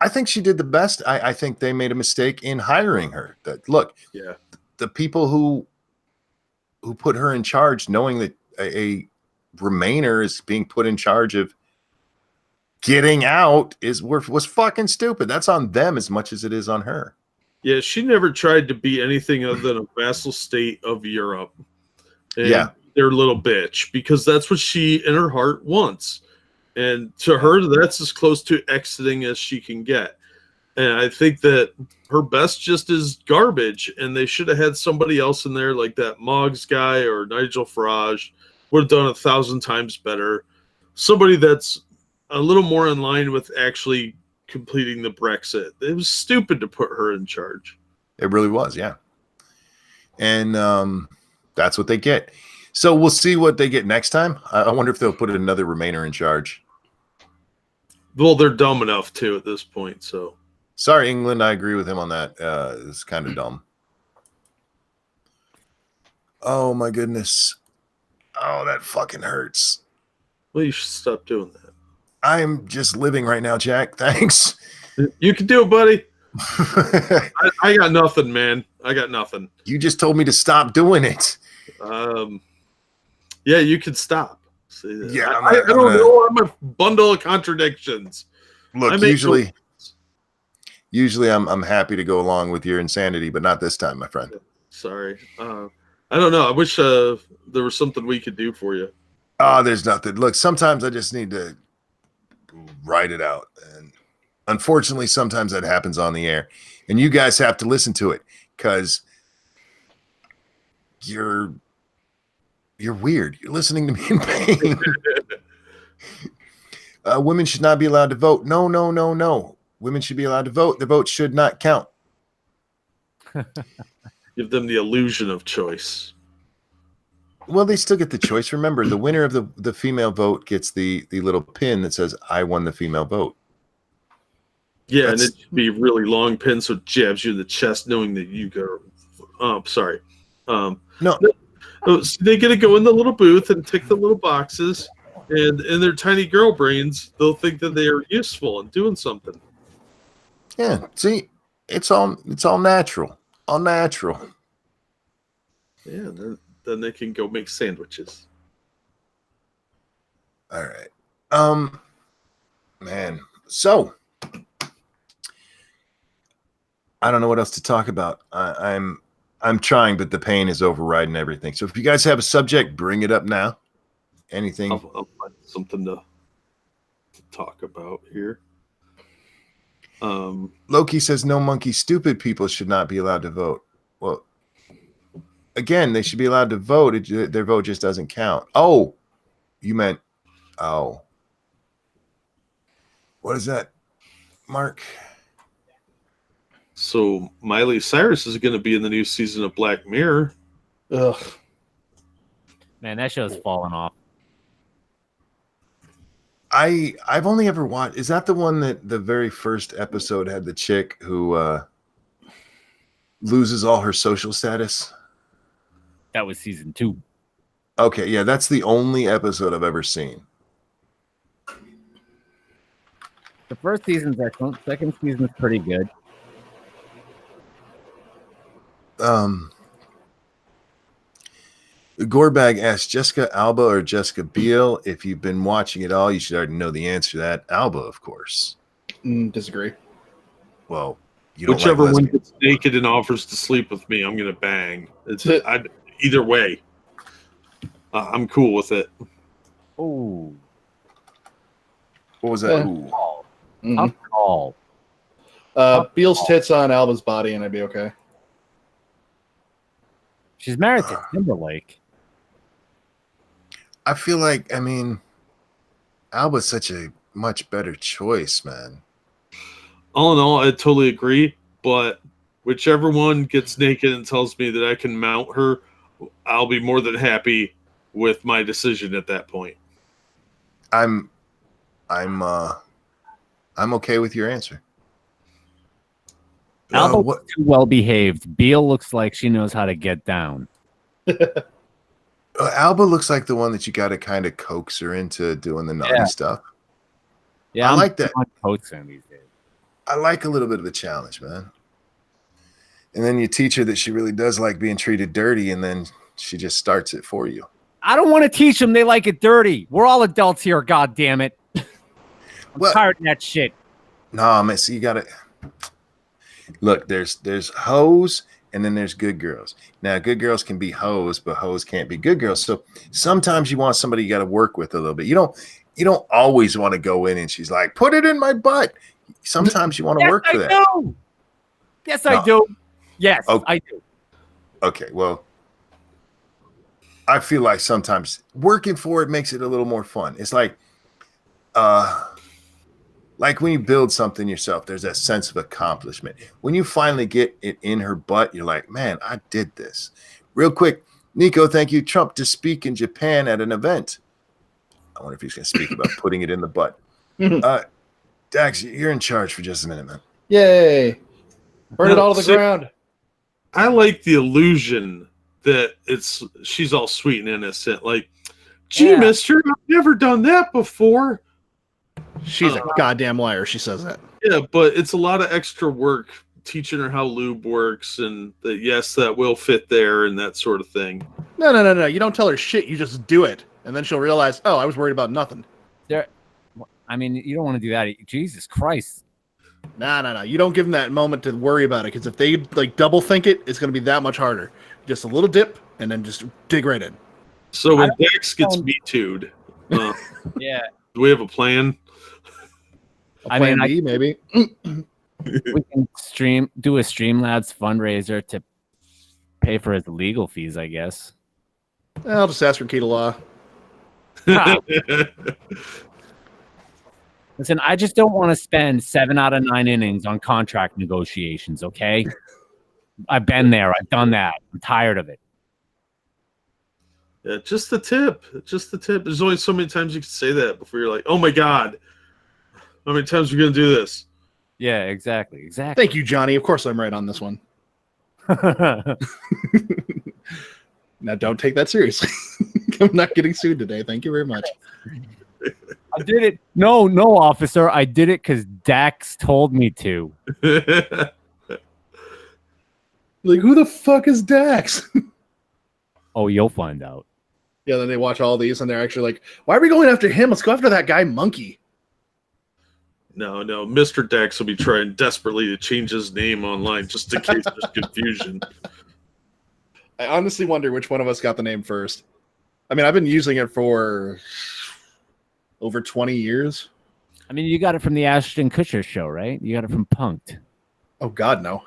I think she did the best. I think they made a mistake in hiring her. Look, yeah, the people who put her in charge, knowing that a Remainer is being put in charge of getting out, was fucking stupid. That's on them as much as it is on her. Yeah, she never tried to be anything other than a vassal state of Europe. And yeah, their little bitch, because that's what she in her heart wants. And to her, that's as close to exiting as she can get. And I think that her best just is garbage. And they should have had somebody else in there, like that Moggs guy or Nigel Farage, would have done 1,000 times better. Somebody that's a little more in line with actually completing the Brexit. It was stupid to put her in charge. It really was, yeah. And that's what they get. So we'll see what they get next time. I wonder if they'll put another Remainer in charge. Well, they're dumb enough to at this point. So sorry, England. I agree with him on that. It's kind of dumb. Oh my goodness. Oh, that fucking hurts. Well, you should stop doing that. I'm just living right now, Jack. Thanks. You can do it, buddy. I got nothing, man. I got nothing. You just told me to stop doing it. Yeah, you can stop. See, yeah, I don't know. I'm a bundle of contradictions. Look, usually I'm happy to go along with your insanity, but not this time, my friend. Sorry. I don't know. I wish there was something we could do for you. There's nothing. Look, sometimes I just need to write it out, and unfortunately, sometimes that happens on the air, and you guys have to listen to it because you're weird. You're listening to me in pain. Women should not be allowed to vote. No, no, no, no. Women should be allowed to vote. Their vote should not count. Give them the illusion of choice. Well, they still get the choice. Remember, the winner of the female vote gets the little pin that says, I won the female vote. Yeah, That's- and it should be really long pin so it jabs you in the chest knowing that you go. Oh, sorry. No. So they get to go in the little booth and tick the little boxes, and in their tiny girl brains, they'll think that they are useful and doing something. Yeah, see, it's all natural. All natural. Yeah, then they can go make sandwiches. All right. Man. So I don't know what else to talk about. I'm trying, but the pain is overriding everything. So if you guys have a subject, bring it up now. Anything? I'll find something to talk about here. Loki says no monkey stupid people should not be allowed to vote. Well, again, they should be allowed to vote. Their vote just doesn't count. Oh, you meant, oh. What is that, Mark? So Miley Cyrus is going to be in the new season of Black Mirror. Ugh. Man, that show's fallen off. I've only ever watched. Is that the one that the very first episode had the chick who loses all her social status? That was season 2. Okay, yeah, that's the only episode I've ever seen. The first season's excellent. Second season's pretty good. Gorebag asked Jessica Alba or Jessica Biel. If you've been watching it all, you should already know the answer to that. Alba, of course. Disagree. Well, you don't Whichever like one lesbians. gets naked and offers to sleep with me, I'm going to bang. Either way, I'm cool with it. Oh, What was that? Yeah. Ooh. tough call. Beal's tits on Alba's body, and I'd be okay. She's married to Timberlake. I feel like, I mean, Alba's such a much better choice, man. All in all, I totally agree. But whichever one gets naked and tells me that I can mount her, I'll be more than happy with my decision at that point. I'm okay with your answer. Alba What? looks too well behaved. Beal looks like she knows how to get down. Alba looks like the one that you got to kind of coax her into doing the naughty Yeah. stuff. Yeah, I I'm like that. on coaxing these days. I like a little bit of a challenge, man. And then you teach her that she really does like being treated dirty, and then she just starts it for you. I don't want to teach them they like it dirty. We're all adults here, god damn it. I'm Well- tired of that shit. No, man. See, you got to look. There's hoes, and then there's good girls. Now, good girls can be hoes, but hoes can't be good girls. So sometimes you want somebody you got to work with a little bit. You don't always want to go in and she's like, put it in my butt. Sometimes you want to work for that. Do. Yes, I No. do. Yes, Okay. I do. Okay, well, I feel like sometimes working for it makes it a little more fun. It's like when you build something yourself, there's that sense of accomplishment. When you finally get it in her butt, you're like, man, I did this. Real quick, Nico, thank you. Trump to speak in Japan at an event. I wonder if he's going to speak about putting it in the butt. Dax, you're in charge for just a minute, man. Yay! Burn it No, all to the see- ground. I like the illusion that she's all sweet and innocent. Like, gee, Yeah. mister, I've never done that before. She's a goddamn liar. She says that. Yeah, but it's a lot of extra work teaching her how lube works and that, yes, that will fit there and that sort of thing. No. You don't tell her shit. You just do it, and then she'll realize, oh, I was worried about nothing. I mean, you don't want to do that. Jesus Christ. No. You don't give them that moment to worry about it, because if they like double think it, it's going to be that much harder. Just a little dip, and then just dig right in. So when I Dax gets don't- Me Too'd, Yeah. do we have a plan? Plan B, maybe. We can do a Streamlabs fundraiser to pay for his legal fees, I guess. I'll just ask for key to law. Listen, I just don't want to spend 7 out of 9 innings on contract negotiations, okay? I've been there. I've done that. I'm tired of it. Yeah, just the tip. Just the tip. There's only so many times you can say that before you're like, oh my God, how many times are we going to do this? Yeah, exactly. Thank you, Johnny. Of course I'm right on this one. Now, don't take that seriously. I'm not getting sued today. Thank you very much. I did it. No, officer. I did it because Dax told me to. Like, who the fuck is Dax? Oh, you'll find out. Yeah, then they watch all these and they're actually like, why are we going after him? Let's go after that guy Monkey. No, Mr. Dax will be trying desperately to change his name online just in case there's confusion. I honestly wonder which one of us got the name first. I mean, I've been using it for over 20 years. I mean, you got it from the Ashton Kutcher show, right? You got it from Punked. Oh, God, no.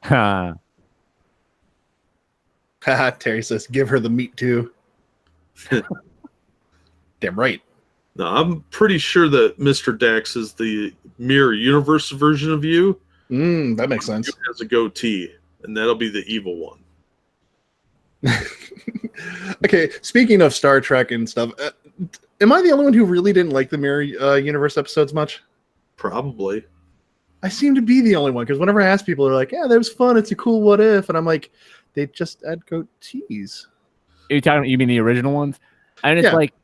Ha. Haha, Terry says, give her the meat, too. Damn right. No, I'm pretty sure that Mr. Dax is the mirror universe version of you. That makes sense. He has a goatee, and that'll be the evil one. Okay, speaking of Star Trek and stuff, am I the only one who really didn't like the Mirror Universe episodes much? Probably. I seem to be the only one, because whenever I ask people, they're like, yeah, that was fun, it's a cool what if, and I'm like, they just add goatees. You mean the original ones? And it's like,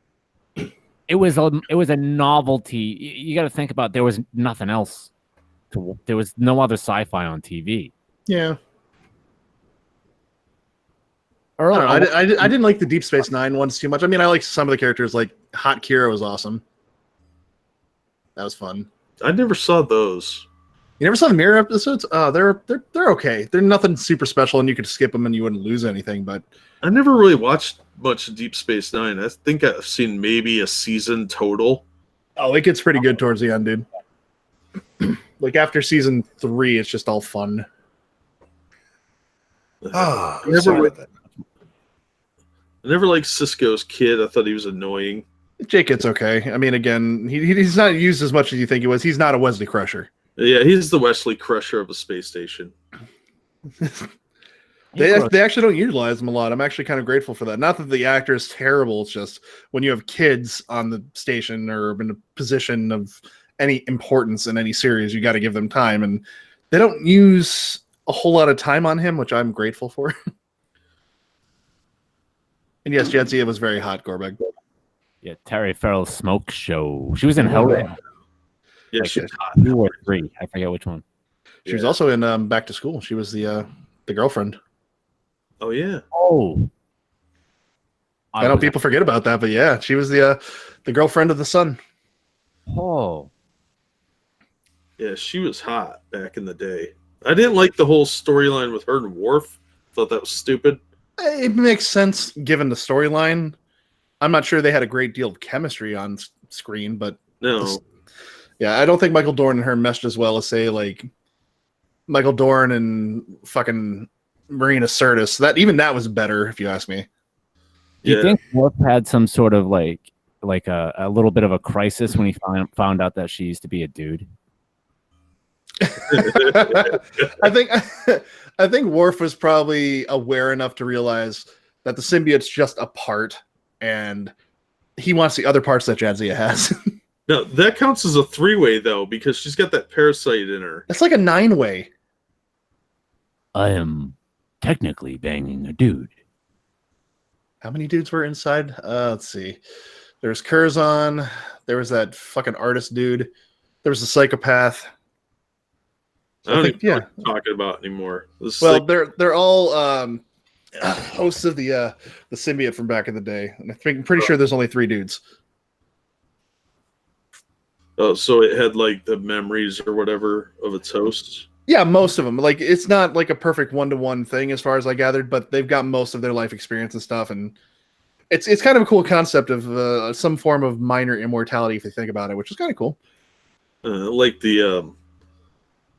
it was a novelty. You got to think about, there was nothing else. There was no other sci-fi on TV. Yeah. I didn't like the Deep Space Nine ones too much. I mean, I like some of the characters, like Hot Kira was awesome. That was fun. I never saw those. You never saw the Mirror episodes? They're okay. They're nothing super special, and you could skip them and you wouldn't lose anything. But I never really watched much of Deep Space Nine. I think I've seen maybe a season total. Oh, it gets pretty good towards the end, dude. Like after season 3, it's just all fun. Oh, I never liked Cisco's kid. I thought he was annoying. Jake, it's okay. I mean, again, he's not used as much as you think he was. He's not a Wesley Crusher. Yeah, he's the Wesley Crusher of a space station. They actually don't utilize him a lot. I'm actually kind of grateful for that. Not that the actor is terrible. It's just when you have kids on the station or in a position of any importance in any series, you got to give them time. And they don't use a whole lot of time on him, which I'm grateful for. And yes, Jadzia was very hot, Gorbeg. Yeah, Terry Farrell's Smoke Show. She was in Hellraiser. Yeah, Like, she's hot. 2 or 3. I forget which one. She was also in Back to School. She was the girlfriend. Oh, yeah. Oh. I know people forget about that, but yeah, she was the girlfriend of the son. Oh. Yeah, she was hot back in the day. I didn't like the whole storyline with her and Worf. Thought that was stupid. It makes sense given the storyline. I'm not sure they had a great deal of chemistry on screen, but No. yeah, I don't think Michael Dorn and her meshed as well as, say, like Michael Dorn and fucking Marina Sirtis. That was better, if you ask me. Do you think Worf had some sort of like a little bit of a crisis when he found out that she used to be a dude? I think Worf was probably aware enough to realize that the symbiote's just a part, and he wants the other parts that Jadzia has. No, that counts as a 3-way, though, because she's got that parasite in her. That's like a 9-way. I am technically banging a dude. How many dudes were inside? Let's see. There's Curzon. There was that fucking artist dude. There was a psychopath. I don't even know what you're talking about anymore. Well, they're all hosts of the symbiote from back in the day. And I'm pretty sure there's only 3 dudes. Oh, so it had like the memories or whatever of its hosts? Yeah, most of them. Like, it's not like a perfect one-to-one thing as far as I gathered, but they've got most of their life experience and stuff, and it's kind of a cool concept of some form of minor immortality if you think about it, which is kind of cool. Like the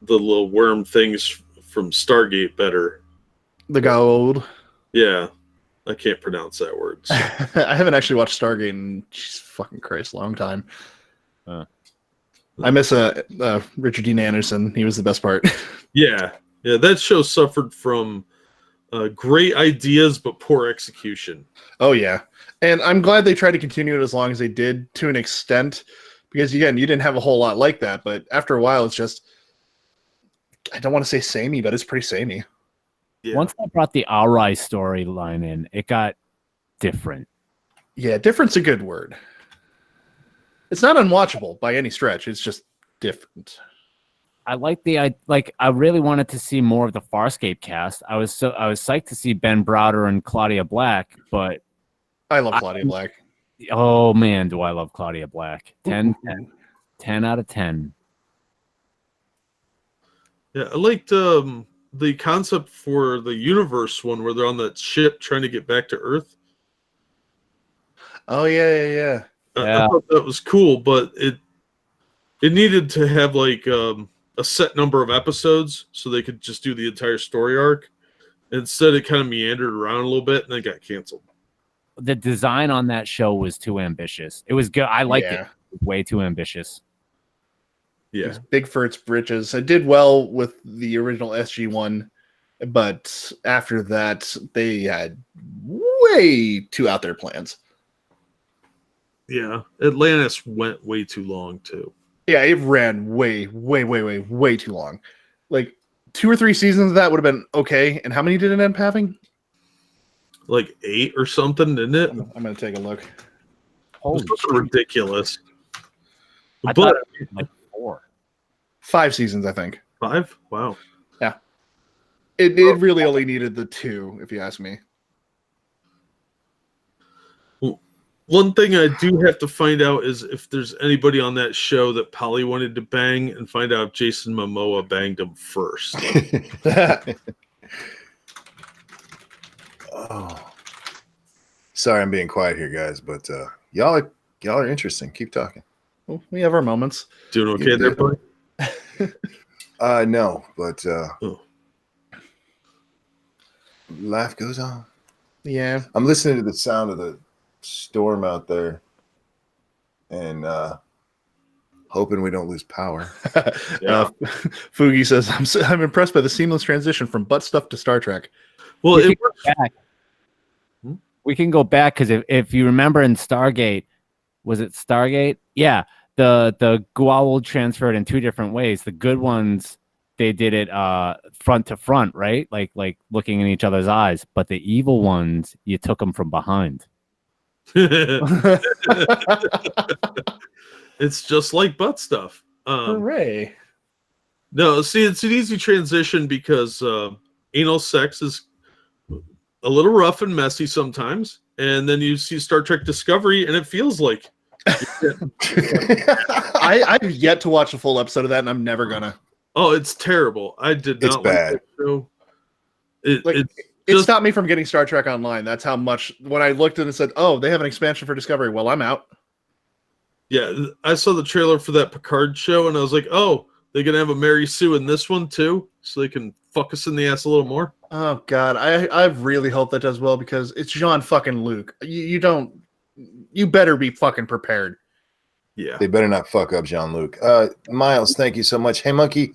little worm things from Stargate better. The gold. Yeah, I can't pronounce that word. So. I haven't actually watched Stargate in, Jesus fucking Christ, long time. I miss Richard Dean Anderson. He was the best part. Yeah, that show suffered from great ideas but poor execution. Oh yeah, and I'm glad they tried to continue it as long as they did to an extent, because again, you didn't have a whole lot like that. But after a while, it's just, I don't want to say samey, but it's pretty samey. Yeah. Once I brought the Arai storyline in, it got different. Yeah, different's a good word. It's not unwatchable by any stretch. It's just different. I really wanted to see more of the Farscape cast. I was psyched to see Ben Browder and Claudia Black, but I love Claudia Black. Oh man, do I love Claudia Black. 10 out of 10. Yeah, I liked the concept for the universe one where they're on that ship trying to get back to Earth. Oh yeah. I thought that was cool, but it needed to have like a set number of episodes so they could just do the entire story arc. Instead, it kind of meandered around a little bit and then got canceled. The design on that show was too ambitious. It was good. I liked it. Way too ambitious. Yeah. It was big for its britches. It did well with the original SG one, but after that, they had way too out there plans. Yeah. Atlantis went way too long too. Yeah, it ran way too long. Like 2 or 3 seasons of that would have been okay. And how many did it end up having? Like 8 or something, didn't it? I'm gonna take a look. Holy shit. Ridiculous. I But thought it was like 4. 5 seasons, I think. 5? Wow. Yeah. It really only needed the 2, if you ask me. One thing I do have to find out is if there's anybody on that show that Polly wanted to bang, and find out if Jason Momoa banged him first. Oh, sorry, I'm being quiet here, guys, but y'all are interesting. Keep talking. Well, we have our moments. Doing okay there, buddy? No, but life goes on. Yeah, I'm listening to the sound of the storm out there, and hoping we don't lose power. Yeah. Fugi says, "I'm impressed by the seamless transition from butt stuff to Star Trek." Well, We it can go works. back. We can go back because if you remember in Stargate, was it Stargate? Yeah, the Goa'uld transferred in 2 different ways. The good ones, they did it front to front, right? Like looking in each other's eyes. But the evil ones, you took them from behind. It's just like butt stuff. Hooray! No, see, it's an easy transition because anal sex is a little rough and messy sometimes, and then you see Star Trek Discovery, and it feels like. I've yet to watch a full episode of that, and I'm never gonna. Oh, it's terrible. I did not It's like bad. that show. It just- stopped me from getting Star Trek Online. That's how much. When I looked at it and said, "Oh, they have an expansion for Discovery," well, I'm out. Yeah, I saw the trailer for that Picard show, and I was like, "Oh, they're gonna have a Mary Sue in this one too, so they can fuck us in the ass a little more." Oh God, I really hope that does well, because it's Jean fucking Luke. You better be fucking prepared. Yeah. They better not fuck up Jean-Luc. Miles, thank you so much. Hey, Monkey,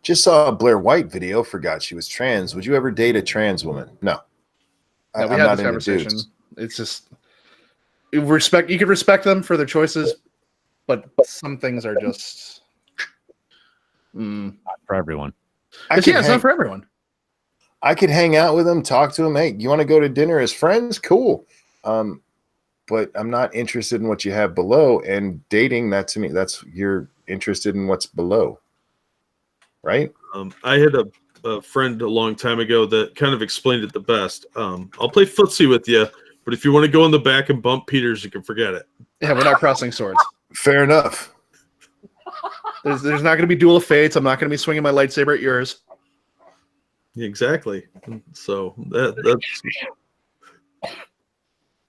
just saw a Blair White video. Forgot she was trans. Would you ever date a trans woman? No. We I'm had not this into conversation. dudes. It's just you can respect them for their choices, but some things are just Not for everyone. it's not for everyone. I could hang out with them, talk to them. Hey, you want to go to dinner as friends? Cool. But I'm not interested in what you have below. And dating, that to me, that's you're interested in what's below, right? I had a friend a long time ago that kind of explained it the best. I'll play footsie with you, but if you want to go in the back and bump Peters, you can forget it. Yeah, we're not crossing swords. Fair enough. There's not going to be Duel of Fates. I'm not going to be swinging my lightsaber at yours. Exactly. So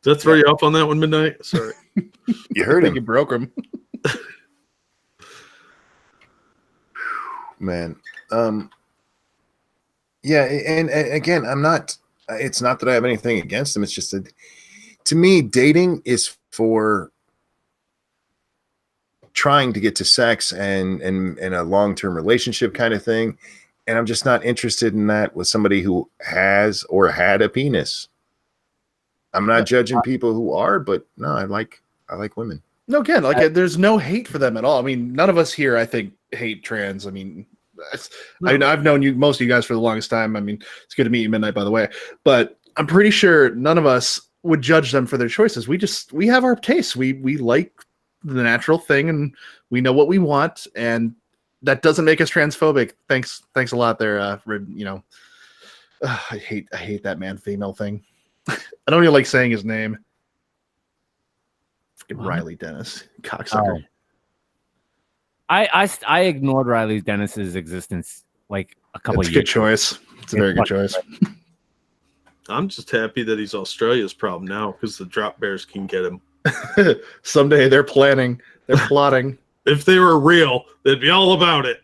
that's throw you off on that one, Midnight. Sorry. You heard I think you him, broke him. man. Yeah, and again, I'm not. It's not that I have anything against them. It's just that, to me, dating is for trying to get to sex and a long-term relationship kind of thing. And I'm just not interested in that with somebody who has or had a penis. I'm not judging people who are, but no, I like women. No, again, like there's no hate for them at all. I mean, none of us here, I think, hate trans. I mean, I've known you, most of you guys, for the longest time. I mean, it's good to meet you, Midnight, by the way. But I'm pretty sure none of us would judge them for their choices. We have our tastes. We like the natural thing, and we know what we want, and that doesn't make us transphobic. Thanks a lot there. You know, I hate that man-female thing. I don't even like saying his name. Riley Dennis, cocksucker. I ignored Riley Dennis's existence like a couple It's a years. good choice. It's a very good choice. I'm just happy that he's Australia's problem now because the drop bears can get him. Someday they're planning. They're plotting. If they were real, they'd be all about it.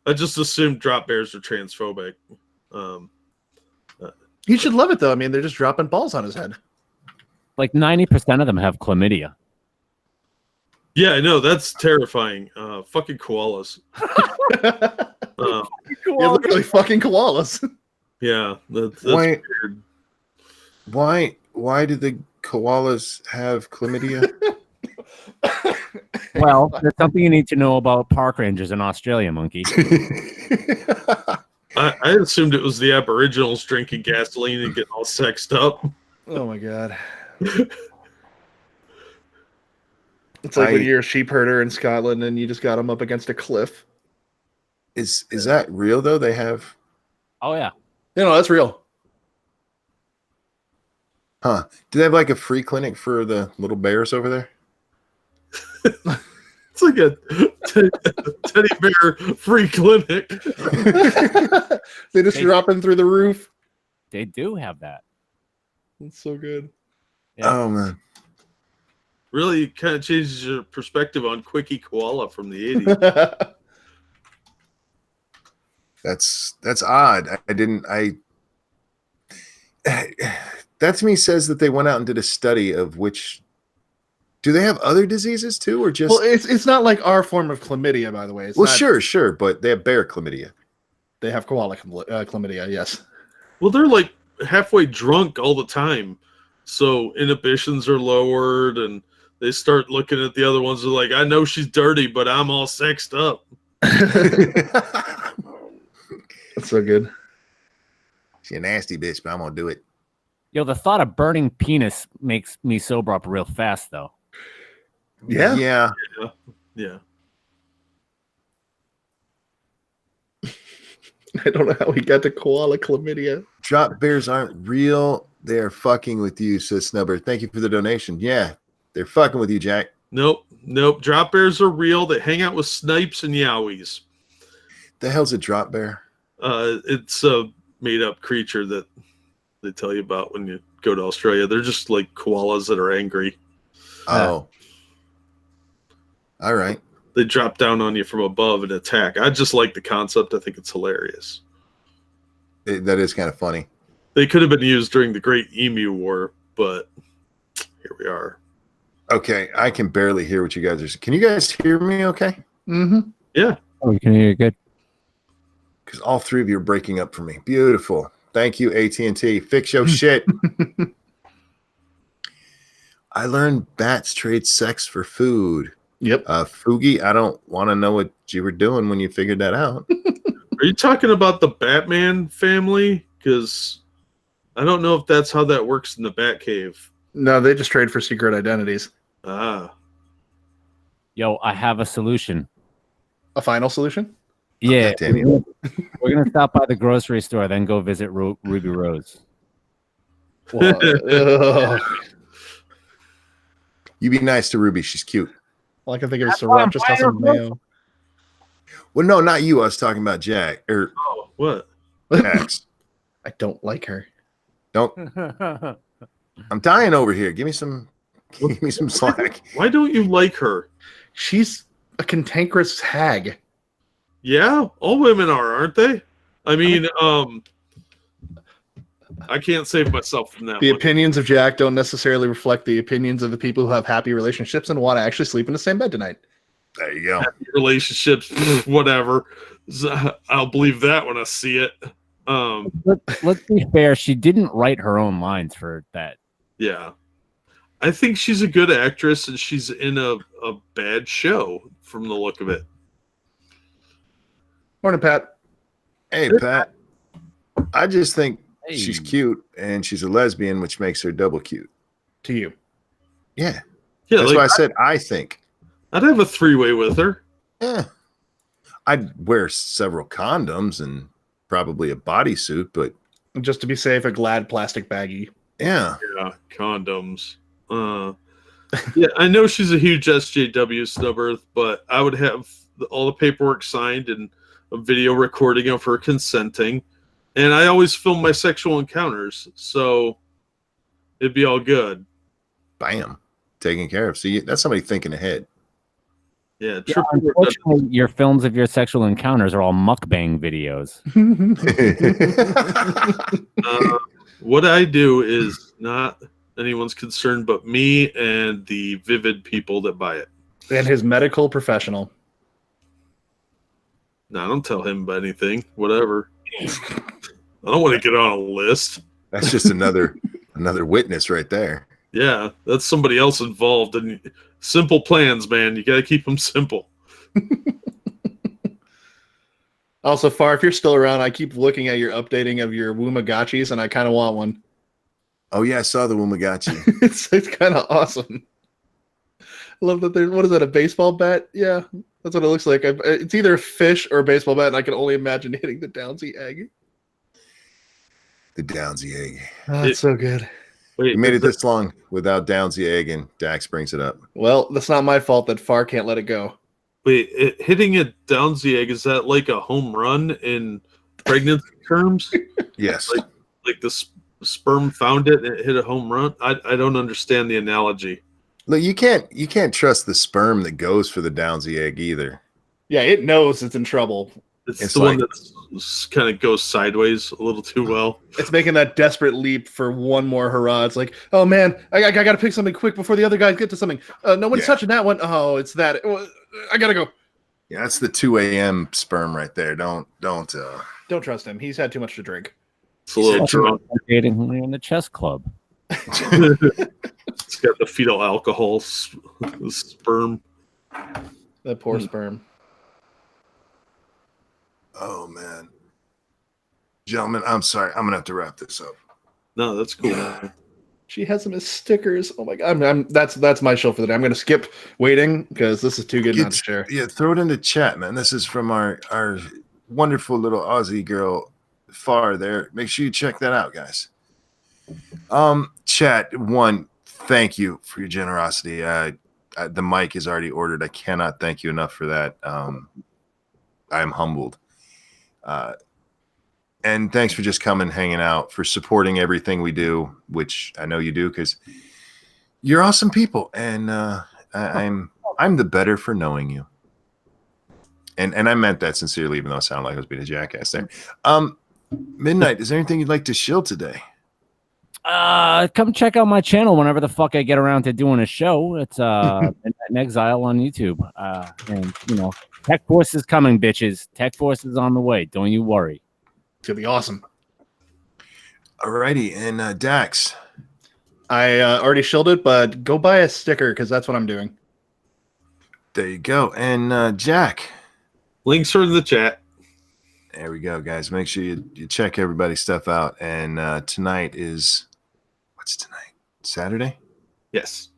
I just assumed drop bears are transphobic. He should love it, though. I mean, they're just dropping balls on his head. Like 90% of them have chlamydia. Yeah, I know. That's terrifying. Fucking koalas. Yeah, literally fucking koalas. Yeah, that's Why- weird. Why do the koalas have chlamydia? Well, there's something you need to know about park rangers in Australia, Monkey. I assumed it was the Aboriginals drinking gasoline and getting all sexed up. Oh my god. It's like when you're a sheep herder in Scotland and you just got them up against a cliff. Is that real though? They have, Oh yeah. You know, that's real. huh? Do they have like a free clinic for the little bears over there? It's like a teddy bear free clinic. They just drop in through the roof. They do have that. That's so good. Yeah. Oh man, Really kind of changes your perspective on Quickie Koala from the 80s. that's odd. That to me says that they went out and did a study of which. Do they have other diseases too, or just? Well, it's not like our form of chlamydia, by the way. It's Well, not, sure, but they have bear chlamydia. They have koala chlamydia, yes. Well, they're like halfway drunk all the time. So inhibitions are lowered and they start looking at the other ones and like, I know she's dirty, but I'm all sexed up. That's so good. She's a nasty bitch, but I'm gonna do it. Yo, the thought of burning penis makes me sober up real fast, though. Yeah. Yeah. Yeah. I don't know how we got to koala chlamydia. Drop bears aren't real. They're fucking with you, says Snubber. Thank you for the donation. Yeah, they're fucking with you, Jack. Nope. Drop bears are real. They hang out with snipes and yowies. The hell's a drop bear? It's a made-up creature that they tell you about when you go to Australia. They're just like koalas that are angry. Oh. All right. They drop down on you from above and attack. I just like the concept. I think it's hilarious. That is kind of funny. They could have been used during the Great Emu War, but here we are. Okay, I can barely hear what you guys are saying. Can you guys hear me okay? Mm-hmm. Yeah. Oh, you can hear you good. Because all three of you are breaking up for me. Beautiful. Thank you, AT&T. Fix your shit. I learned bats trade sex for food. Yep. Fugi, I don't want to know what you were doing when you figured that out. Are you talking about the Batman family? Because I don't know if that's how that works in the Batcave. No, they just trade for secret identities. Ah. Yo, I have a solution. A final solution? Yeah, God damn you. we're gonna stop by the grocery store, then go visit Ruby Rose. Well, You be nice to Ruby. She's cute. all I can think of is Sriracha just has some mayo. Well, no, not you. I was talking about Jack or Oh, what? Max. I don't like her. Don't. I'm dying over here. Give me some slack. Why don't you like her? She's a cantankerous hag. Yeah, all women are, aren't they? I mean, I can't save myself from that The one. opinions of Jack don't necessarily reflect the opinions of the people who have happy relationships and want to actually sleep in the same bed tonight. There you go. Happy relationships, whatever. I'll believe that when I see it. Let's be fair. She didn't write her own lines for that. Yeah. I think she's a good actress, and she's in a bad show from the look of it. Morning, Pat. Hey, Pat. I just think Hey. she's cute, and she's a lesbian, which makes her double cute. To you. Yeah. Yeah, That's like, why I said I think. I'd have a 3-way with her. Yeah. I'd wear several condoms and probably a bodysuit, but Just to be safe, a Glad plastic baggie. yeah. Yeah, condoms. Yeah, I know she's a huge SJW snubber, but I would have all the paperwork signed and a video recording of her consenting. And I always film my sexual encounters, so it'd be all good. Bam. Taken care of. See, that's somebody thinking ahead. Yeah, Yeah, unfortunately, your films of your sexual encounters are all mukbang videos. what I do is not anyone's concern but me and the Vivid people that buy it. And his medical professional. No, don't tell him about anything. Whatever. I don't want to get on a list. That's just another witness right there. Yeah, that's somebody else involved. And simple plans, man. You got to keep them simple. Also, Far, if you're still around, I keep looking at your updating of your Woomagachis, and I kind of want one. Oh yeah, I saw the Wumagachi. it's kind of awesome. I love that there's, what is that, a baseball bat? Yeah, that's what it looks like. It's either a fish or a baseball bat, and I can only imagine hitting the Downsy egg. The Downsy egg. Oh, that's so good. Wait, We made it this long without Downsy egg, and Dax brings it up. Well, that's not my fault that Far can't let it go. hitting a Downsy egg, is that like a home run in pregnancy terms? Yes. Like the sperm found it and it hit a home run? I don't understand the analogy. Look, you can't trust the sperm that goes for the Downsy egg either. Yeah, it knows it's in trouble. It's the one that kind of goes sideways a little too well. It's making that desperate leap for one more hurrah. It's like, oh man, I got to pick something quick before the other guys get to something. Nobody's touching that one. Oh, it's that. I gotta go. Yeah, that's the 2 a.m. sperm right there. Don't trust him. He's had too much to drink. It's a little drunk. Dating when you're in the chess club. It's got the fetal alcohol sperm. That poor sperm. Oh man, gentlemen, I'm sorry. I'm gonna have to wrap this up. No, that's cool. She has them as stickers. Oh my god, that's my show for the day. I'm gonna skip waiting because this is too good not to share. Yeah, throw it in the chat, man. This is from our wonderful little Aussie girl, Far there. Make sure you check that out, guys. Chat one. Thank you for your generosity. The mic is already ordered. I cannot thank you enough for that. I'm humbled. And thanks for just coming, hanging out, for supporting everything we do, which I know you do because you're awesome people, and I'm the better for knowing you. And I meant that sincerely, even though it sounded like I was being a jackass there. Midnight, is there anything you'd like to shill today? Come check out my channel whenever the fuck I get around to doing a show. It's Midnight in Exile on YouTube. And Tech Force is coming, bitches. Tech Force is on the way. Don't you worry. It's gonna be awesome. Alrighty, and Dax. I already shilled it, but go buy a sticker because that's what I'm doing. There you go. And Jack. Links are in the chat. There we go, guys. Make sure you check everybody's stuff out. And tonight is, what's tonight? Saturday? Yes.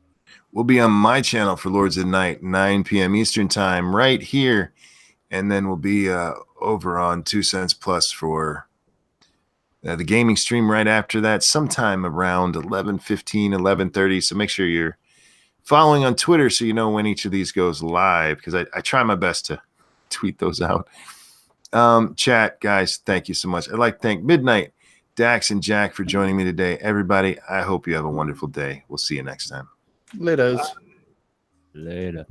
We'll be on my channel for Lords of Night, 9 p.m. Eastern time, right here. And then we'll be over on 2 Cents Plus for the gaming stream right after that, sometime around 11:15, 11:30. So make sure you're following on Twitter so you know when each of these goes live, because I try my best to tweet those out. Chat, guys, thank you so much. I'd like to thank Midnight, Dax, and Jack for joining me today. Everybody, I hope you have a wonderful day. We'll see you next time. Later. Later.